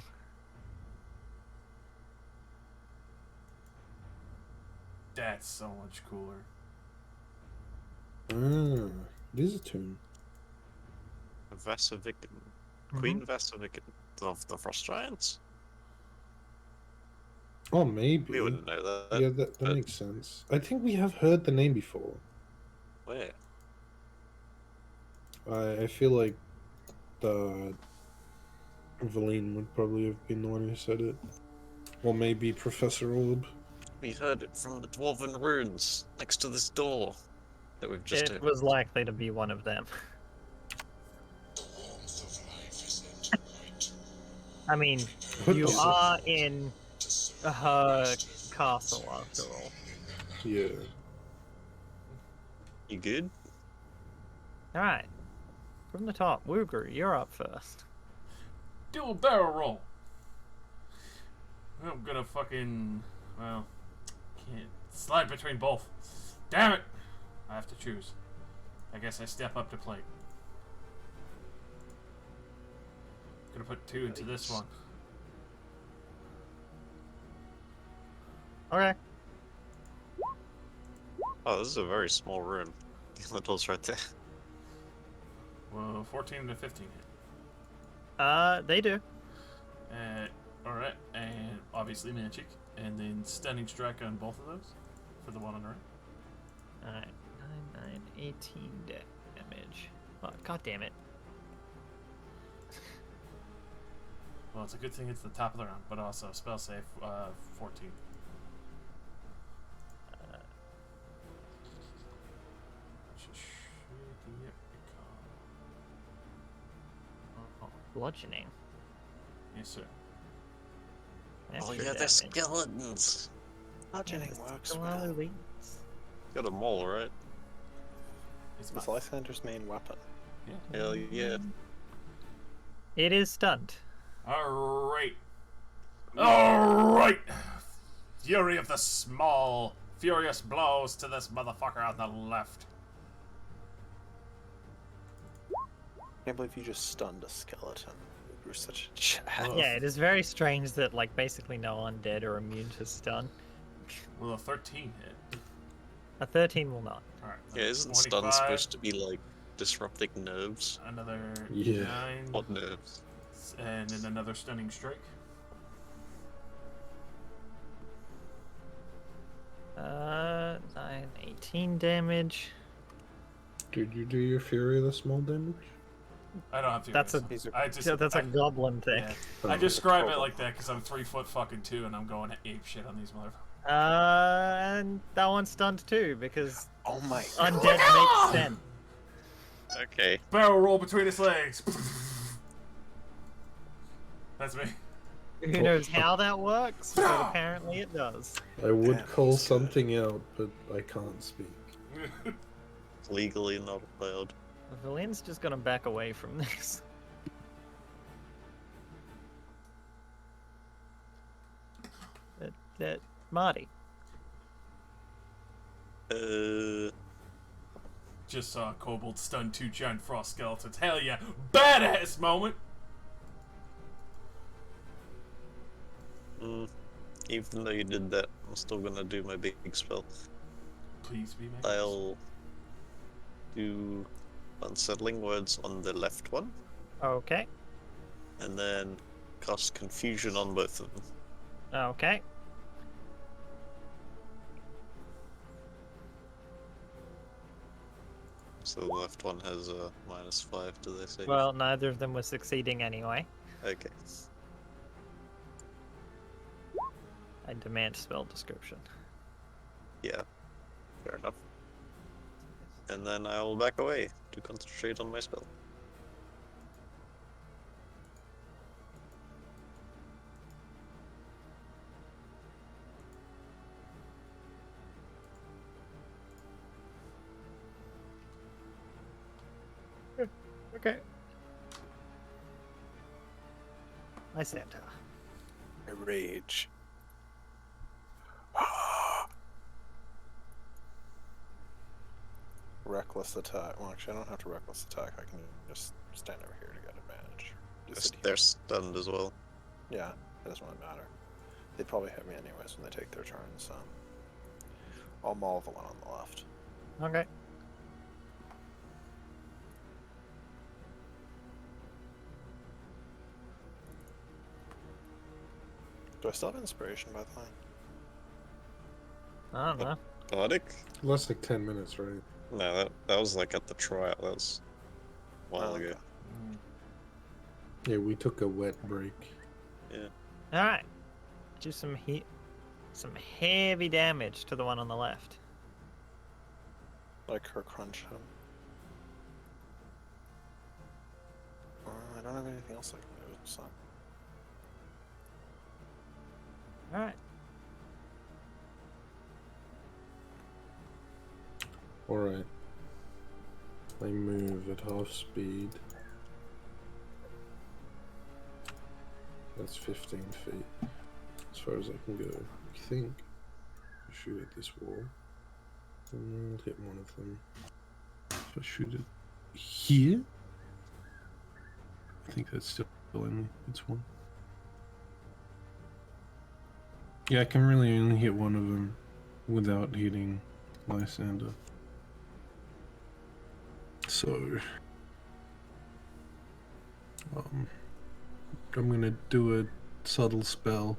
That's so much cooler. Ah, it is a tomb. Vasaviken. Queen Vasaviken of the Frost Giants? Oh, maybe. We wouldn't know that. Yeah, that but makes sense. I think we have heard the name before. where? I feel like the Valine would probably have been the one who said it. Or maybe Professor Orb. We heard it from the Dwarven runes next to this door that we've just It was likely to be one of them. I mean, What you is it? are in her castle after all. Yeah. You good? Alright. From the top, Wooger, you're up first. Do a barrel roll. I'm gonna fucking, well, can't slide between both. Damn it! I have to choose. I guess I step up to plate. Gonna put 2 into this one. Okay. Oh, this is a very small room. The door's right there. Well, 14 and a 15 hit. They do. Alright, and obviously magic, and then stunning strike on both of those for the one on the right. Alright. 9, 9, 18 damage. Oh, god damn it. Well, it's a good thing it's the top of the round, but also spell save 14. Bludgeoning. Yes, sir. Oh Extra yeah, they're damage. skeletons. Bludgeoning works Still well. elite. Got them all, right? It's It's my Lysander's main weapon. yeah. Hell yeah. It is stunned. Alright. Alright! Fury of the small. Furious blows to this motherfucker on the left. Can't believe you just stunned a skeleton. You were such a chat. Well, Yeah, it is very strange that, like, basically no undead are immune to stun. Will a 13 hit? A 13 will not. Alright. Yeah, isn't stun supposed to be like disrupting nerves? Another Yeah. 9. What nerves? And then another stunning strike. 9, 18 damage. Did you do your Fury of the Small damage? I don't have to. That's a- I just, Yeah, that's a goblin thing. yeah. Oh, I describe it like that because I'm 3 foot fucking 2 and I'm going ape shit on these motherfuckers. And that one's stunned too, because Oh my undead makes sense. Okay. Barrel roll between his legs. That's me. Who knows how that works, but apparently it does. I would Damn, call he's good. something out, but I can't speak. Legally not allowed. Valen's just gonna back away from this. That Marty. Just saw a kobold stun 2 giant frost skeletons. Hell yeah. Badass moment. Even though you did that, I'm still gonna do my big spell. Please be made. I'll do unsettling words on the left one, Okay. and then cast confusion on both of them. Okay. So the left one has a -5 to their save. Well, neither of them was succeeding anyway. Okay. I demand spell description. Yeah. Fair enough. And then I will back away to concentrate on my spell. Okay. I Santa. I rage. Reckless attack. Well, actually, I don't have to reckless attack. I can just stand over here to get advantage. Just sit here. They're stunned as well. Yeah, it doesn't really matter. They probably hit me anyways when they take their turn, so. I'll maul the one on the left. Okay. Do I still have inspiration, by the way? I don't know. Bardic? Last like 10 minutes, right? No, that was like at the trial. That was a while Oh, ago. okay. Yeah, we took a wet break. Yeah. All right. Do some heavy damage to the one on the left. Like her crunch him. I don't have anything else I can do, so. All right. Alright. I move at half speed. That's 15 feet. As far as I can go. I think I shoot at this wall. And I'll hit one of them. If I shoot it here, I think that's still in me. It's one. Yeah, I can really only hit one of them without hitting Lysander. So, I'm gonna do a subtle spell,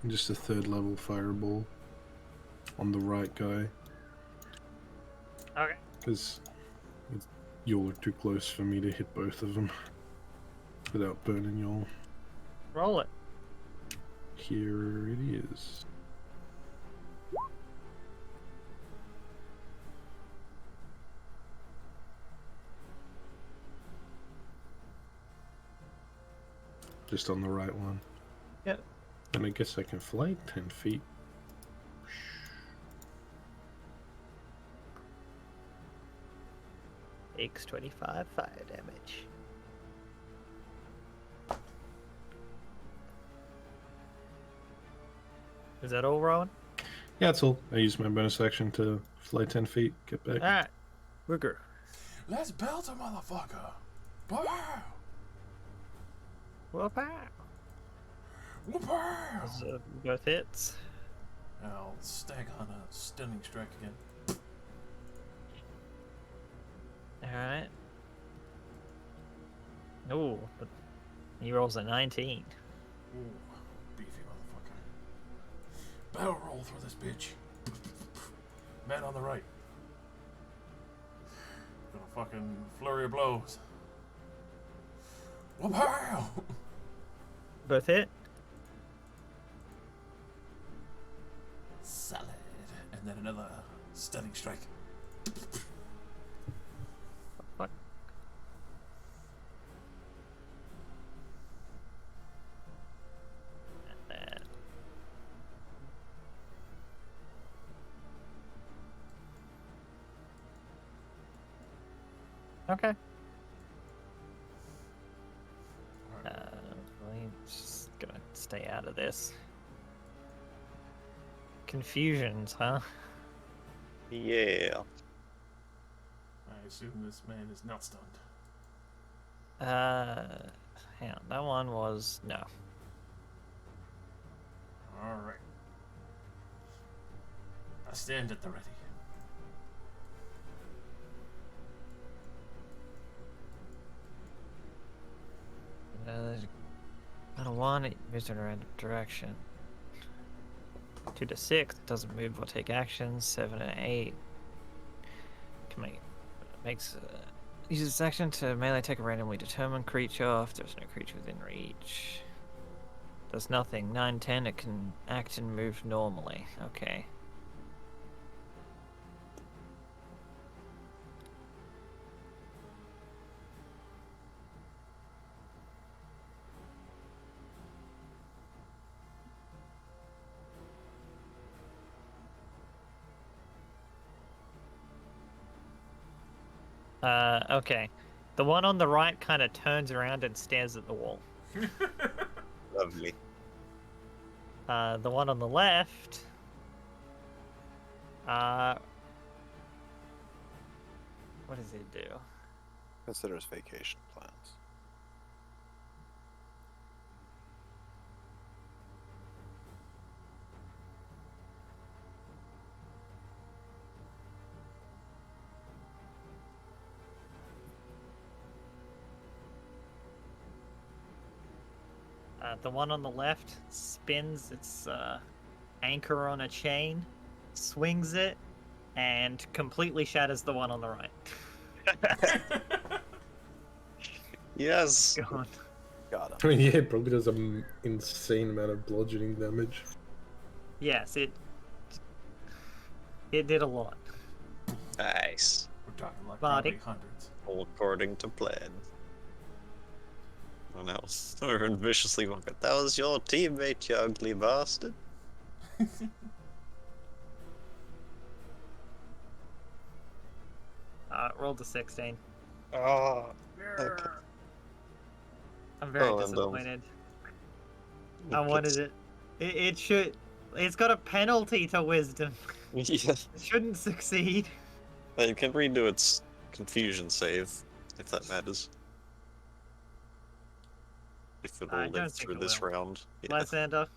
just a 3rd level fireball on the right guy, Okay. because y'all are too close for me to hit both of them without burning y'all. Roll it. Here it is. Just on the right one. Yep. And I guess I can fly 10 feet. Takes 25 fire damage. Is that all, Rowan? Yeah, that's all. I used my bonus action to fly 10 feet, get back. Alright. Wigger. Let's belt a motherfucker. Wow. Whoop-ow. Wow. So both hits. I'll stag on a stunning strike again. Alright. Ooh, but he rolls a 19. Ooh, beefy motherfucker. Barrel roll through this bitch. Man on the right. Gonna fucking flurry of blows. Wow. Both hit. Salad. And then another stunning strike. Fuck. Okay. I'm just gonna stay out of this. Confusions, huh? Yeah. I assume this man is not stunned. Hang on, that one was no. Alright. I stand at the ready. I don't want it. Moves in a random direction. 2 to 6 doesn't move or take actions. 7 and 8 can makes uses its action to melee take a randomly determined creature if there's no creature within reach. Does nothing. 9, 10. It can act and move normally. Okay. Okay. The one on the right kind of turns around and stares at the wall. Lovely. The one on the left... what does it do? Considers vacation plans. The one on the left spins its anchor on a chain, swings it, and completely shatters the one on the right. Yes. God. Got him. I mean, yeah, it probably does an insane amount of bludgeoning damage. Yes, it did a lot. Nice. We're talking like Body. probably hundreds. All according to plan. Oh no. We're viciously mocked. That was your teammate, you ugly bastard. Rolled a 16. Oh. Okay. I'm very Oh, and, disappointed. I wanted it. It should. It's got a penalty to wisdom. Yeah. It shouldn't succeed. It can redo its confusion save, if that matters. If it I will don't live think through it this will. round. Yeah. Lysander.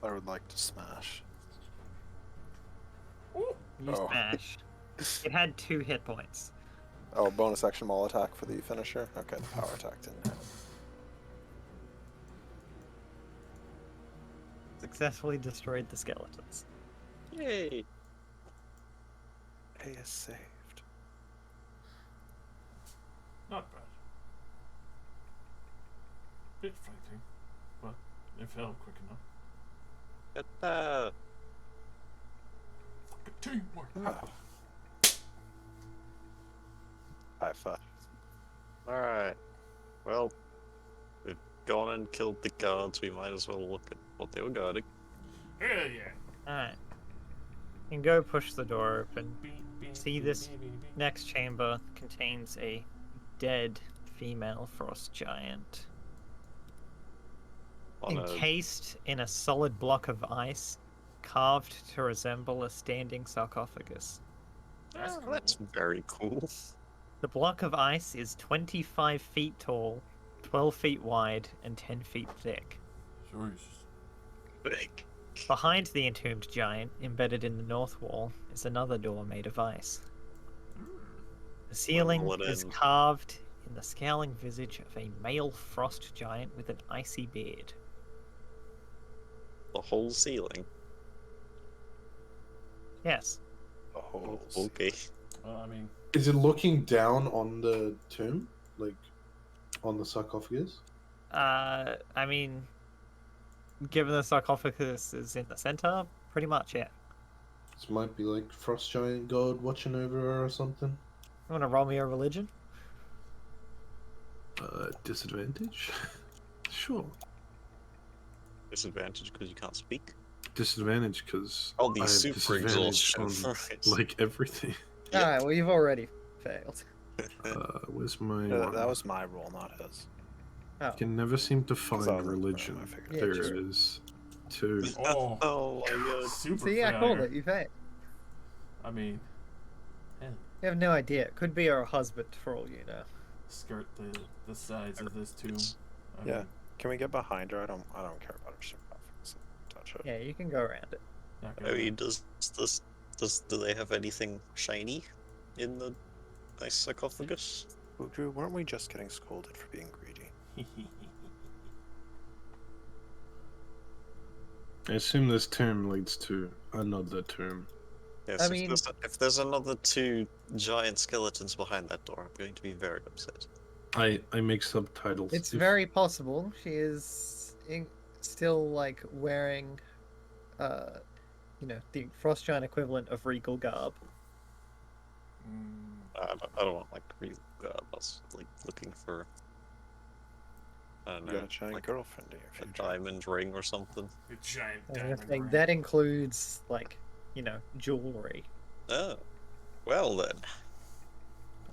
I would like to smash. You Oh. smash. It had 2 hit points. Oh, bonus action maul attack for the finisher? Okay, the power attack didn't hit. Successfully destroyed the skeletons. Yay! A is saved. Not bad. Bit fighting, but it fell quick enough. Yatta! Fucking teamwork. Ah. High five. Alright. Well, we've gone and killed the guards, we might as well look at what they were guarding. Hell yeah. Alright. You can go push the door open. Beep, beep, See beep, this beep, beep, beep. next chamber contains a dead female frost giant. On a, Encased in a solid block of ice, carved to resemble a standing sarcophagus. That's cool. that's very cool. The block of ice is 25 feet tall, 12 feet wide, and 10 feet thick. Jesus. Big. Behind the entombed giant, embedded in the north wall, is another door made of ice. The ceiling will it is end? carved in the scowling visage of a male frost giant with an icy beard. The whole ceiling. Yes. The holes. Okay. Well, I mean, Is it looking down on the tomb? Like, on the sarcophagus? I mean, given the sarcophagus is in the center, pretty much, yeah. This might be like Frost Giant God watching over her or something. You want to roll me a religion? Disadvantage? Sure. Disadvantage because you can't speak. Disadvantage because Oh, the super exhaustion. on, Right. like, everything. Alright, well, you've already failed. Where's my... That was my roll, not his. I can never seem to find I was in the room, religion. I figured. Yeah, There true. it is. 2. Oh, Oh my god. super See, I called failure. it. You failed. I mean, hell, You have no idea. It could be her husband for all you know. skirt the sides of this tomb. I Yeah. mean, Can we get behind her? I don't care about her sarcophagus. Touch it. Yeah, you can go around it. not I gonna- mean, do they have anything shiny in the nice sarcophagus? Well, Drew, weren't we just getting scolded for being greedy? I assume this tomb leads to another tomb. Yes, I mean- if there's another 2 giant skeletons behind that door, I'm going to be very upset. I make subtitles. It's If- very possible she is still like wearing, you know, the frost giant equivalent of regal garb. I don't want like real garb. I was like looking for. I don't You know, got a giant like girlfriend in your a future. diamond ring or something. A giant I was diamond gonna say, ring. that includes like, you know, jewelry. Oh, well then.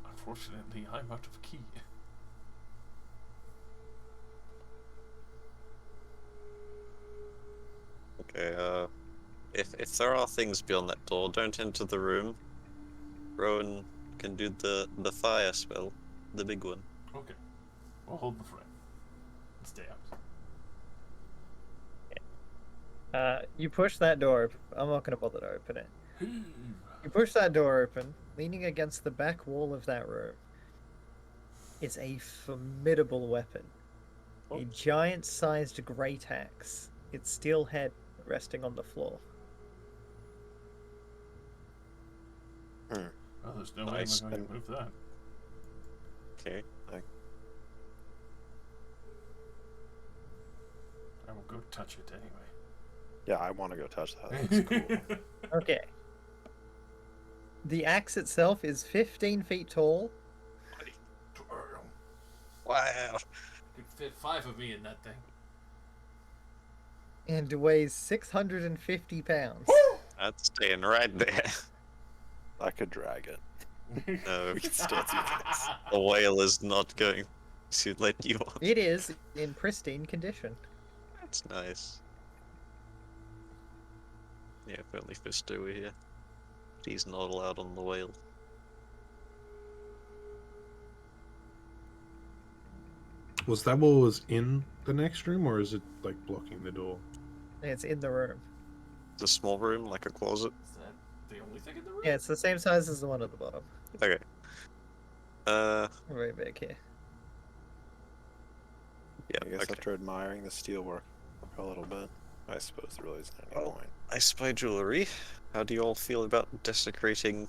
Unfortunately, I'm out of key. Okay. If there are things beyond that door, don't enter the room. Rowan can do the fire spell, the big one. Okay, we'll hold the front. Stay out. You push that door open. I'm not gonna bother to open it. You push that door open, leaning against the back wall of that room. It's a formidable weapon. A giant-sized great axe. Its steel head resting on the floor. Oh, there's no Nice. way we're going to move that. Okay. I will go touch it anyway. Yeah, I want to go touch that. That's cool. Okay. The axe itself is 15 feet tall. Wow. Could fit 5 of me in that thing. And weighs 650 pounds. That's staying right there. I could drag it. No, We can still do this. the whale is not going to let you on. It is in pristine condition. That's nice. Yeah, if only Fisto were here. But he's not allowed on the whale. Was that what was in the next room, or is it like blocking the door? It's in the room. The small room, like a closet. Is that the only thing in the room? Yeah, it's the same size as the one at the bottom. Okay. Very big here. Yeah, I guess okay. after admiring the steelwork a little bit, I suppose there really isn't any Well, point. I spy jewelry. How do you all feel about desecrating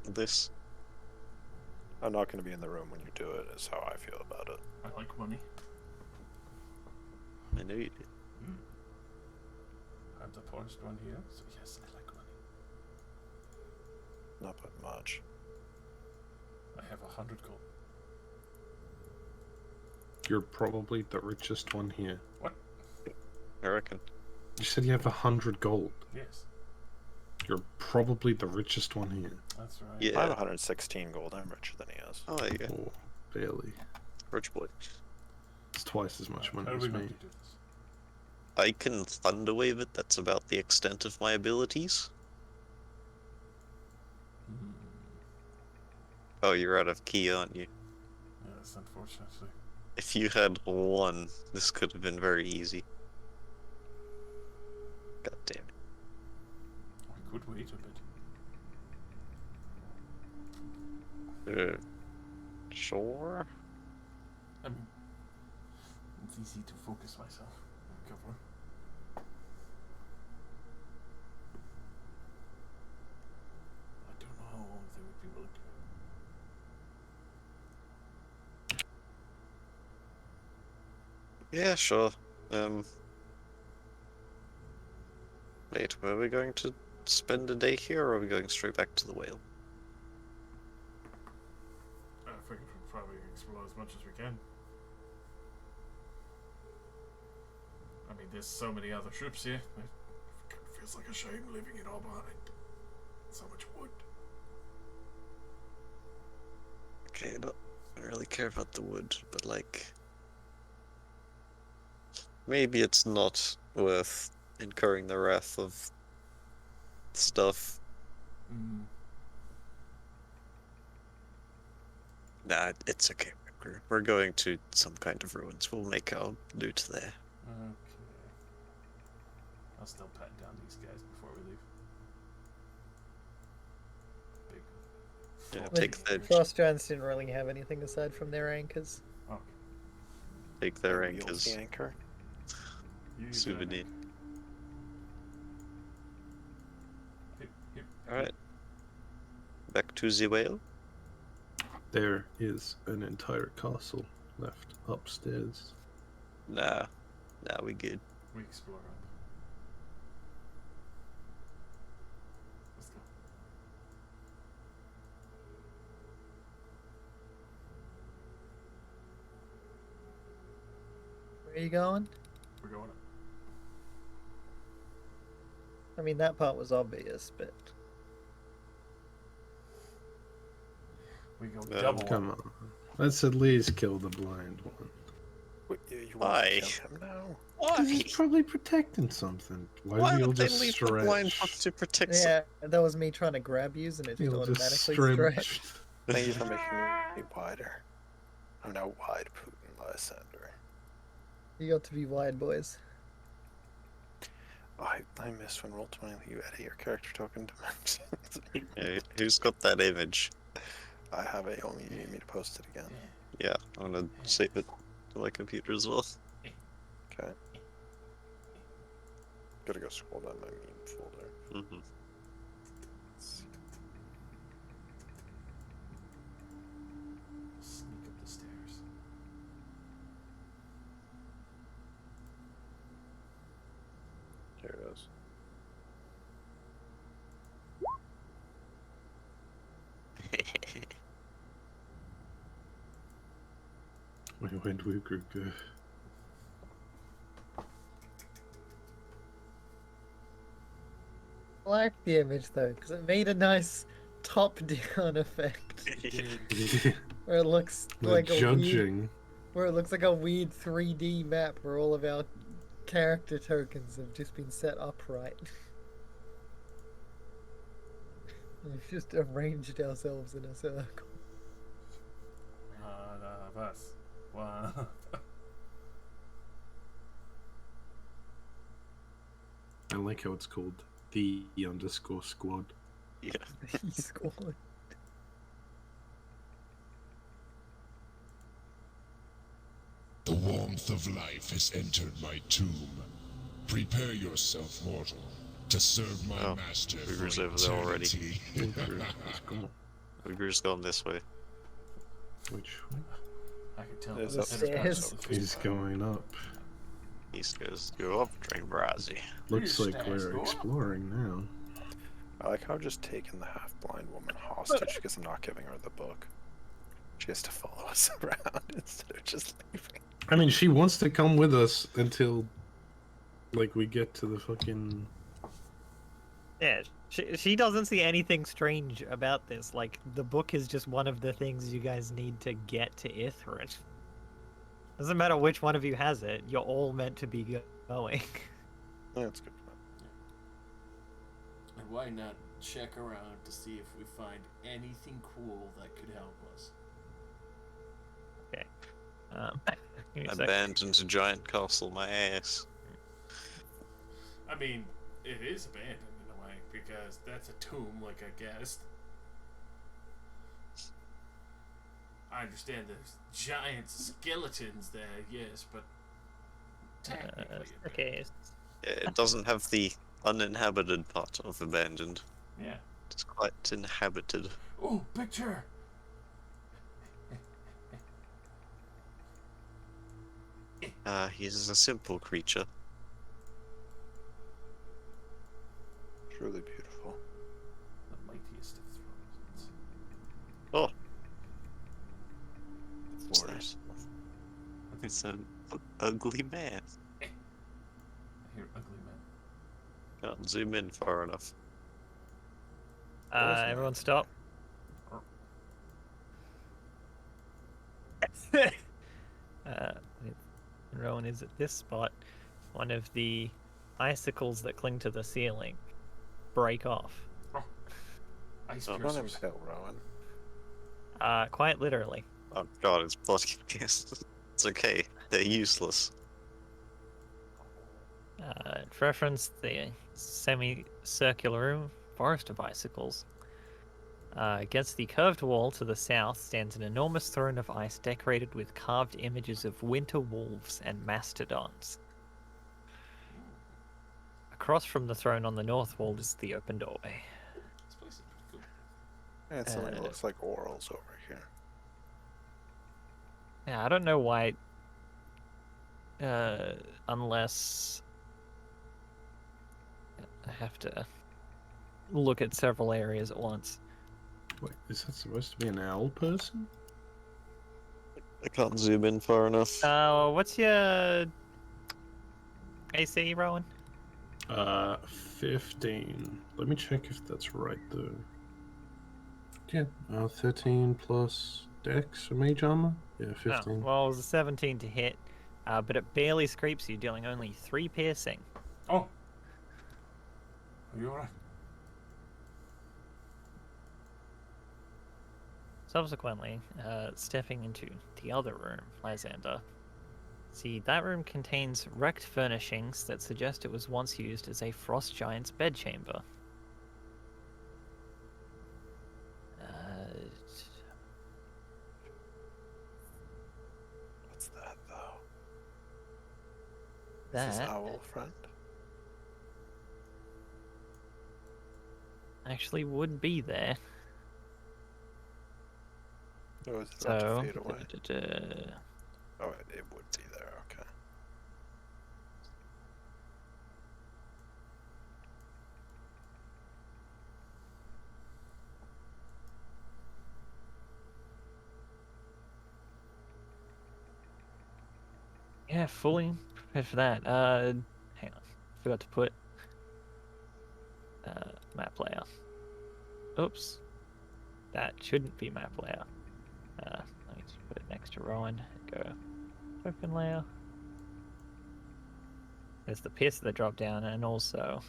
this? I'm not going to be in the room when you do it, is how I feel about it. I like money. I know you did. I'm the poorest one here, so yes, I like money. Not by much. I have 100 gold. You're probably the richest one here. What? I reckon. You said you have 100 gold. Yes, You're probably the richest one here. that's right. Yeah. I have 116 gold. I'm richer than he is. Oh, there you go. Oh, barely. Rich boy. It's twice as much money How do as we me. meant to do this? I can thunderwave it. That's about the extent of my abilities. Oh, you're out of key, aren't you? Yes, unfortunately. If you had one, this could have been very easy. God damn it. I could wait a bit. Sure. I mean, it's easy to focus myself and cover. I don't know how long they would be willing to. Yeah, sure. Wait, were we going to spend a day here, or are we going straight back to the whale? I think we'll probably explore as much as we can. I mean, there's so many other troops here. It feels like a shame leaving it all behind. So much wood. Okay, I don't really care about the wood, but like, maybe it's not worth incurring the wrath of stuff. Mm. Nah, it's okay. We're going to some kind of ruins. We'll make our loot there. Okay. I'll still pat down these guys before we leave. Big. Yeah, Full take big the- anchors. Frost giants didn't really have anything aside from their anchors. Okay. Take their Wheels anchors. the anchor. Use that Souvenir. anchor. Here, here. Alright. Back to the whale. There is an entire castle left upstairs. Nah, we good. We explore up. Let's go. Where are you going? We're going up. I mean, that part was obvious, but We go Yeah, double Come up. on. Let's at least kill the blind one. Wait, you want Why? to kill him now? Because he's probably protecting something. Why, Why do we all would they just leave stretch? the blind fuck to protect some- yeah, that was me trying to grab you, and it We just all just automatically stretched. stretched. Thank you for making me wider. I'm now wide Putin Lysander. You got to be wide, boys. Oh, I miss when Roll20 you edit your character token dimensions. Hey, who's got that image? I have a only you need me to post it again. Yeah, I'm gonna save it to my computer as well. Okay. Gotta go scroll down my meme folder. Mm-hmm. Let's see. Sneak up the stairs. Here it is. When we could go. I like the image though, because it made a nice top-down effect, where it looks The like a weird, judging. where it looks like a weird 3D map where all of our character tokens have just been set upright. We've just arranged ourselves in a circle. One of us. One. I like how it's called the _ squad. Yeah. He scored. The warmth of life has entered my tomb. Prepare yourself, mortal, to serve my Oh, master Uber's for over there already. eternity. Let's go. Uber's gone this way. Which way? I can tell. There's the up center's stairs. part of He's going up. East goes go up, drink Brazi. Looks Your like stairs we're go up. exploring now. I like how I've just taken the half-blind woman hostage because I'm not giving her the book. She has to follow us around instead of just leaving. I mean, she wants to come with us until, like, we get to the fucking. Yeah, she doesn't see anything strange about this. Like, the book is just one of the things you guys need to get to Ithrit. Doesn't matter which one of you has it, you're all meant to be going. Yeah, that's good. And why not check around to see if we find anything cool that could help us? Give me a sec. Abandoned giant castle, my ass. I mean, it is abandoned in a way because that's a tomb, like I guessed. I understand there's giant skeletons there, yes, but technically abandoned. Okay. It doesn't have the uninhabited part of abandoned. Yeah. It's quite inhabited. Oh, picture. He's a simple creature. Truly beautiful. The mightiest of thrones. Oh, It's what's nice. that? It's an ugly man. I hear ugly men. Can't zoom in far enough. Everyone stop. Rowan is at this spot, one of the icicles that cling to the ceiling break off. Oh. Ice Not piercers. impale, Rowan. Quite literally. Oh god, it's blocking us. It's okay. They're useless. For reference, the semicircular room, forest of icicles. Against the curved wall to the south stands an enormous throne of ice decorated with carved images of winter wolves and mastodons. Across from the throne on the north wall is the open doorway. This place is pretty cool. Yeah, it's something that looks like orals over here. Yeah, I don't know why. Unless I have to look at several areas at once. Wait, is that supposed to be an owl person? I can't zoom in far enough. What's your AC, Rowan? 15. Let me check if that's right though. Yeah, 13 plus Dex or Mage Armor? Yeah, 15. Oh, well, it was a 17 to hit, but it barely scrapes you, dealing only 3 piercing. Oh! Are you alright? Subsequently, stepping into the other room, Lysander. See, that room contains wrecked furnishings that suggest it was once used as a frost giant's bedchamber. What's that, though? Is That this owl friend? actually would be there. Or is it about So, to fade away? Oh, it would be there, okay. yeah, fully prepared for that. Hang on, forgot to put map layer. Oops, that shouldn't be map layer. Let me just put it next to Rowan. Go token layer. There's the pierce that drop down, and also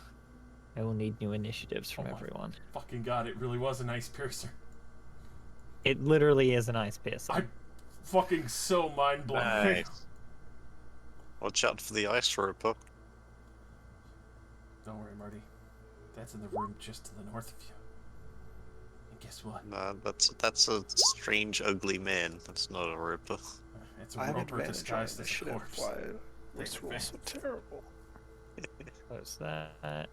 I will need new initiatives from everyone. Fucking god, it really was an ice piercer. It literally is an ice piercer. I'm fucking so mind blown. Nice. Watch out for the ice roper. Don't worry, Marty. That's in the room just to the north of you. And guess what? Nah, that's a strange, ugly man. That's not a roper. It's a I have roper advantage on disguised as a initiative. corpse. Why Thanks, this roll so terrible? Close that.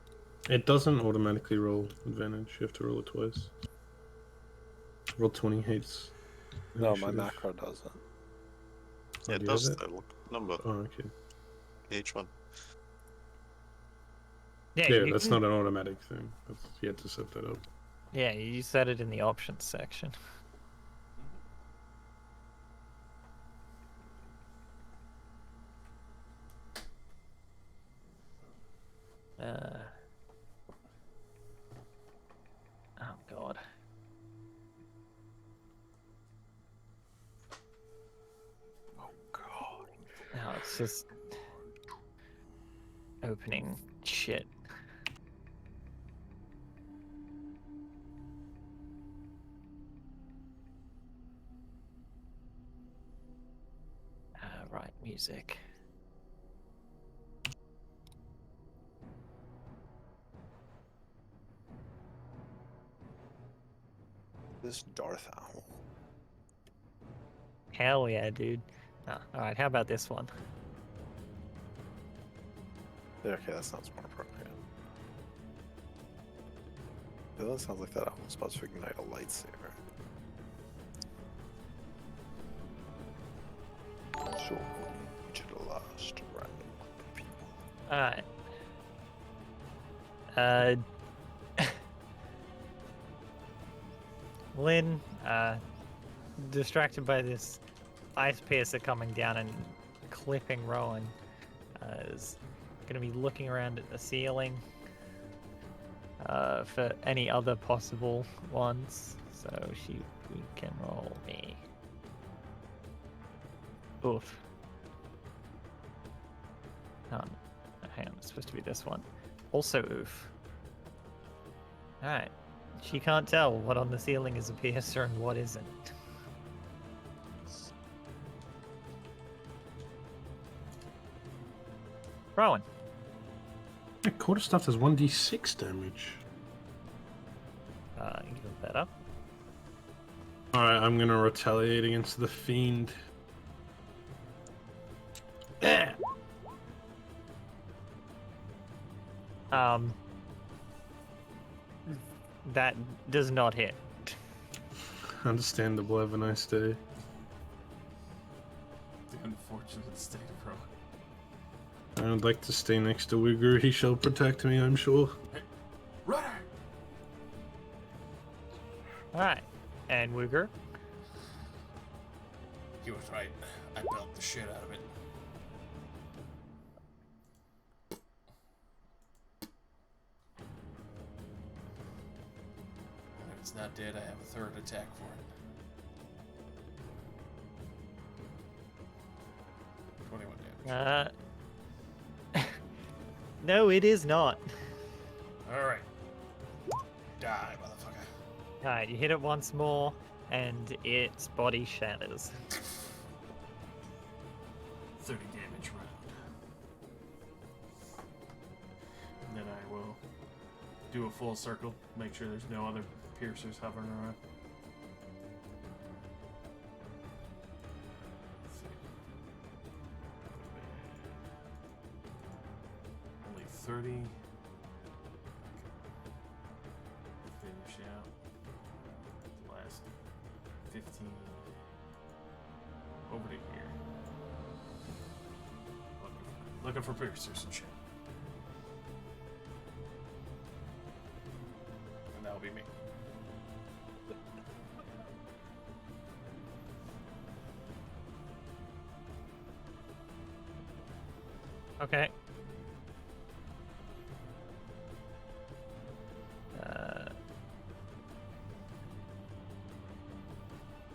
It doesn't automatically roll advantage. You have to roll it twice. Roll 20 hates. No, my initiative. macro doesn't. Oh, It do you does have it? the number. Oh, okay. Each one. Yeah, Yeah, you that's can- not an automatic thing. You had to set that up. Yeah, you set it in the options section. Oh god. Oh god. Now it's just opening shit. Right, music. This Darth Owl. Hell yeah, dude. Alright, how about this one? Yeah, okay, that sounds more appropriate. Yeah, that sounds like that owl was supposed to ignite a lightsaber. So we to the last round of people. Alright. Lynn, distracted by this ice piercer coming down and clipping Rowan, is going to be looking around at the ceiling for any other possible ones. So we can roll me. Oof. Oh, hang on, it's supposed to be this one. Also oof. Alright. She can't tell what on the ceiling is a piercer and what isn't. Rowan. Yeah, quarterstaff does 1d6 damage. Even better. Alright, I'm gonna retaliate against the fiend. Yeah. That does not hit. Understandable, have a nice day. The unfortunate state of Rowan. I would like to stay next to Uyghur. He shall protect me, I'm sure. Hey, runner! Alright. And Wooger. He was right. I belt the shit out of it. And if it's not dead, I have a third attack for it. 21 damage. No, it is not. Alright. Die, motherfucker. Alright, you hit it once more, and its body shatters. 30 damage round. And then I will do a full circle, make sure there's no other piercers hovering around. Only 30. Finish out the last 15. Over to here. Looking for piercers and shit. And that'll be me. Okay.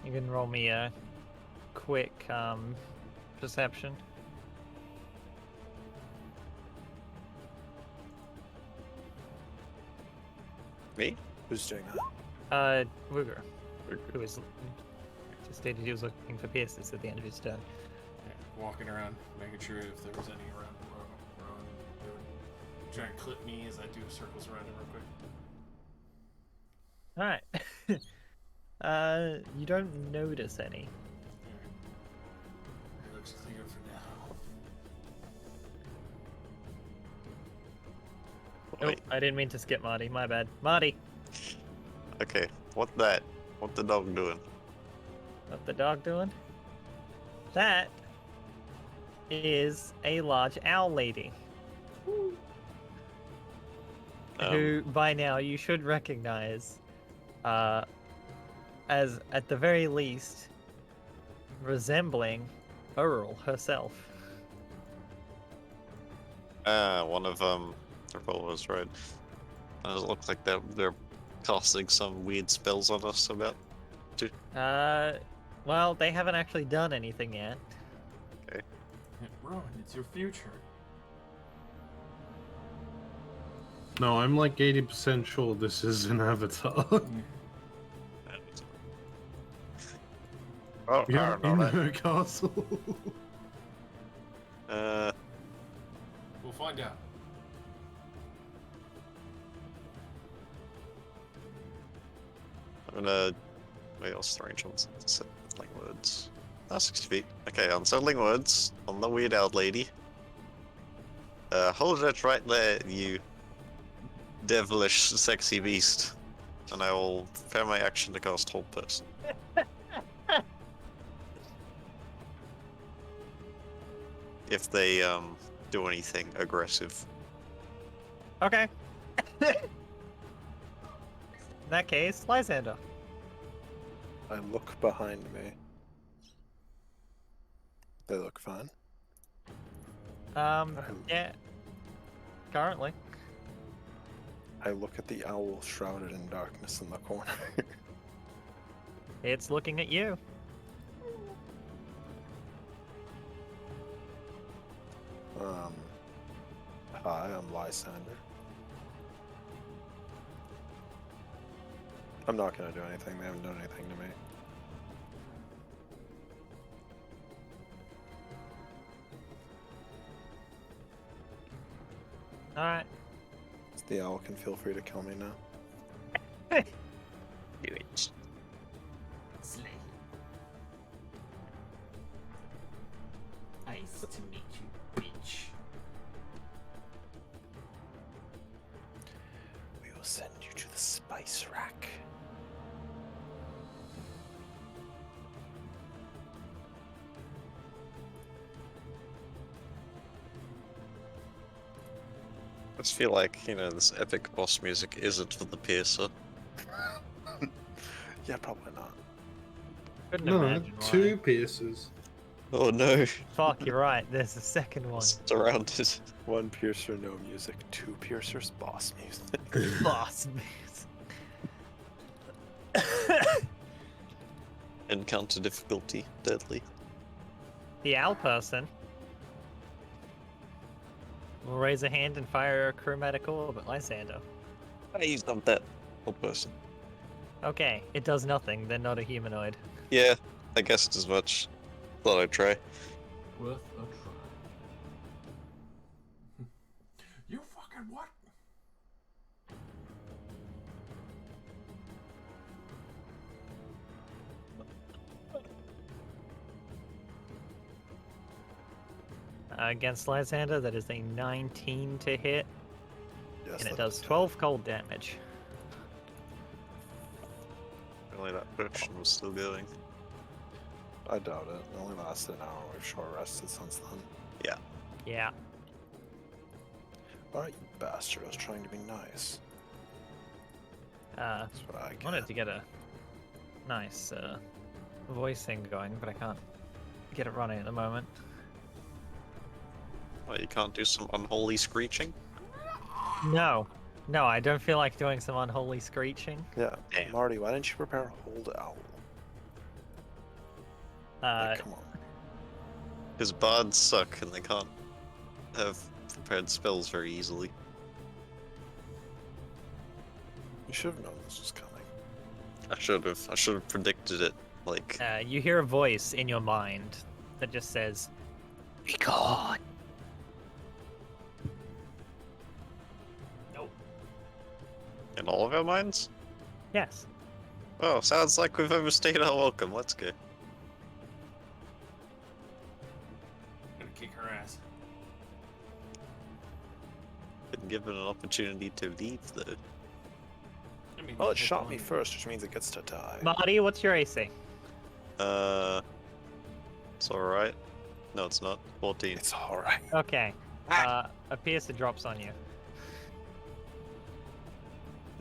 You can roll me a quick perception. Me? Who's doing that? Wooger, who was just stated he was looking for pierces at the end of his turn. Yeah, walking around, making sure if there was any around. Try and clip me as I do circles around him real quick. Alright. You don't notice any. It looks clear for now. Nope, I didn't mean to skip Marty. My bad. Marty! Okay, what that? What the dog doing? What the dog doing? That is a large owl lady. Who, by now, you should recognize as, at the very least, resembling Earl herself. One of the followers, right? Does it look like they're casting some weird spells on us about to? Well, they haven't actually done anything yet. Okay. Rowan, it's your future. No, I'm like 80% sure this is an avatar. Oh, We are in her castle. We'll find out. I'm gonna wait, I'll strange ones. Settling words. 60 feet. Okay, unsettling words on the weird old lady. Hold it right there, you devilish sexy beast. And I will prepare my action to cast hold person. If they do anything aggressive. Okay. In that case, Lysander. I look behind me. They look fine. Yeah. Currently. I look at the owl shrouded in darkness in the corner. It's looking at you. Hi, I'm Lysander. I'm not gonna do anything. They haven't done anything to me. Alright. The owl can feel free to kill me now. Do it. Slay. Nice to meet you, bitch. We will send you to the spice rack. I just feel like, this epic boss music isn't for the piercer. Yeah, probably not. Couldn't No, imagine why. 2 pierces. Oh no, Fuck, you're right. There's a second one. surrounded. 1 piercer, no music. 2 piercers, boss music. Boss. Encounter difficulty, deadly. The owl person will raise a hand and fire a chromatic orb at Lysander. Hey, not that old person. Okay, it does nothing. They're not a humanoid. Yeah, I guessed as much. Thought I'd try. Worth a try. You fucking what? Against Lysander, that is a 19 to hit, Yes, and it that does is 12 cold damage. Only that potion was still going. I doubt it. It only lasted an hour. We've short rested since then. Yeah. Alright, you bastard. I was trying to be nice. Uh, That's what I get. wanted to get a nice voicing going, but I can't get it running at the moment. Well, you can't do some unholy screeching? No, I don't feel like doing some unholy screeching. Yeah, Damn. Marty, why didn't you prepare a hold owl? Like, come on. Because bards suck and they can't have prepared spells very easily. You should have known this was coming. I should have predicted it. Like, You hear a voice in your mind that just says, "Be gone." Nope. in all of our minds? Yes. Oh, sounds like we've overstayed our welcome. Let's go. Gonna kick her ass. Been given an opportunity to leave, though. I mean, Well, it that's shot one. me first, which means it gets to die. Marty, what's your AC? It's alright. No, it's not. 14. It's alright. Okay. A piercer drops on you.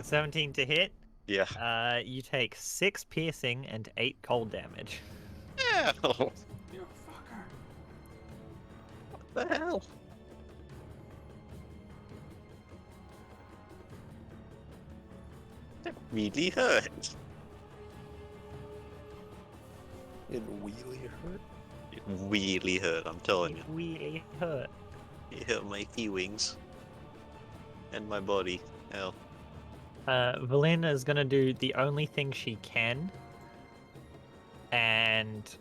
17 to hit. Yeah. You take 6 piercing and 8 cold damage. Yeah. What You fucker. the hell? That really hurt. It really hurt. It really hurt, I'm telling you. It really hurt. It hurt my feelings. And my body. Hell. Valina is gonna do the only thing she can and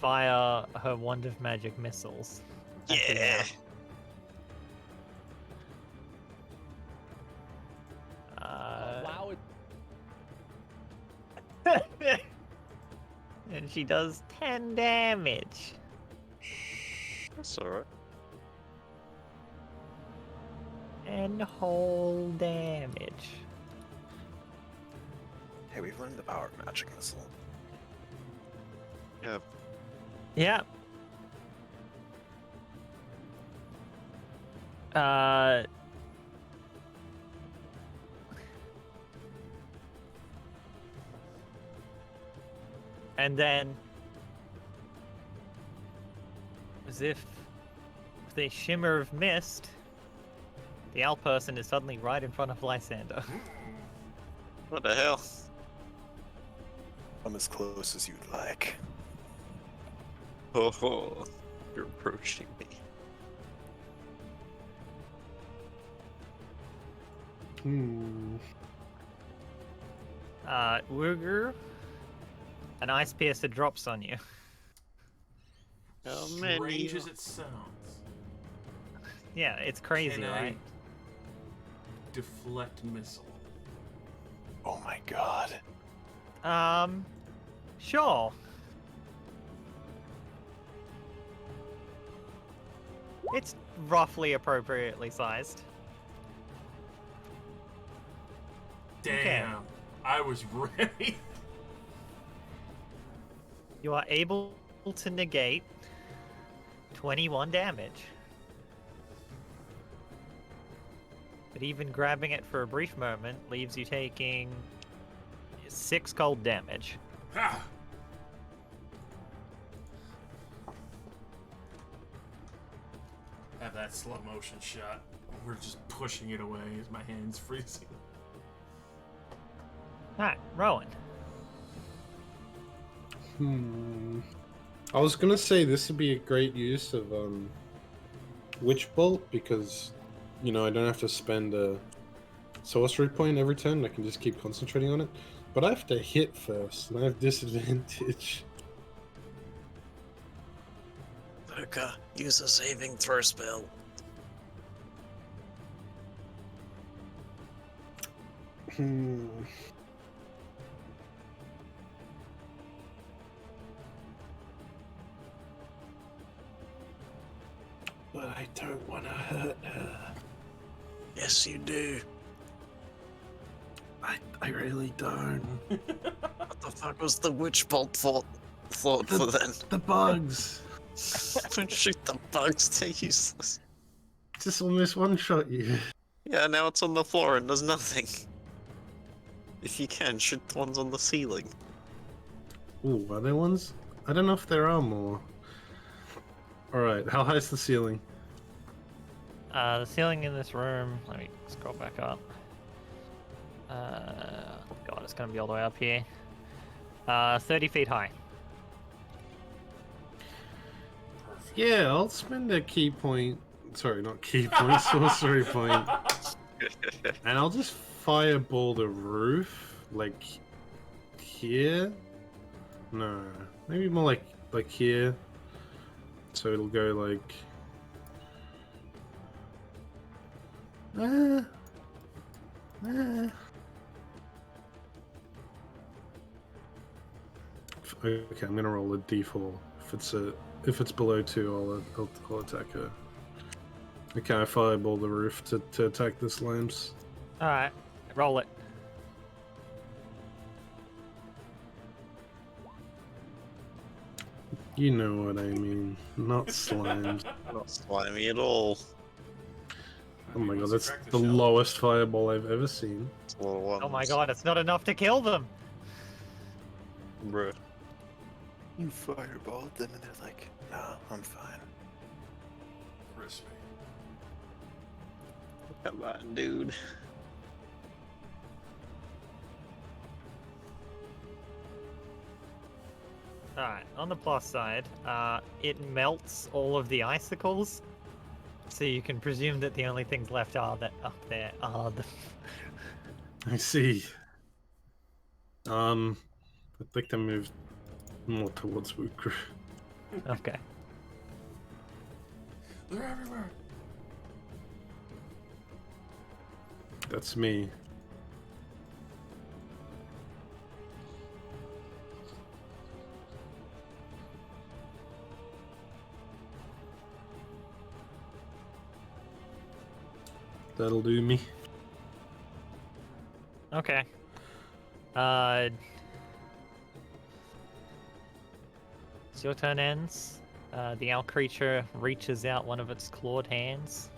fire her wand of magic missiles. at the Yeah. owl. And she does 10 damage. That's alright. And whole damage. Hey, we've learned the power of magic missile. Yeah. Yeah. And then, as if with a shimmer of mist, the owl person is suddenly right in front of Lysander. What the hell? I'm as close as you'd like. Oh, you're approaching me. Wooger, an ice piercer drops on you. How Strange many? as it sounds. Yeah, it's crazy, Can I right? deflect missile? Oh my god. Sure. It's roughly appropriately sized. Damn. I was ready. You are able to negate 21 damage. But even grabbing it for a brief moment leaves you taking 6 cold damage. Ha! Have that slow motion shot. We're just pushing it away as my hand's freezing. Alright, Rowan. I was gonna say this would be a great use of Witch Bolt because, you know, I don't have to spend a sorcery point every turn. I can just keep concentrating on it. But I have to hit first, and I have disadvantage. Luca, use a saving throw spell. But I don't want to hurt her. Yes, you do. I really don't. What the fuck was the witch bolt thought for then? The bugs! Don't shoot the bugs, they're useless. Just almost one-shot you. Yeah, now it's on the floor and does nothing. If you can, shoot the ones on the ceiling. Ooh, are there ones? I don't know if there are more. Alright, how high is the ceiling? The ceiling in this room, let me scroll back up. God, it's gonna be all the way up here. 30 feet high. Yeah, I'll spend a key point. Sorry, not key point, sorcery point. And I'll just fireball the roof, like here. No, maybe more like here. So it'll go like. Okay, I'm gonna roll a d4. If it's below 2, I'll attack her. Okay, I fireball the roof to attack this lambs. Alright, roll it. You know what I mean. Not slimes. Not slimy at all. Oh my god, that's the lowest fireball I've ever seen. It's a little ones. Oh my god, it's not enough to kill them! Bruh. You fireballed them and they're like, nah, I'm fine. Crispy. Come on, dude. Alright, on the plus side, it melts all of the icicles, so you can presume that the only things left up there are the... I see. I'd like to move more towards Wukru. Okay. They're everywhere. That's me. That'll do me. Okay. So your turn ends. The owl creature reaches out one of its clawed hands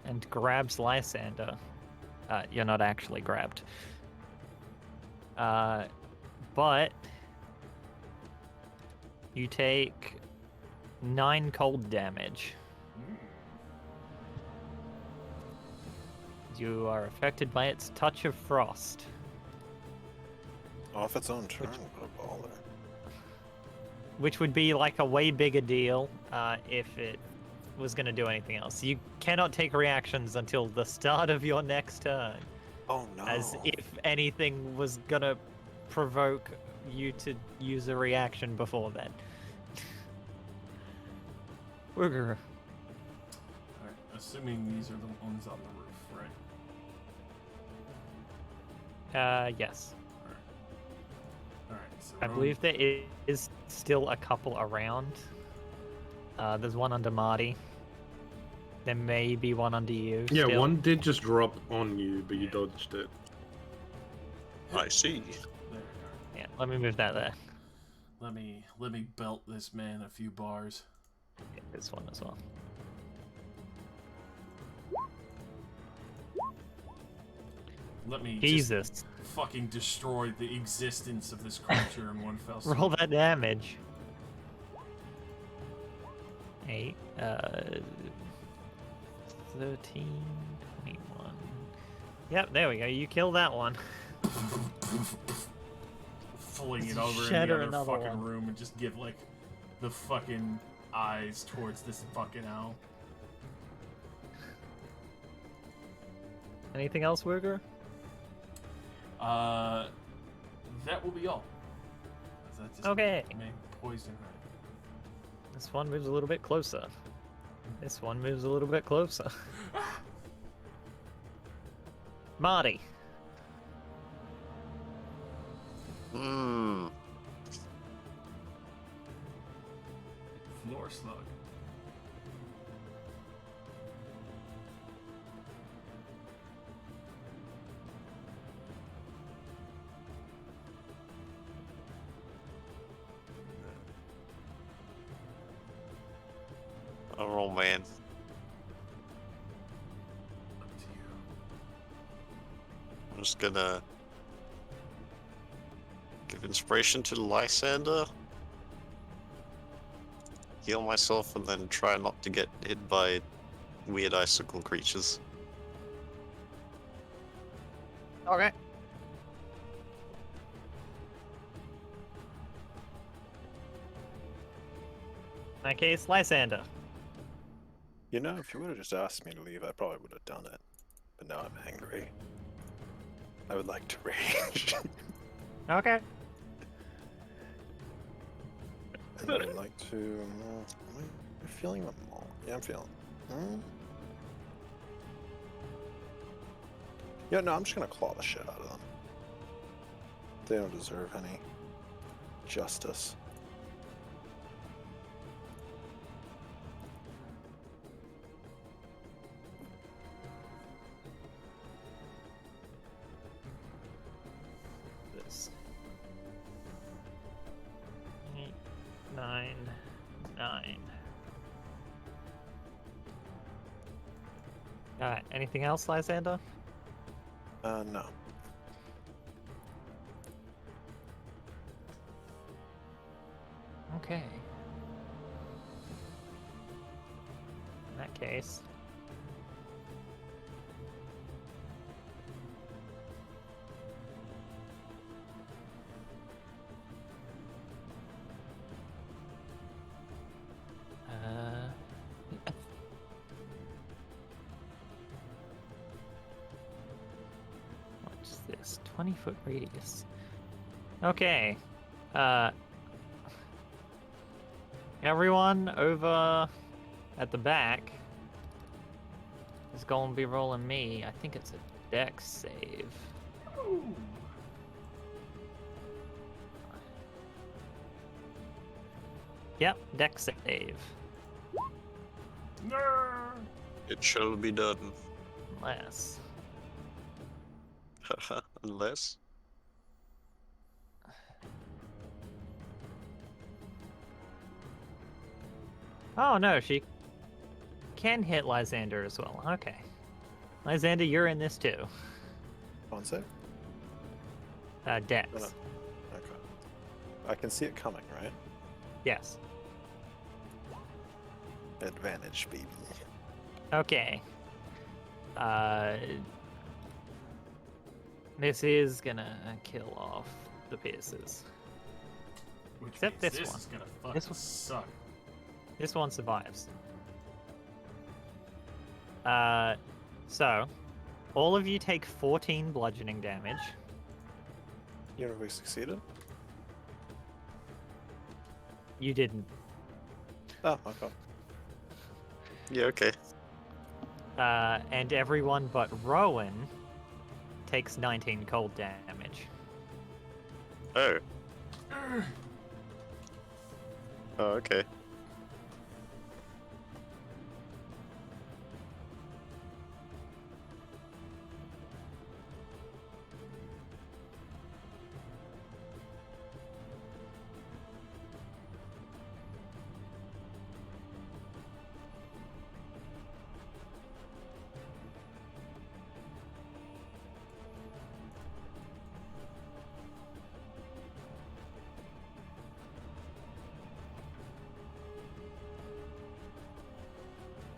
and grabs Lysander. You're not actually grabbed. But you take 9 cold damage. You are affected by its touch of frost. Off its own turn, what a baller. Which would be like a way bigger deal if it was going to do anything else. You cannot take reactions until the start of your next turn. Oh no. As if anything was going to provoke you to use a reaction before then. Wooger. Alright, assuming these are the ones on the roof, right? Yes. Alright, so I believe there is still a couple around. There's one under Marty. There may be one under you. Yeah, still. one did just drop on you, but you dodged it. I see. There we go. Yeah, let me move that there. Let me belt this man a few bars. Yeah, this one as well. Let me Jesus. just fucking destroy the existence of this creature in one fell swoop. Roll that damage. 8, 13, 21. Yep, there we go. You kill that one. Fling it over in the Shatter other another fucking one. room and just give like the fucking eyes towards this fucking owl. Anything else, Wooger? That will be all. That just Okay. made poison right. This one moves a little bit closer. This one moves a little bit closer. Marty. Hmm. Floor slug. Oh man. Up to you. I'm just gonna give inspiration to Lysander, heal myself, and then try not to get hit by weird icicle creatures. Okay. In that case, Lysander. You know, if you would have just asked me to leave, I probably would have done it. But now I'm angry. I would like to rage. Okay. And I would like to. Am I feeling them all? Yeah, I'm feeling. Yeah, no, I'm just gonna claw the shit out of them. They don't deserve any justice. This. 8, 9, 9. Alright, anything else, Lysander? No. Okay. In that case. What's this? 20-foot radius. Okay. Everyone over at the back is going to be rolling me. I think it's a dex save. Yep, dex save. It shall be done. Unless. Unless. Oh no, she can hit Lysander as well. Okay. Lysander, you're in this too. On save? Dex. No, no. Okay. I can see it coming, right? Yes. Advantage, baby. Okay. This is gonna kill off the pierces. Which Except means this this one. is gonna fucking This one. suck. This one survives. So, all of you take 14 bludgeoning damage. You know we succeeded? You didn't. Oh, okay. Yeah, okay. And everyone but Rowan takes 19 cold damage. Oh. Oh, okay.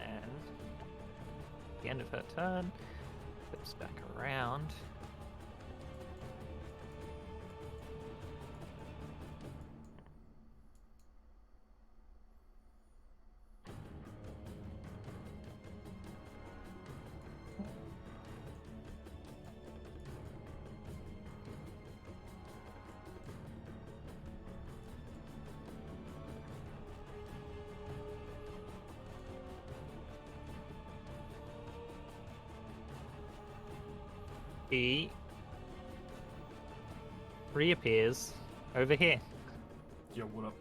And at the end of her turn, flips back around. He reappears over here. Yo, what up?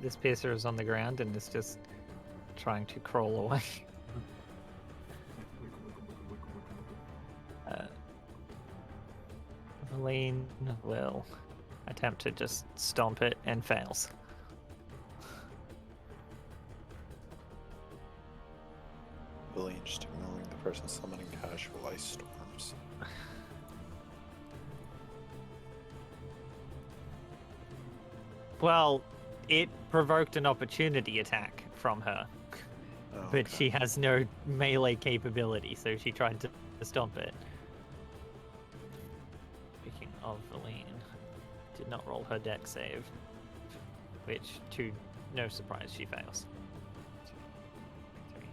This piercer is on the ground and is just trying to crawl away. Valine will attempt to just stomp it and fails. Billy just ignoring the person summoning casual ice storms. Well, it provoked an opportunity attack from her, Oh, but okay. she has no melee capability, so she tried to stomp it. Speaking of Valine, did not roll her dex save, which, to no surprise, she fails. 3.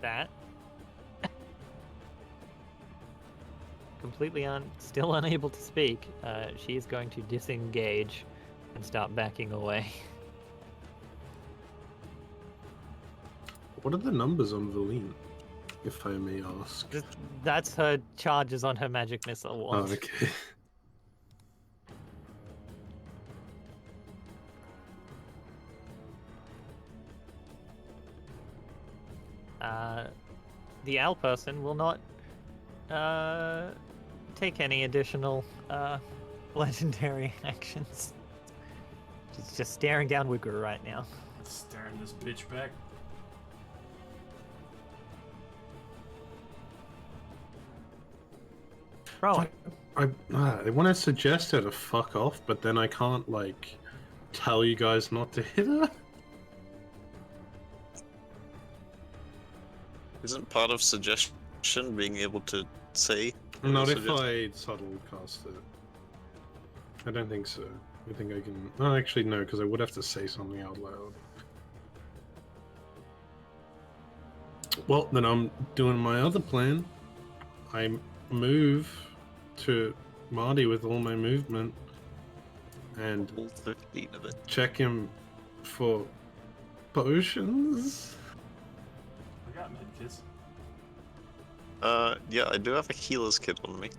That completely still unable to speak. She is going to disengage and start backing away. What are the numbers on Valine, if I may ask? That's her charges on her magic missile Oh, wand. okay. The owl person will not take any additional legendary actions. She's just staring down Wigger right now. Staring this bitch back. Rowan. I want to suggest her to fuck off, but then I can't, like, tell you guys not to hit her. Isn't part of suggestion being able to say? Not if I subtle cast it. I don't think so. I think I can... Oh, actually, no, because I would have to say something out loud. Well, then I'm doing my other plan. I move to Marty with all my movement and All 13 of it. check him for potions. I got medkits. Yeah, I do have a healer's kit on me.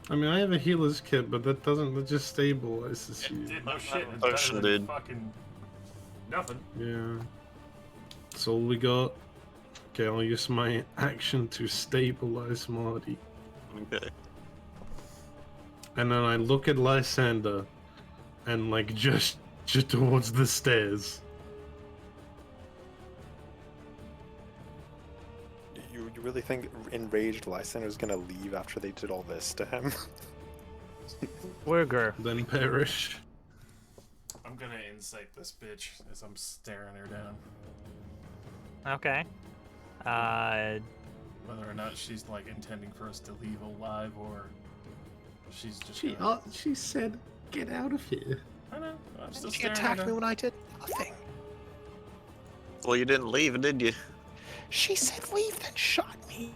I mean, I have a healer's kit, but that doesn't... That just stabilizes you. Did no shit. It's Potion, better than dude. fucking nothing. Yeah. That's all we got. Okay, I'll use my action to stabilize Marty. Okay. And then I look at Lysander and, like, gesture towards the stairs. You really think enraged Lysander's gonna leave after they did all this to him? Wigger. Then perish. I'm gonna insight this bitch as I'm staring her down. Okay. Whether or not she's like intending for us to leave alive or She's just. She said, "Get out of here." I know. I'm still She staring at attacked her. me when I did nothing. Well, you didn't leave, did you? She said leave, then shot me.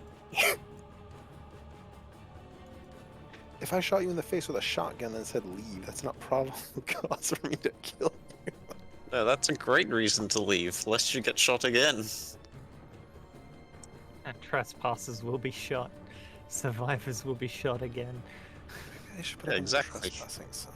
If I shot you in the face with a shotgun and said leave, that's not probable cause for me to kill you. No, that's a great reason to leave, lest you get shot again. And trespassers will be shot. Survivors will be shot again. Maybe they should put Yeah, up exactly. a trespassing sign.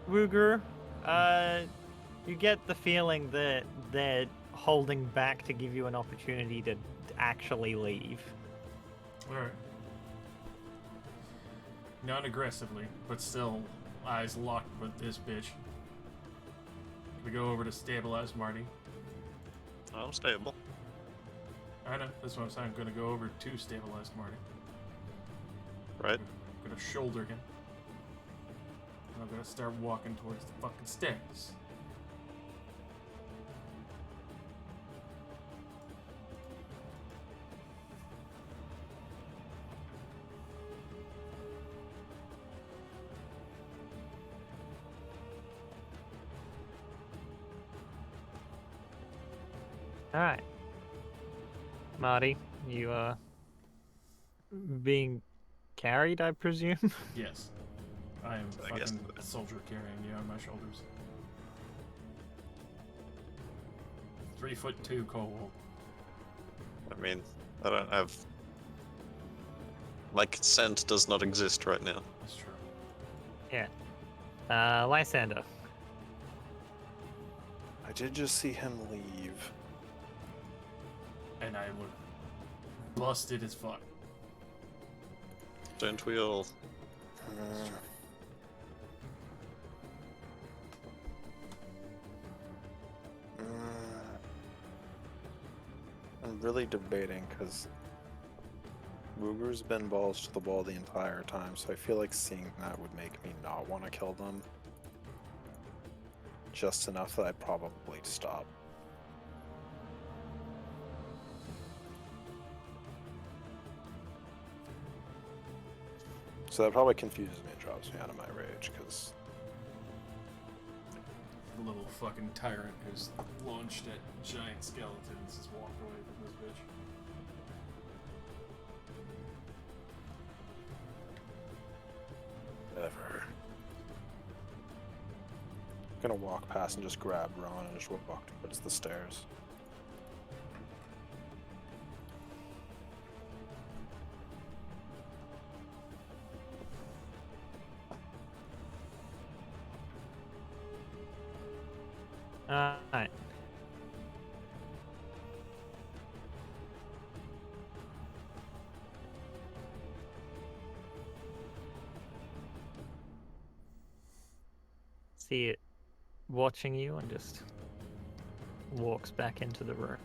Ruger, you get the feeling that they're holding back to give you an opportunity to actually leave. Alright. Not aggressively, but still eyes locked with this bitch. We go over to stabilize Marty. I'm stable. I know, that's what I'm saying. I'm gonna go over to stabilize Marty. Right? I'm gonna shoulder him. And I'm gonna start walking towards the fucking stairs. Alright. Marty, you are being carried, I presume? Yes. I am I guess fucking a soldier carrying you on my shoulders. 3'2" Cole. I mean, I don't have... My consent does not exist right now. That's true. Yeah. Lysander. I did just see him leave. And I would busted as fuck. Don't we all? I'm really debating because Ruger's been balls to the wall the entire time, so I feel like seeing that would make me not want to kill them. Just enough that I'd probably stop. So that probably confuses me and drops me out of my rage, because The little fucking tyrant who's launched at giant skeletons has walked away from this bitch. whatever. I'm gonna walk past and just grab Ron and just walk towards the stairs. Alright. See it watching you and just walks back into the room.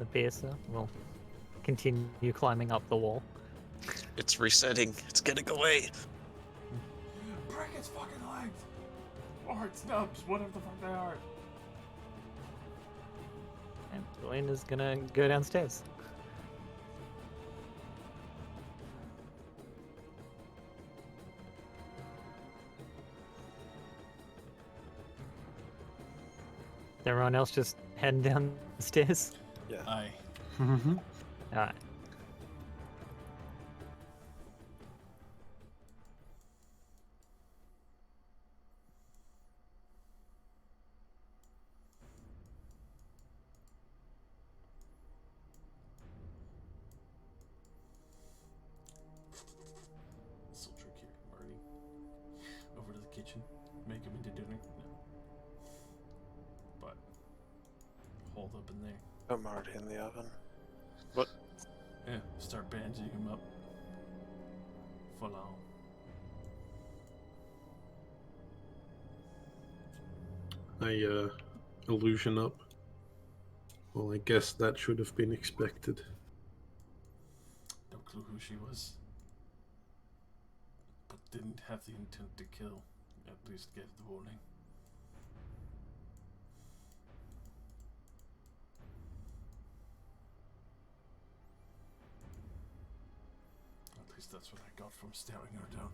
The piercer will continue climbing up the wall. It's resetting. It's getting away. Break its fucking legs! Or its nubs, whatever the fuck they are. And Dwayne is gonna go downstairs. Is everyone else just heading downstairs? Yeah. Aye. Alright. Soldier carry Marty over to the kitchen, make him into dinner. No. But hold up in there. Put Marty in the oven. What? Yeah, start bandaging him up. Full on. Illusion up. Well, I guess that should have been expected. No clue who she was. But didn't have the intent to kill, at least gave the warning. At least that's what I got from staring her down.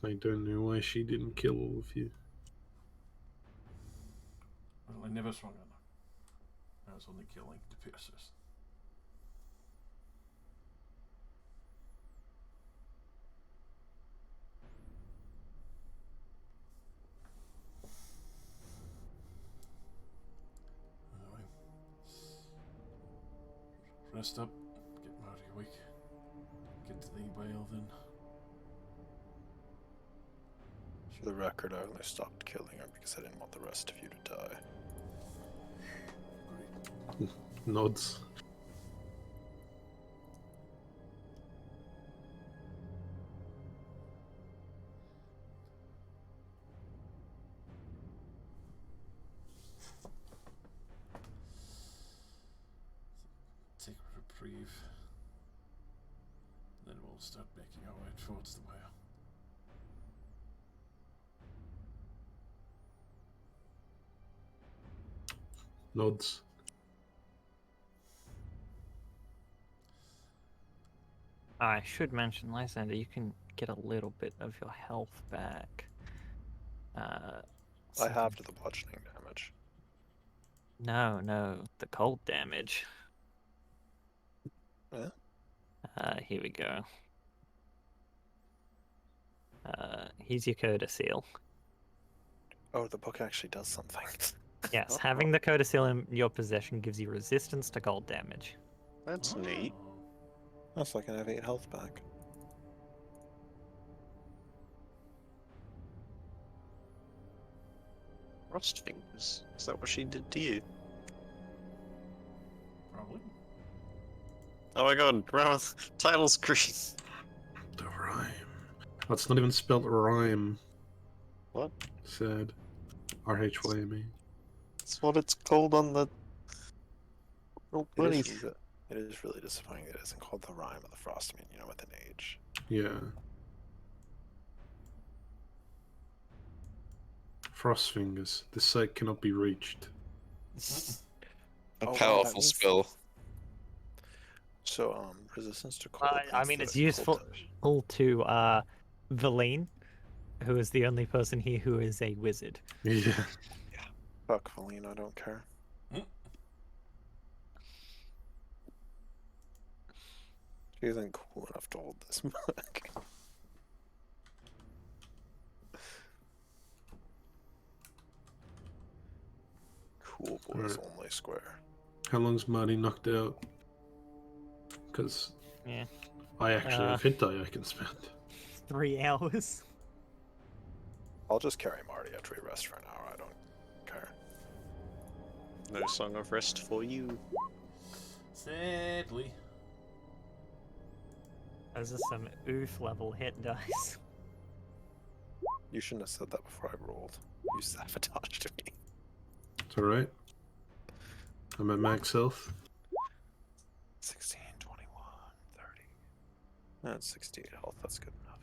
I don't know why she didn't kill all of you. Well, I never swung on her. I was only killing the piercers. Anyway. Rest up, get Marty awake. Get to the whale then. For the record, I only stopped killing her because I didn't want the rest of you to die. Great. Nods. Take a reprieve. Then we'll start making our way towards the whale. Nods. I should mention, Lysander, you can get a little bit of your health back. I have to the bludgeoning damage. No, the cold damage. Yeah? Here we go. Here's your codicil. Oh, the book actually does something. Yes, Oh. having the codicil in your possession gives you resistance to cold damage. That's neat. That's like an have 8 health back. Frost fingers. Is that what she did to you? Probably. Oh my god, title screen. The rhyme. That's not even spelled rhyme. What? Sad. R-H-Y-M-E. That's what it's called on the It is really disappointing that it isn't called the Rime of the Frostmaiden, you know, with an H. Yeah. Frost fingers. This site cannot be reached. A Oh, wow, powerful that means- spell. So, resistance to cold. I means mean, that it's cold useful damage- to Valine, who is the only person here who is a wizard. Yeah. Fuck, Valine, I don't care. She isn't cool enough to hold this book. Cool boys Alright. only square. How long's Marty knocked out? Because Yeah, I actually have hit die I can spend. 3 hours. I'll just carry Marty after we rest for an hour. I don't care. No song of rest for you. Sadly. Those are some oof level hit dice. You shouldn't have said that before I rolled. You sabotaged me. It's alright. I'm at max health. 16, 21, 30. That's 68 health. That's good enough.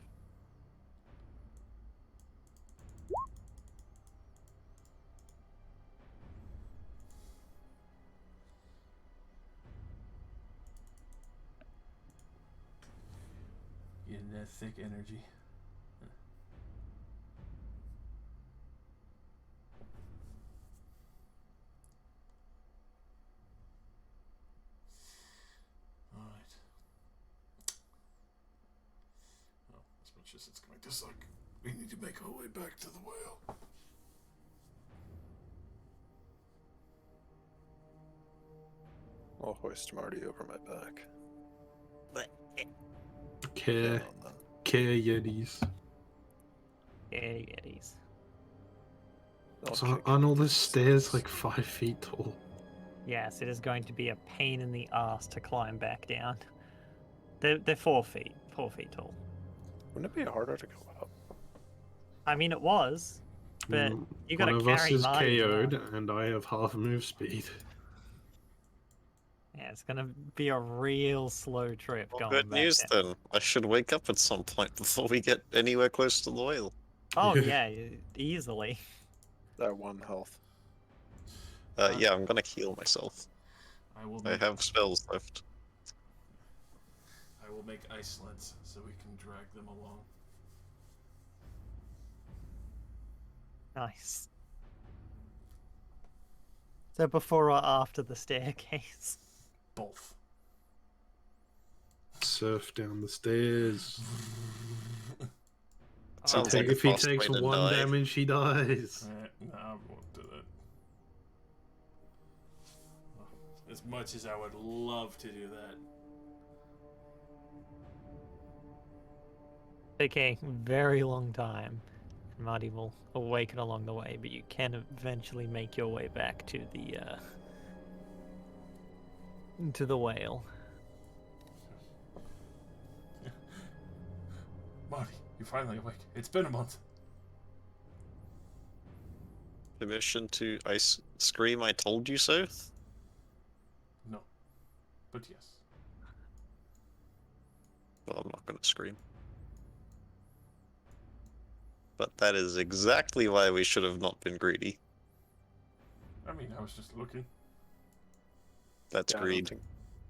Getting that thick energy. Alright. Well, as much as it's going to suck, we need to make our way back to the whale. I'll hoist Marty over my back. Care. Down, then. Care Yetis. Yeah, yetis. I'll So kick aren't it. all the stairs like 5 feet tall? Yes, it is going to be a pain in the ass to climb back down. They're 4 feet tall. Wouldn't it be harder to go up? I mean, it was, but you gotta One of us carry is Marty KO'd, down. and I have half move speed. Yeah, it's gonna be a real slow trip Well, going good back news there. then. I should wake up at some point before we get anywhere close to the whale. Oh yeah, easily. That 1 health. Yeah, I'm gonna heal myself. I will I make have spells left. ice sleds so we can drag them along. Nice. So before or after the staircase? Both. Surf down the stairs. Sounds like a If he fast takes way to 1 die. damage, he dies. No, I won't do that. As much as I would love to do that. Okay, very long time. Marty will awaken along the way, but you can eventually make your way back to the whale. Marty, you're finally awake. It's been a month. Permission to scream I told you so? No. But yes. Well, I'm not gonna scream. But that is exactly why we should have not been greedy. I mean, I was just looking. That's Yeah, greed.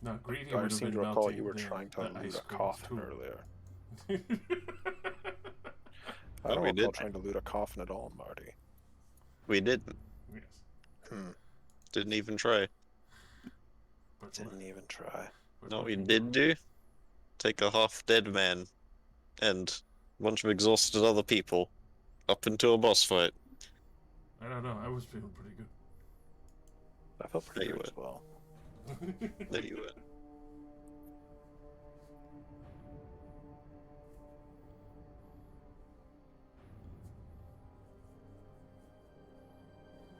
No, greedy I would have seem been to recall melting you were the, trying to the loot ice a creams coffin too. earlier. I No, don't we recall didn't. trying to loot a coffin at all, Marty. We didn't. Yes. Didn't even try. But Didn't even try. No, we did do? Take a half-dead man and a bunch of exhausted other people up into a boss fight. I don't know. I was feeling pretty good. I felt pretty There you good as well. There you were.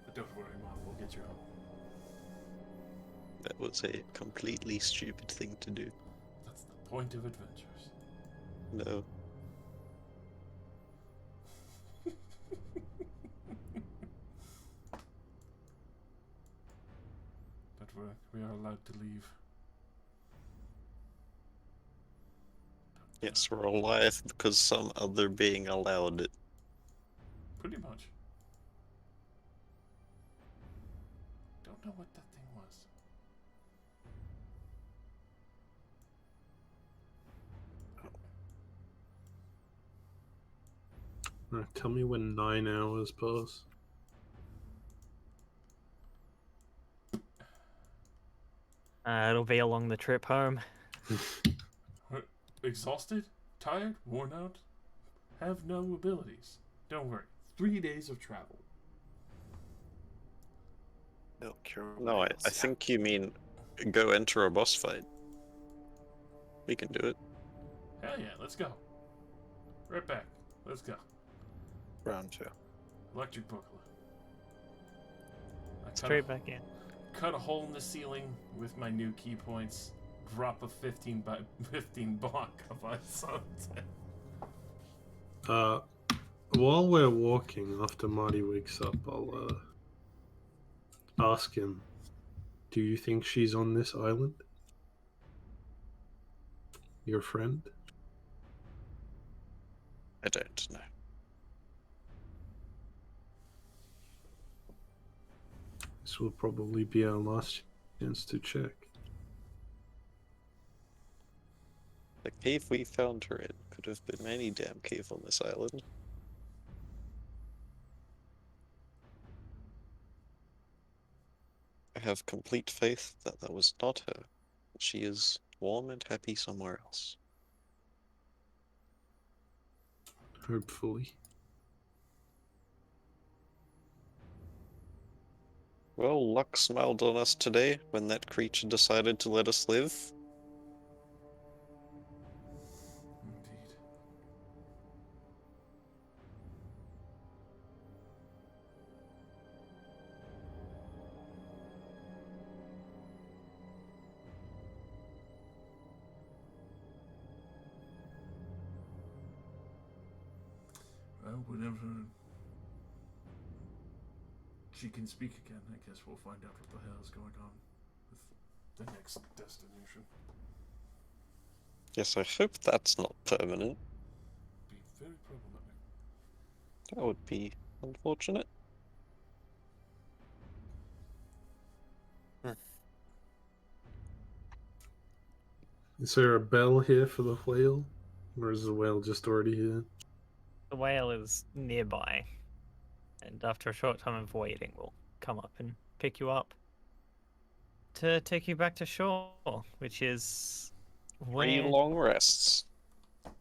But don't worry, Mom. We'll get you home. That was a completely stupid thing to do. That's the point of adventures. No. But we are allowed to leave. Yes, we're alive because some other being allowed it. Pretty much. Don't know what that thing was. Tell me when 9 hours pass. It'll be along the trip home. Exhausted? Tired? Worn out? Have no abilities. Don't worry. 3 days of travel. They'll cure No, I think you mean go enter a boss fight. We can do it. Hell yeah, let's go. Right back. Let's go. Round 2. Electric Boogaloo. Straight back in. Cut a hole in the ceiling with my new key points. Drop a 15 by 15 block of ice on it. While we're walking, after Marty wakes up, I'll ask him, do you think she's on this island? Your friend? I don't know. This will probably be our last chance to check. The cave we found her in could have been any damn cave on this island. I have complete faith that that was not her. She is warm and happy somewhere else. Hopefully. Well, luck smiled on us today when that creature decided to let us live. Indeed. Well, whenever she can speak again, I guess we'll find out what the hell is going on with the next destination. Yes, I hope that's not permanent. Be very problematic. That would be unfortunate. Is there a bell here for the whale? Or is the whale just already here? The whale is nearby, and after a short time of waiting, we'll come up and pick you up to take you back to shore, which is 3 where... long rests.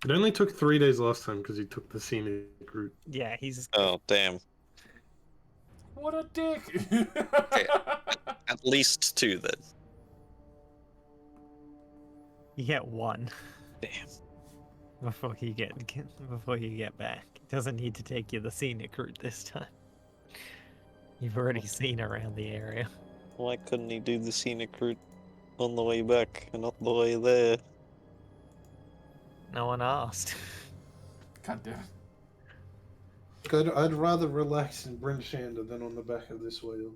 It only took 3 days last time because he took the scenic route. Yeah, he's... Oh, damn. What a dick! Okay, at least 2 then. You get 1 Damn. before you get back. It doesn't need to take you the scenic route this time. You've already seen around the area. Why couldn't he do the scenic route on the way back and not the way there? No one asked. God damn it. I'd rather relax in Bryn Shander than on the back of this whale.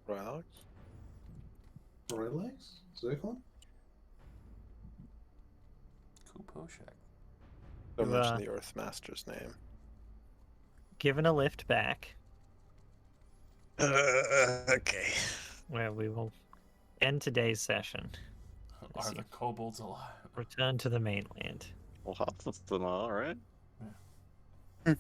Relax? Relax? Zircon? Kuposhak. Don't You, mention the Earthmaster's name. Given a lift back, Okay. where we will end today's session. Are the kobolds alive? Return to the mainland. Well, half of them are, right?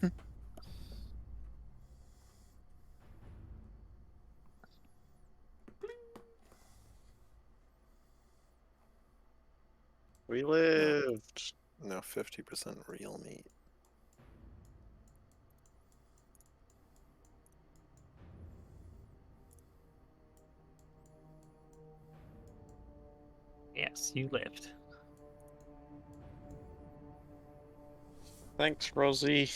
We lived. No, 50% real meat. Yes, you lived. Thanks, Rosie.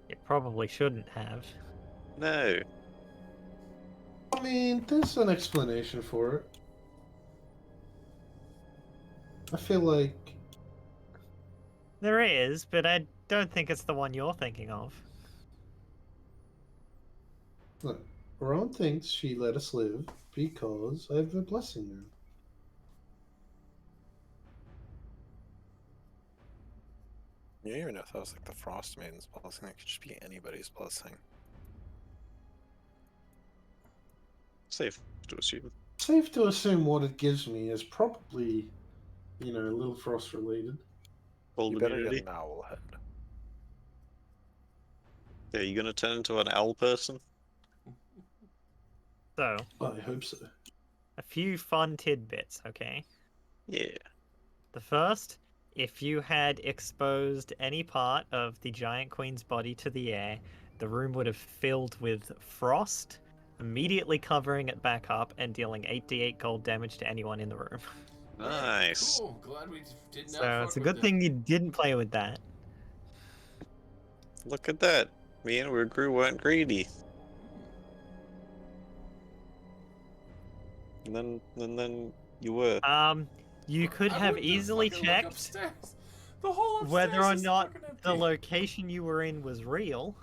You probably shouldn't have. No. I mean, there's an explanation for it. I feel like... There is, but I don't think it's the one you're thinking of. Look, Rowan thinks she let us live because I've been blessing her. You don't even know if that was like the Frostmaiden's blessing. It could just be anybody's blessing. Safe to assume. Safe to assume what it gives me is probably, you know, a little frost related. Cold You better immunity. get an owl head. Yeah, you gonna turn into an owl person? So, I hope so. a few fun tidbits, okay? Yeah. The first, if you had exposed any part of the giant queen's body to the air, the room would have filled with frost, immediately covering it back up and dealing 8d8 cold damage to anyone in the room. Nice. Cool. Glad we did not. So it's a good thing you didn't play with that. Look at that. Me and Urgru weren't greedy. And then you were. You could have easily checked whether or not the location you were in was real,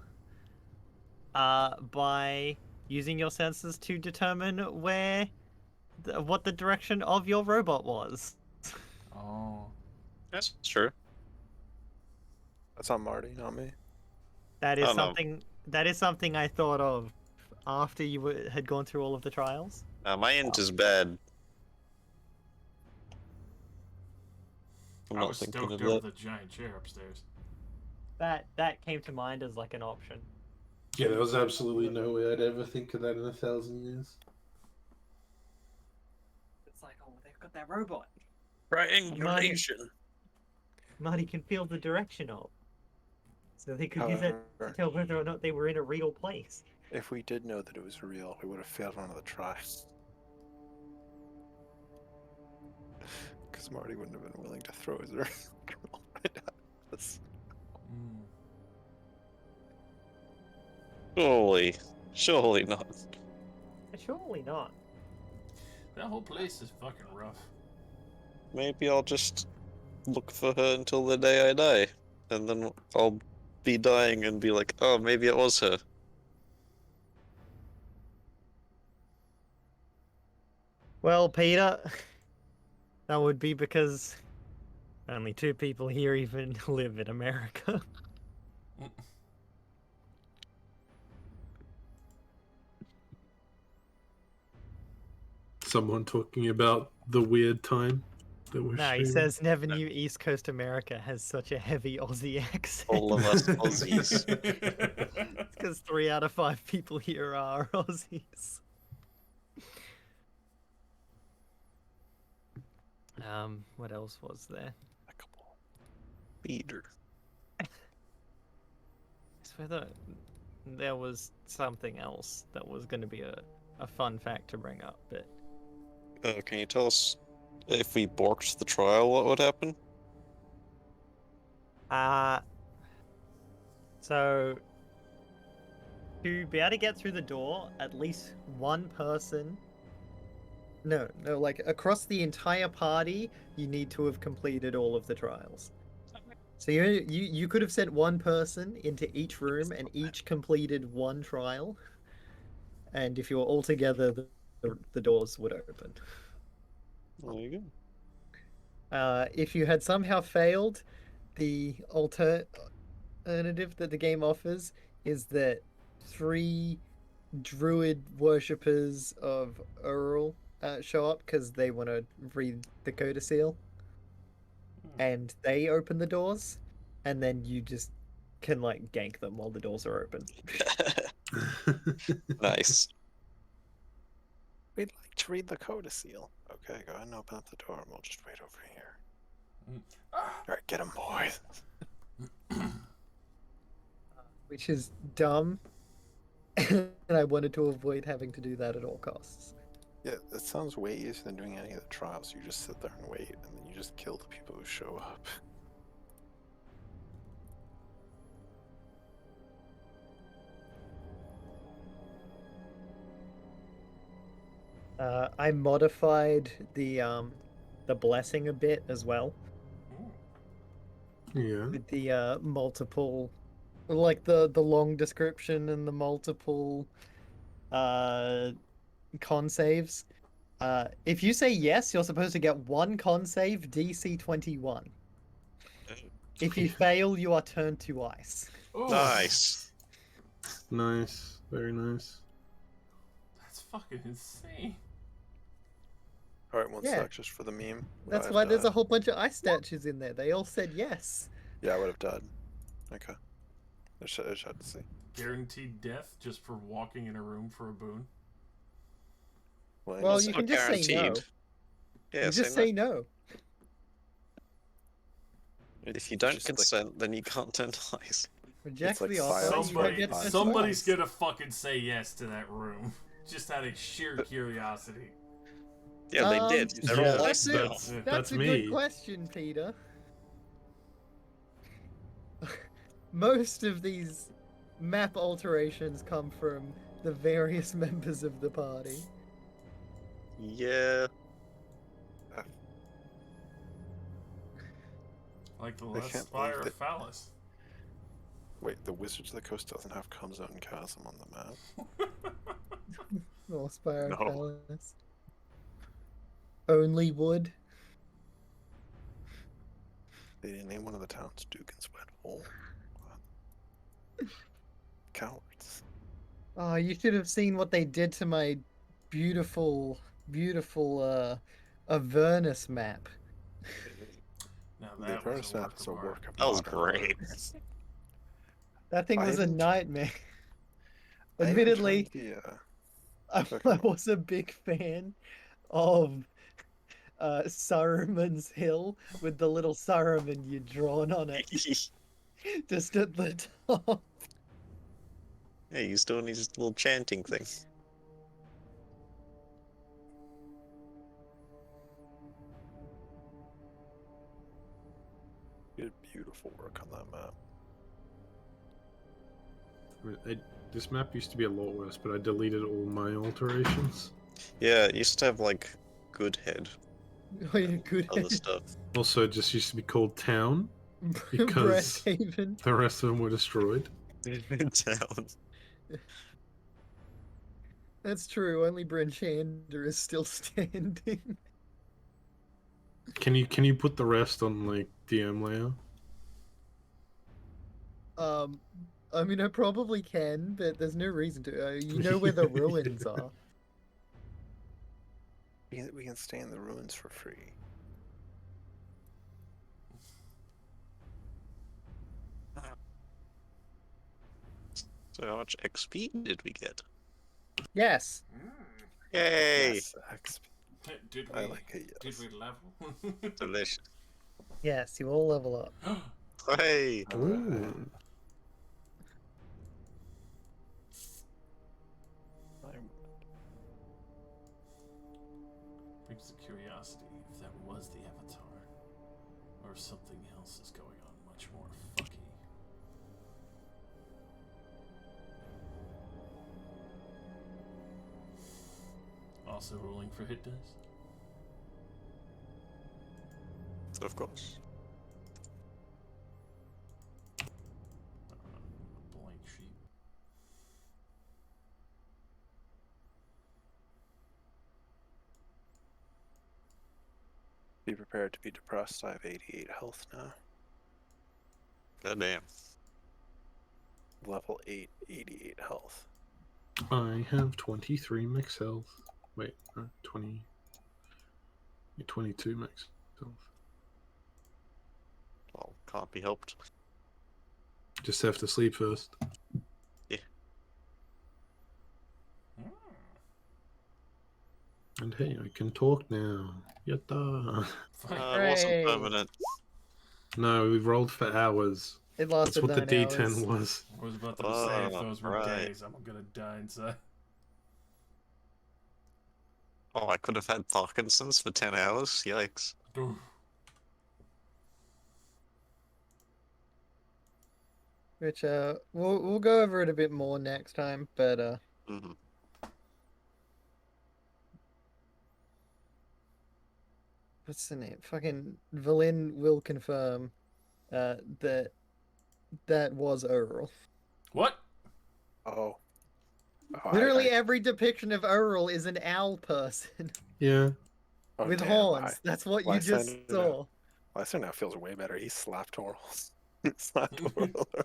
by using your senses to determine what the direction of your robot was. Oh. That's true. That's on Marty, not me. That is Oh, no. something. That is something I thought of after you had gone through all of the trials. My int is bad. I'm I not was thinking stoked of over that. the giant chair upstairs. That came to mind as like an option. Yeah, there was absolutely no way I'd ever think of that in 1,000 years. It's like, oh, they've got that robot. Triangulation. Marty can feel the direction of. So they could use that to tell whether or not they were in a real place. If we did know that it was real, we would have failed one of the tries. Because Marty wouldn't have been willing to throw his earth right at us. Surely not. Surely not. That whole place is fucking rough. Maybe I'll just look for her until the day I die. And then I'll be dying and be like, oh, maybe it was her. Well, Peter, that would be because only 2 people here even live in America. Someone talking about the weird time that we're No, he streaming. says never knew East Coast America has such a heavy Aussie accent. All of us Aussies. It's because 3 out of 5 people here are Aussies. What else was there? Peter. I swear that there was something else that was going to be a fun fact to bring up, but Can you tell us if we borked the trial, what would happen? So to be able to get through the door, at least one person. No, like across the entire party, you need to have completed all of the trials. So you could have sent one person into each room and each completed one trial. And if you were all together, the doors would open. There you If you had somehow failed, the alternative that the game offers is that 3 druid worshippers of Earl show up because they want to read the Coda Seal, and they open the doors, and then you just can like gank them while the doors are open. go. Nice. We'd like to read the Coda Seal. Okay, go ahead and open up the door, and we'll just wait over here. Alright, get him, boys. Which is dumb, and I wanted to avoid having to do that at all costs. Yeah, that sounds way easier than doing any of the trials. You just sit there and wait, and then you just kill the people who show up. I modified the blessing a bit as well. Yeah. With the multiple, like the long description and the multiple con saves. If you say yes, you're supposed to get 1 con save, DC 21. If you fail, you are turned to ice. Nice. Nice. Very nice. That's fucking insane. Alright, one Yeah. sec, just for the meme. That's why there's a whole bunch of ice statues in there. They all said yes. Yeah, I would have died. Okay. I just had to see. Guaranteed death just for walking in a room for a boon. Well, you can just say no. Yeah, You just say no. If you don't Just like- consent, then you can't turn ice. Reject like the offer. you don't get to Somebody's choice. gonna fucking say yes to that room. Just out of sheer curiosity. Yeah, they did. They're yeah, all that's ice now. That's That's a me. good question, Peter. Most of these map alterations come from the various members of the party. Yeah. Like the I last can't Spire believe of Phallus. Wait, the Wizards of the Coast doesn't have Come Zone and Chasm on the map? Or Spire No. Palace. Only wood. They didn't name one of the towns Duke and Sweat Hole. Cowards. Oh, you should have seen what they did to my beautiful Avernus map. Now The that was Avernus a map work is of a art. work of That was art. great. That thing I was a haven't- nightmare. I haven't Admittedly, tried I was a big fan of Saruman's Hill with the little Saruman you'd drawn on it, just at the top. Yeah, he's doing his little chanting thing. You did beautiful work on that map. This map used to be a lot worse, but I deleted all my alterations. Yeah, it used to have, like, good head. Oh, yeah, good. Other stuff. Also, it just used to be called Town. because- Breasthaven. The rest of them were destroyed. Town. That's true. Only Bryn Shander is still standing. Can you put the rest on like DM layer? I mean, I probably can, but there's no reason to. You know where the ruins are. We can stay in the ruins for free. So how much XP did we get? Yes. Yay! Yes, XP. Did we? I like it. Yes. Did we level? Delicious. Yes, you all level up. Hey! Ooh. Brings the curiosity if that was the Avatar, or if something else is going on much more fucky. Also rolling for hit dice. Of course. Blank sheet. Be prepared to be depressed. I have 88 health now. Goddamn. Level 8, 88 health. I have 23 max health. Wait, 20. 22 max health. Well, can't be helped. Just have to sleep first. Yeah. And hey, I can talk now. Yatta. It wasn't permanent. No, we rolled for hours. It That's lasted what the 9 D10 hours. was. I was about to say if those were days, I'm gonna die inside. Oh, I could have had Parkinson's for 10 hours? Yikes. Which we'll go over it a bit more next time, but what's the name? Fucking Valin will confirm that was Earl. What? Oh. Literally every depiction of Earl is an owl person. Yeah. Oh, with damn, horns. That's what you just saw. Lysander now feels way better. He slapped Oral. Slapped Oral around.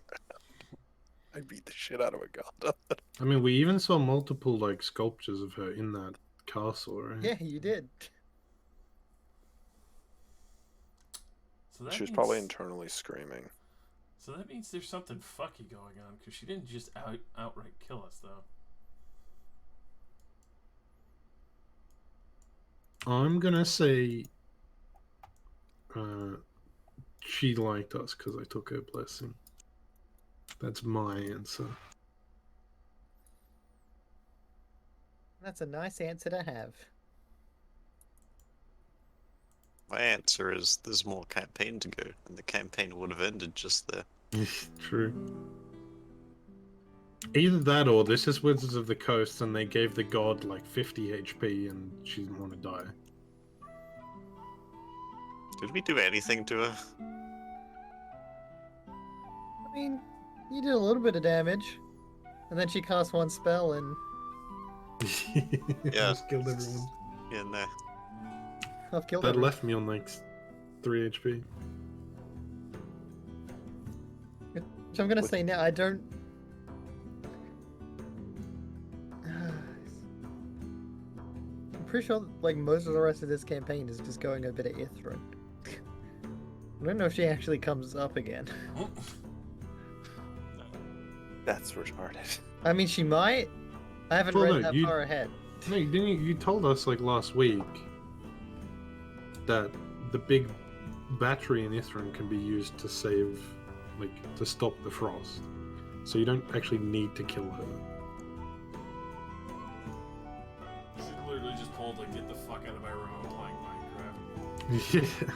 I beat the shit out of a god. I mean, we even saw multiple like sculptures of her in that castle, right? Yeah, you did. So that She was means, probably internally screaming. So that means there's something fucky going on, because she didn't just outright kill us, though. I'm gonna say she liked us because I took her blessing. That's my answer. That's a nice answer to have. My answer is there's more campaign to go, and the campaign would have ended just there. True. Either that or this is Wizards of the Coast and they gave the god like 50 HP and she didn't want to die. Did we do anything to her? I mean, you did a little bit of damage. And then she cast one spell and... Yeah. Just killed everyone. Yeah, no. I've killed That everyone. left me on like 3 HP. Which I'm gonna say now, I don't... I'm pretty sure like most of the rest of this campaign is just going a bit of Ithrin. I don't know if she actually comes up again. That's retarded. I mean, she might. I haven't Well, read no, that far ahead. No, didn't you? You told us like last week that the big battery in Ithrin can be used to save, like, to stop the frost. So you don't actually need to kill her. She literally just pulled like, get the fuck out of my room, I'm playing Minecraft. Yeah.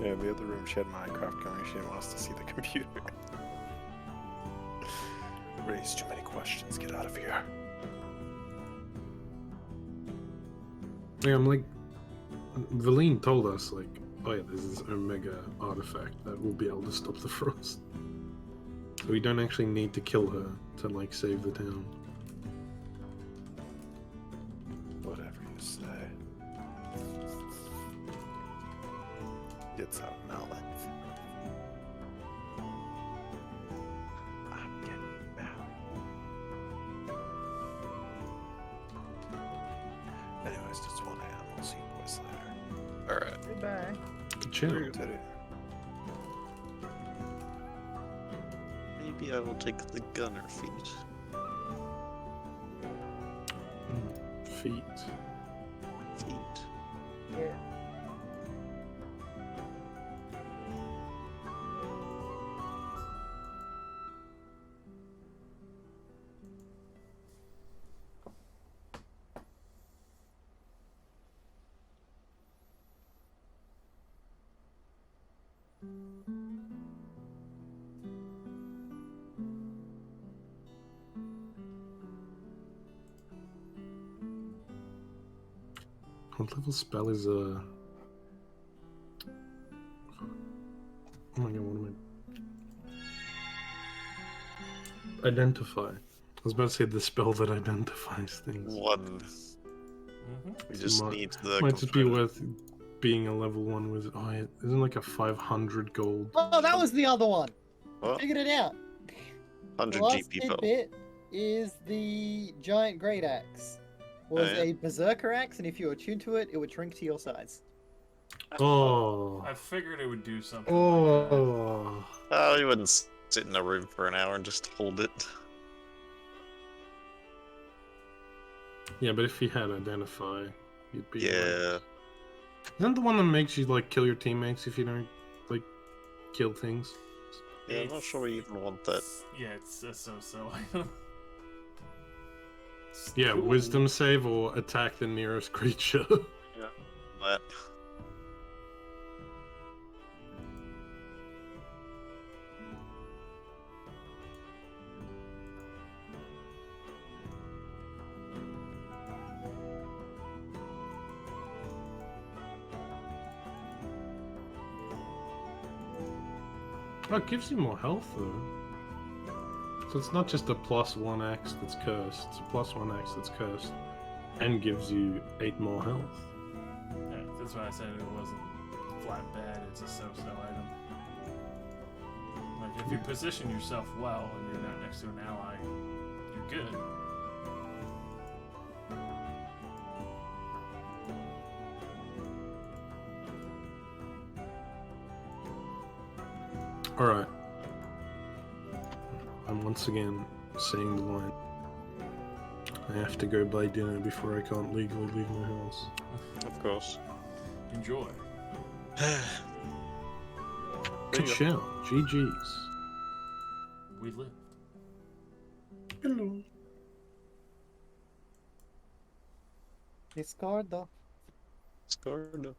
Yeah, in the other room she had Minecraft going. She didn't want us to see the computer. Raised too many questions. Get out of here. Yeah, I'm like, Valine told us, like, oh yeah, there's this Omega artifact that will be able to stop the frost. So we don't actually need to kill her to, like, save the town. gets a mallet. I'm getting mallet. Anyways, just one animal. See you boys later. Alright. Goodbye. Chill. Maybe I will take the gunner feet. Feet. Feet. Yeah. What level spell is Oh my god, what am I? Identify. I was about to say the spell that identifies things. 1. We just need the Might just be component. worth being a level 1 wizard. Oh, yeah, isn't like a 500 gold? Oh, that was the other one. What? Figured it out. 100 The last GP belt. tidbit is the giant great axe. Was Oh, yeah? a berserker axe, and if you were tuned to it, it would shrink to your size. Oh. I figured it would do something like that. Oh. Oh, you wouldn't sit in a room for an hour and just hold it. Yeah, but if he had identify, you'd be. Yeah. Isn't the one that makes you like kill your teammates if you don't like kill things? Yeah, I'm not sure we even want that. Yeah, it's a so-so item. Yeah, Cool. wisdom save or attack the nearest creature. Yeah. That. Oh, it gives you more health though. So it's not just a +1 axe that's cursed, it's a +1 axe that's cursed and gives you 8 more health. Yeah, that's why I said it wasn't flat bad, it's a so-so item. Like, if you position yourself well and you're not next to an ally, you're good. Alright. I'm once again saying the line. I have to go buy dinner before I can't legally leave my house. Of course. Enjoy. Good show. GG's. We lived. Hello. Discordo. Scardo.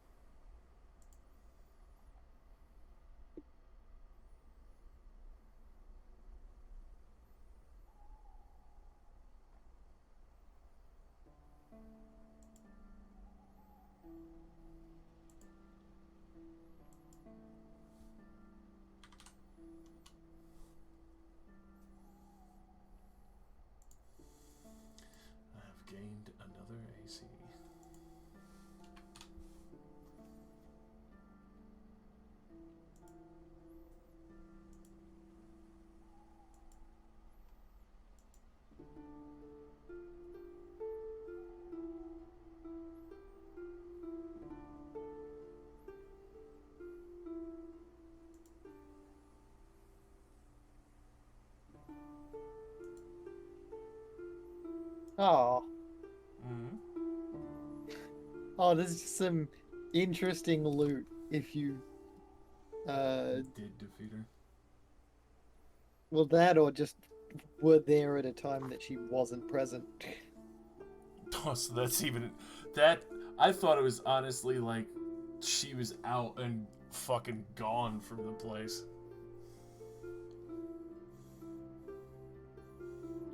I have gained another AC. Oh. Mm-hmm. Oh, there's just some interesting loot if you Did defeat her. well, that or just were there at a time that she wasn't present. Oh, so that's even... That... I thought it was honestly like she was out and fucking gone from the place.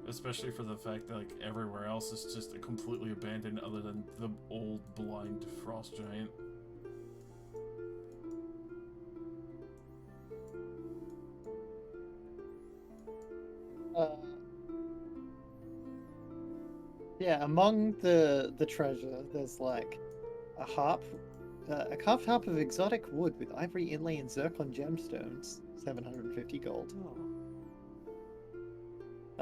Especially for the fact that like everywhere else is just completely abandoned other than the old blind frost giant. Yeah, among the treasure, there's like a harp, A carved harp of exotic wood with ivory inlay and zircon gemstones, 750 gold.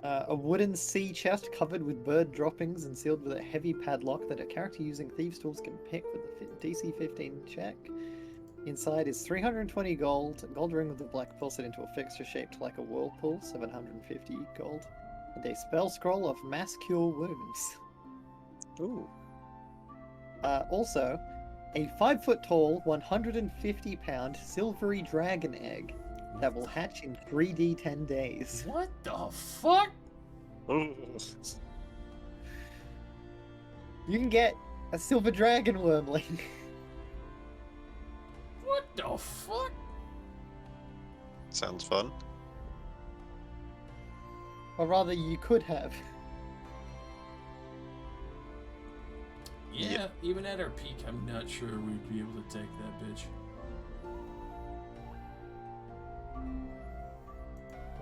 A wooden sea chest covered with bird droppings and sealed with a heavy padlock that a character using thieves' tools can pick with a DC 15 check. Inside is 320 gold, a gold ring with a black pulsate into a fixture shaped like a whirlpool, 750 gold, and a spell scroll of mass cure wounds. Ooh. Also, a 5-foot tall, 150 pound silvery dragon egg that will hatch in 3D 10 days. What the fuck? Ooh. You can get a silver dragon wormling. What the fuck? Sounds fun. Or rather, you could have. Yeah, even at our peak, I'm not sure we'd be able to take that bitch.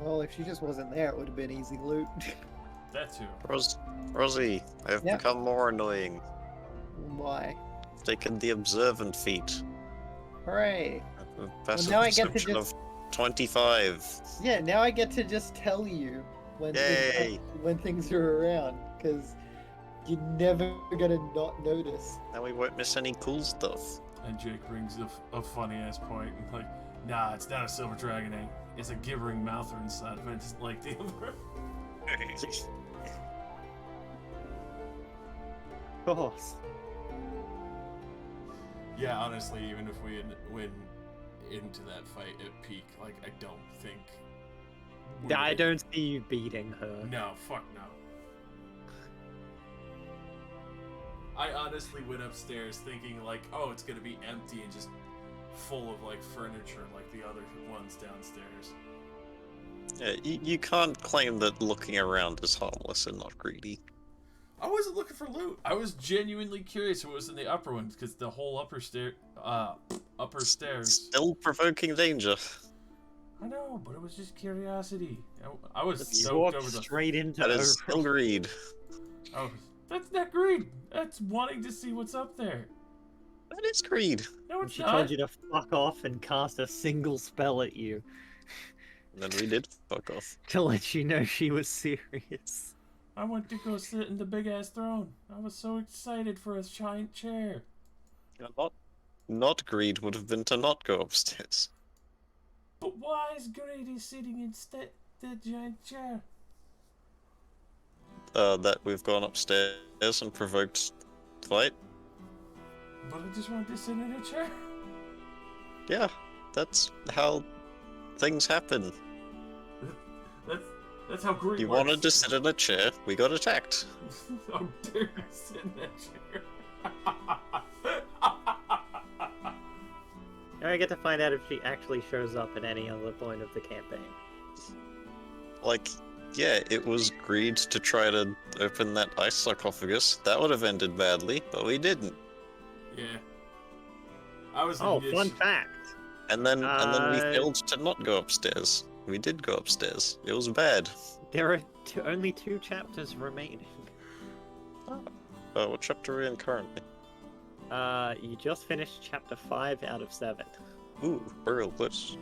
Well, if she just wasn't there, it would have been easy loot. That too. Rosie, I've Yep. become more annoying. Why? I've taken the observant feat. Hooray! A passive now I get to perception just- of 25. Yeah, now I get to just tell you when Yay! when things are around, because you're never gonna not notice. Now we won't miss any cool stuff. And Jake brings a funny ass point and like, nah, it's not a silver dragon egg. It's a gibbering mouther inside of it, just like the other. Of course. Yeah, honestly, even if we win into that fight at peak, like, I don't think. we I would- don't see you beating her. No, fuck no. I honestly went upstairs thinking, like, oh, it's gonna be empty and just full of, like, furniture like the other ones downstairs. Yeah, you can't claim that looking around is harmless and not greedy. I wasn't looking for loot. I was genuinely curious what was in the upper ones, because the whole upper stairs. Still provoking danger. I know, but it was just curiosity. I was You stoked walked over the. straight into That is over- still greed. Oh, that's not greed. That's wanting to see what's up there. That is greed. No, And it's she not. told you to fuck off and cast a single spell at you And then we did fuck off. to let you know she was serious. I went to go sit in the big ass throne. I was so excited for a giant chair. Not greed would have been to not go upstairs. But why is Grady sitting instead the giant chair? That we've gone upstairs and provoked fight. But I just wanted to sit in a chair. Yeah, that's how things happen. That's how greed You works. wanted to sit in a chair, we got attacked. How dare you sit in that chair? Now I get to find out if she actually shows up at any other point of the campaign. Like, yeah, it was greed to try to open that ice sarcophagus. That would have ended badly, but we didn't. Yeah. I was. Oh, initi- fun fact. And then we Uh, failed to not go upstairs. We did go upstairs. It was bad. There are only 2 chapters remaining. What chapter are we in currently? You just finished chapter 5 out of 7. Ooh, we're real close.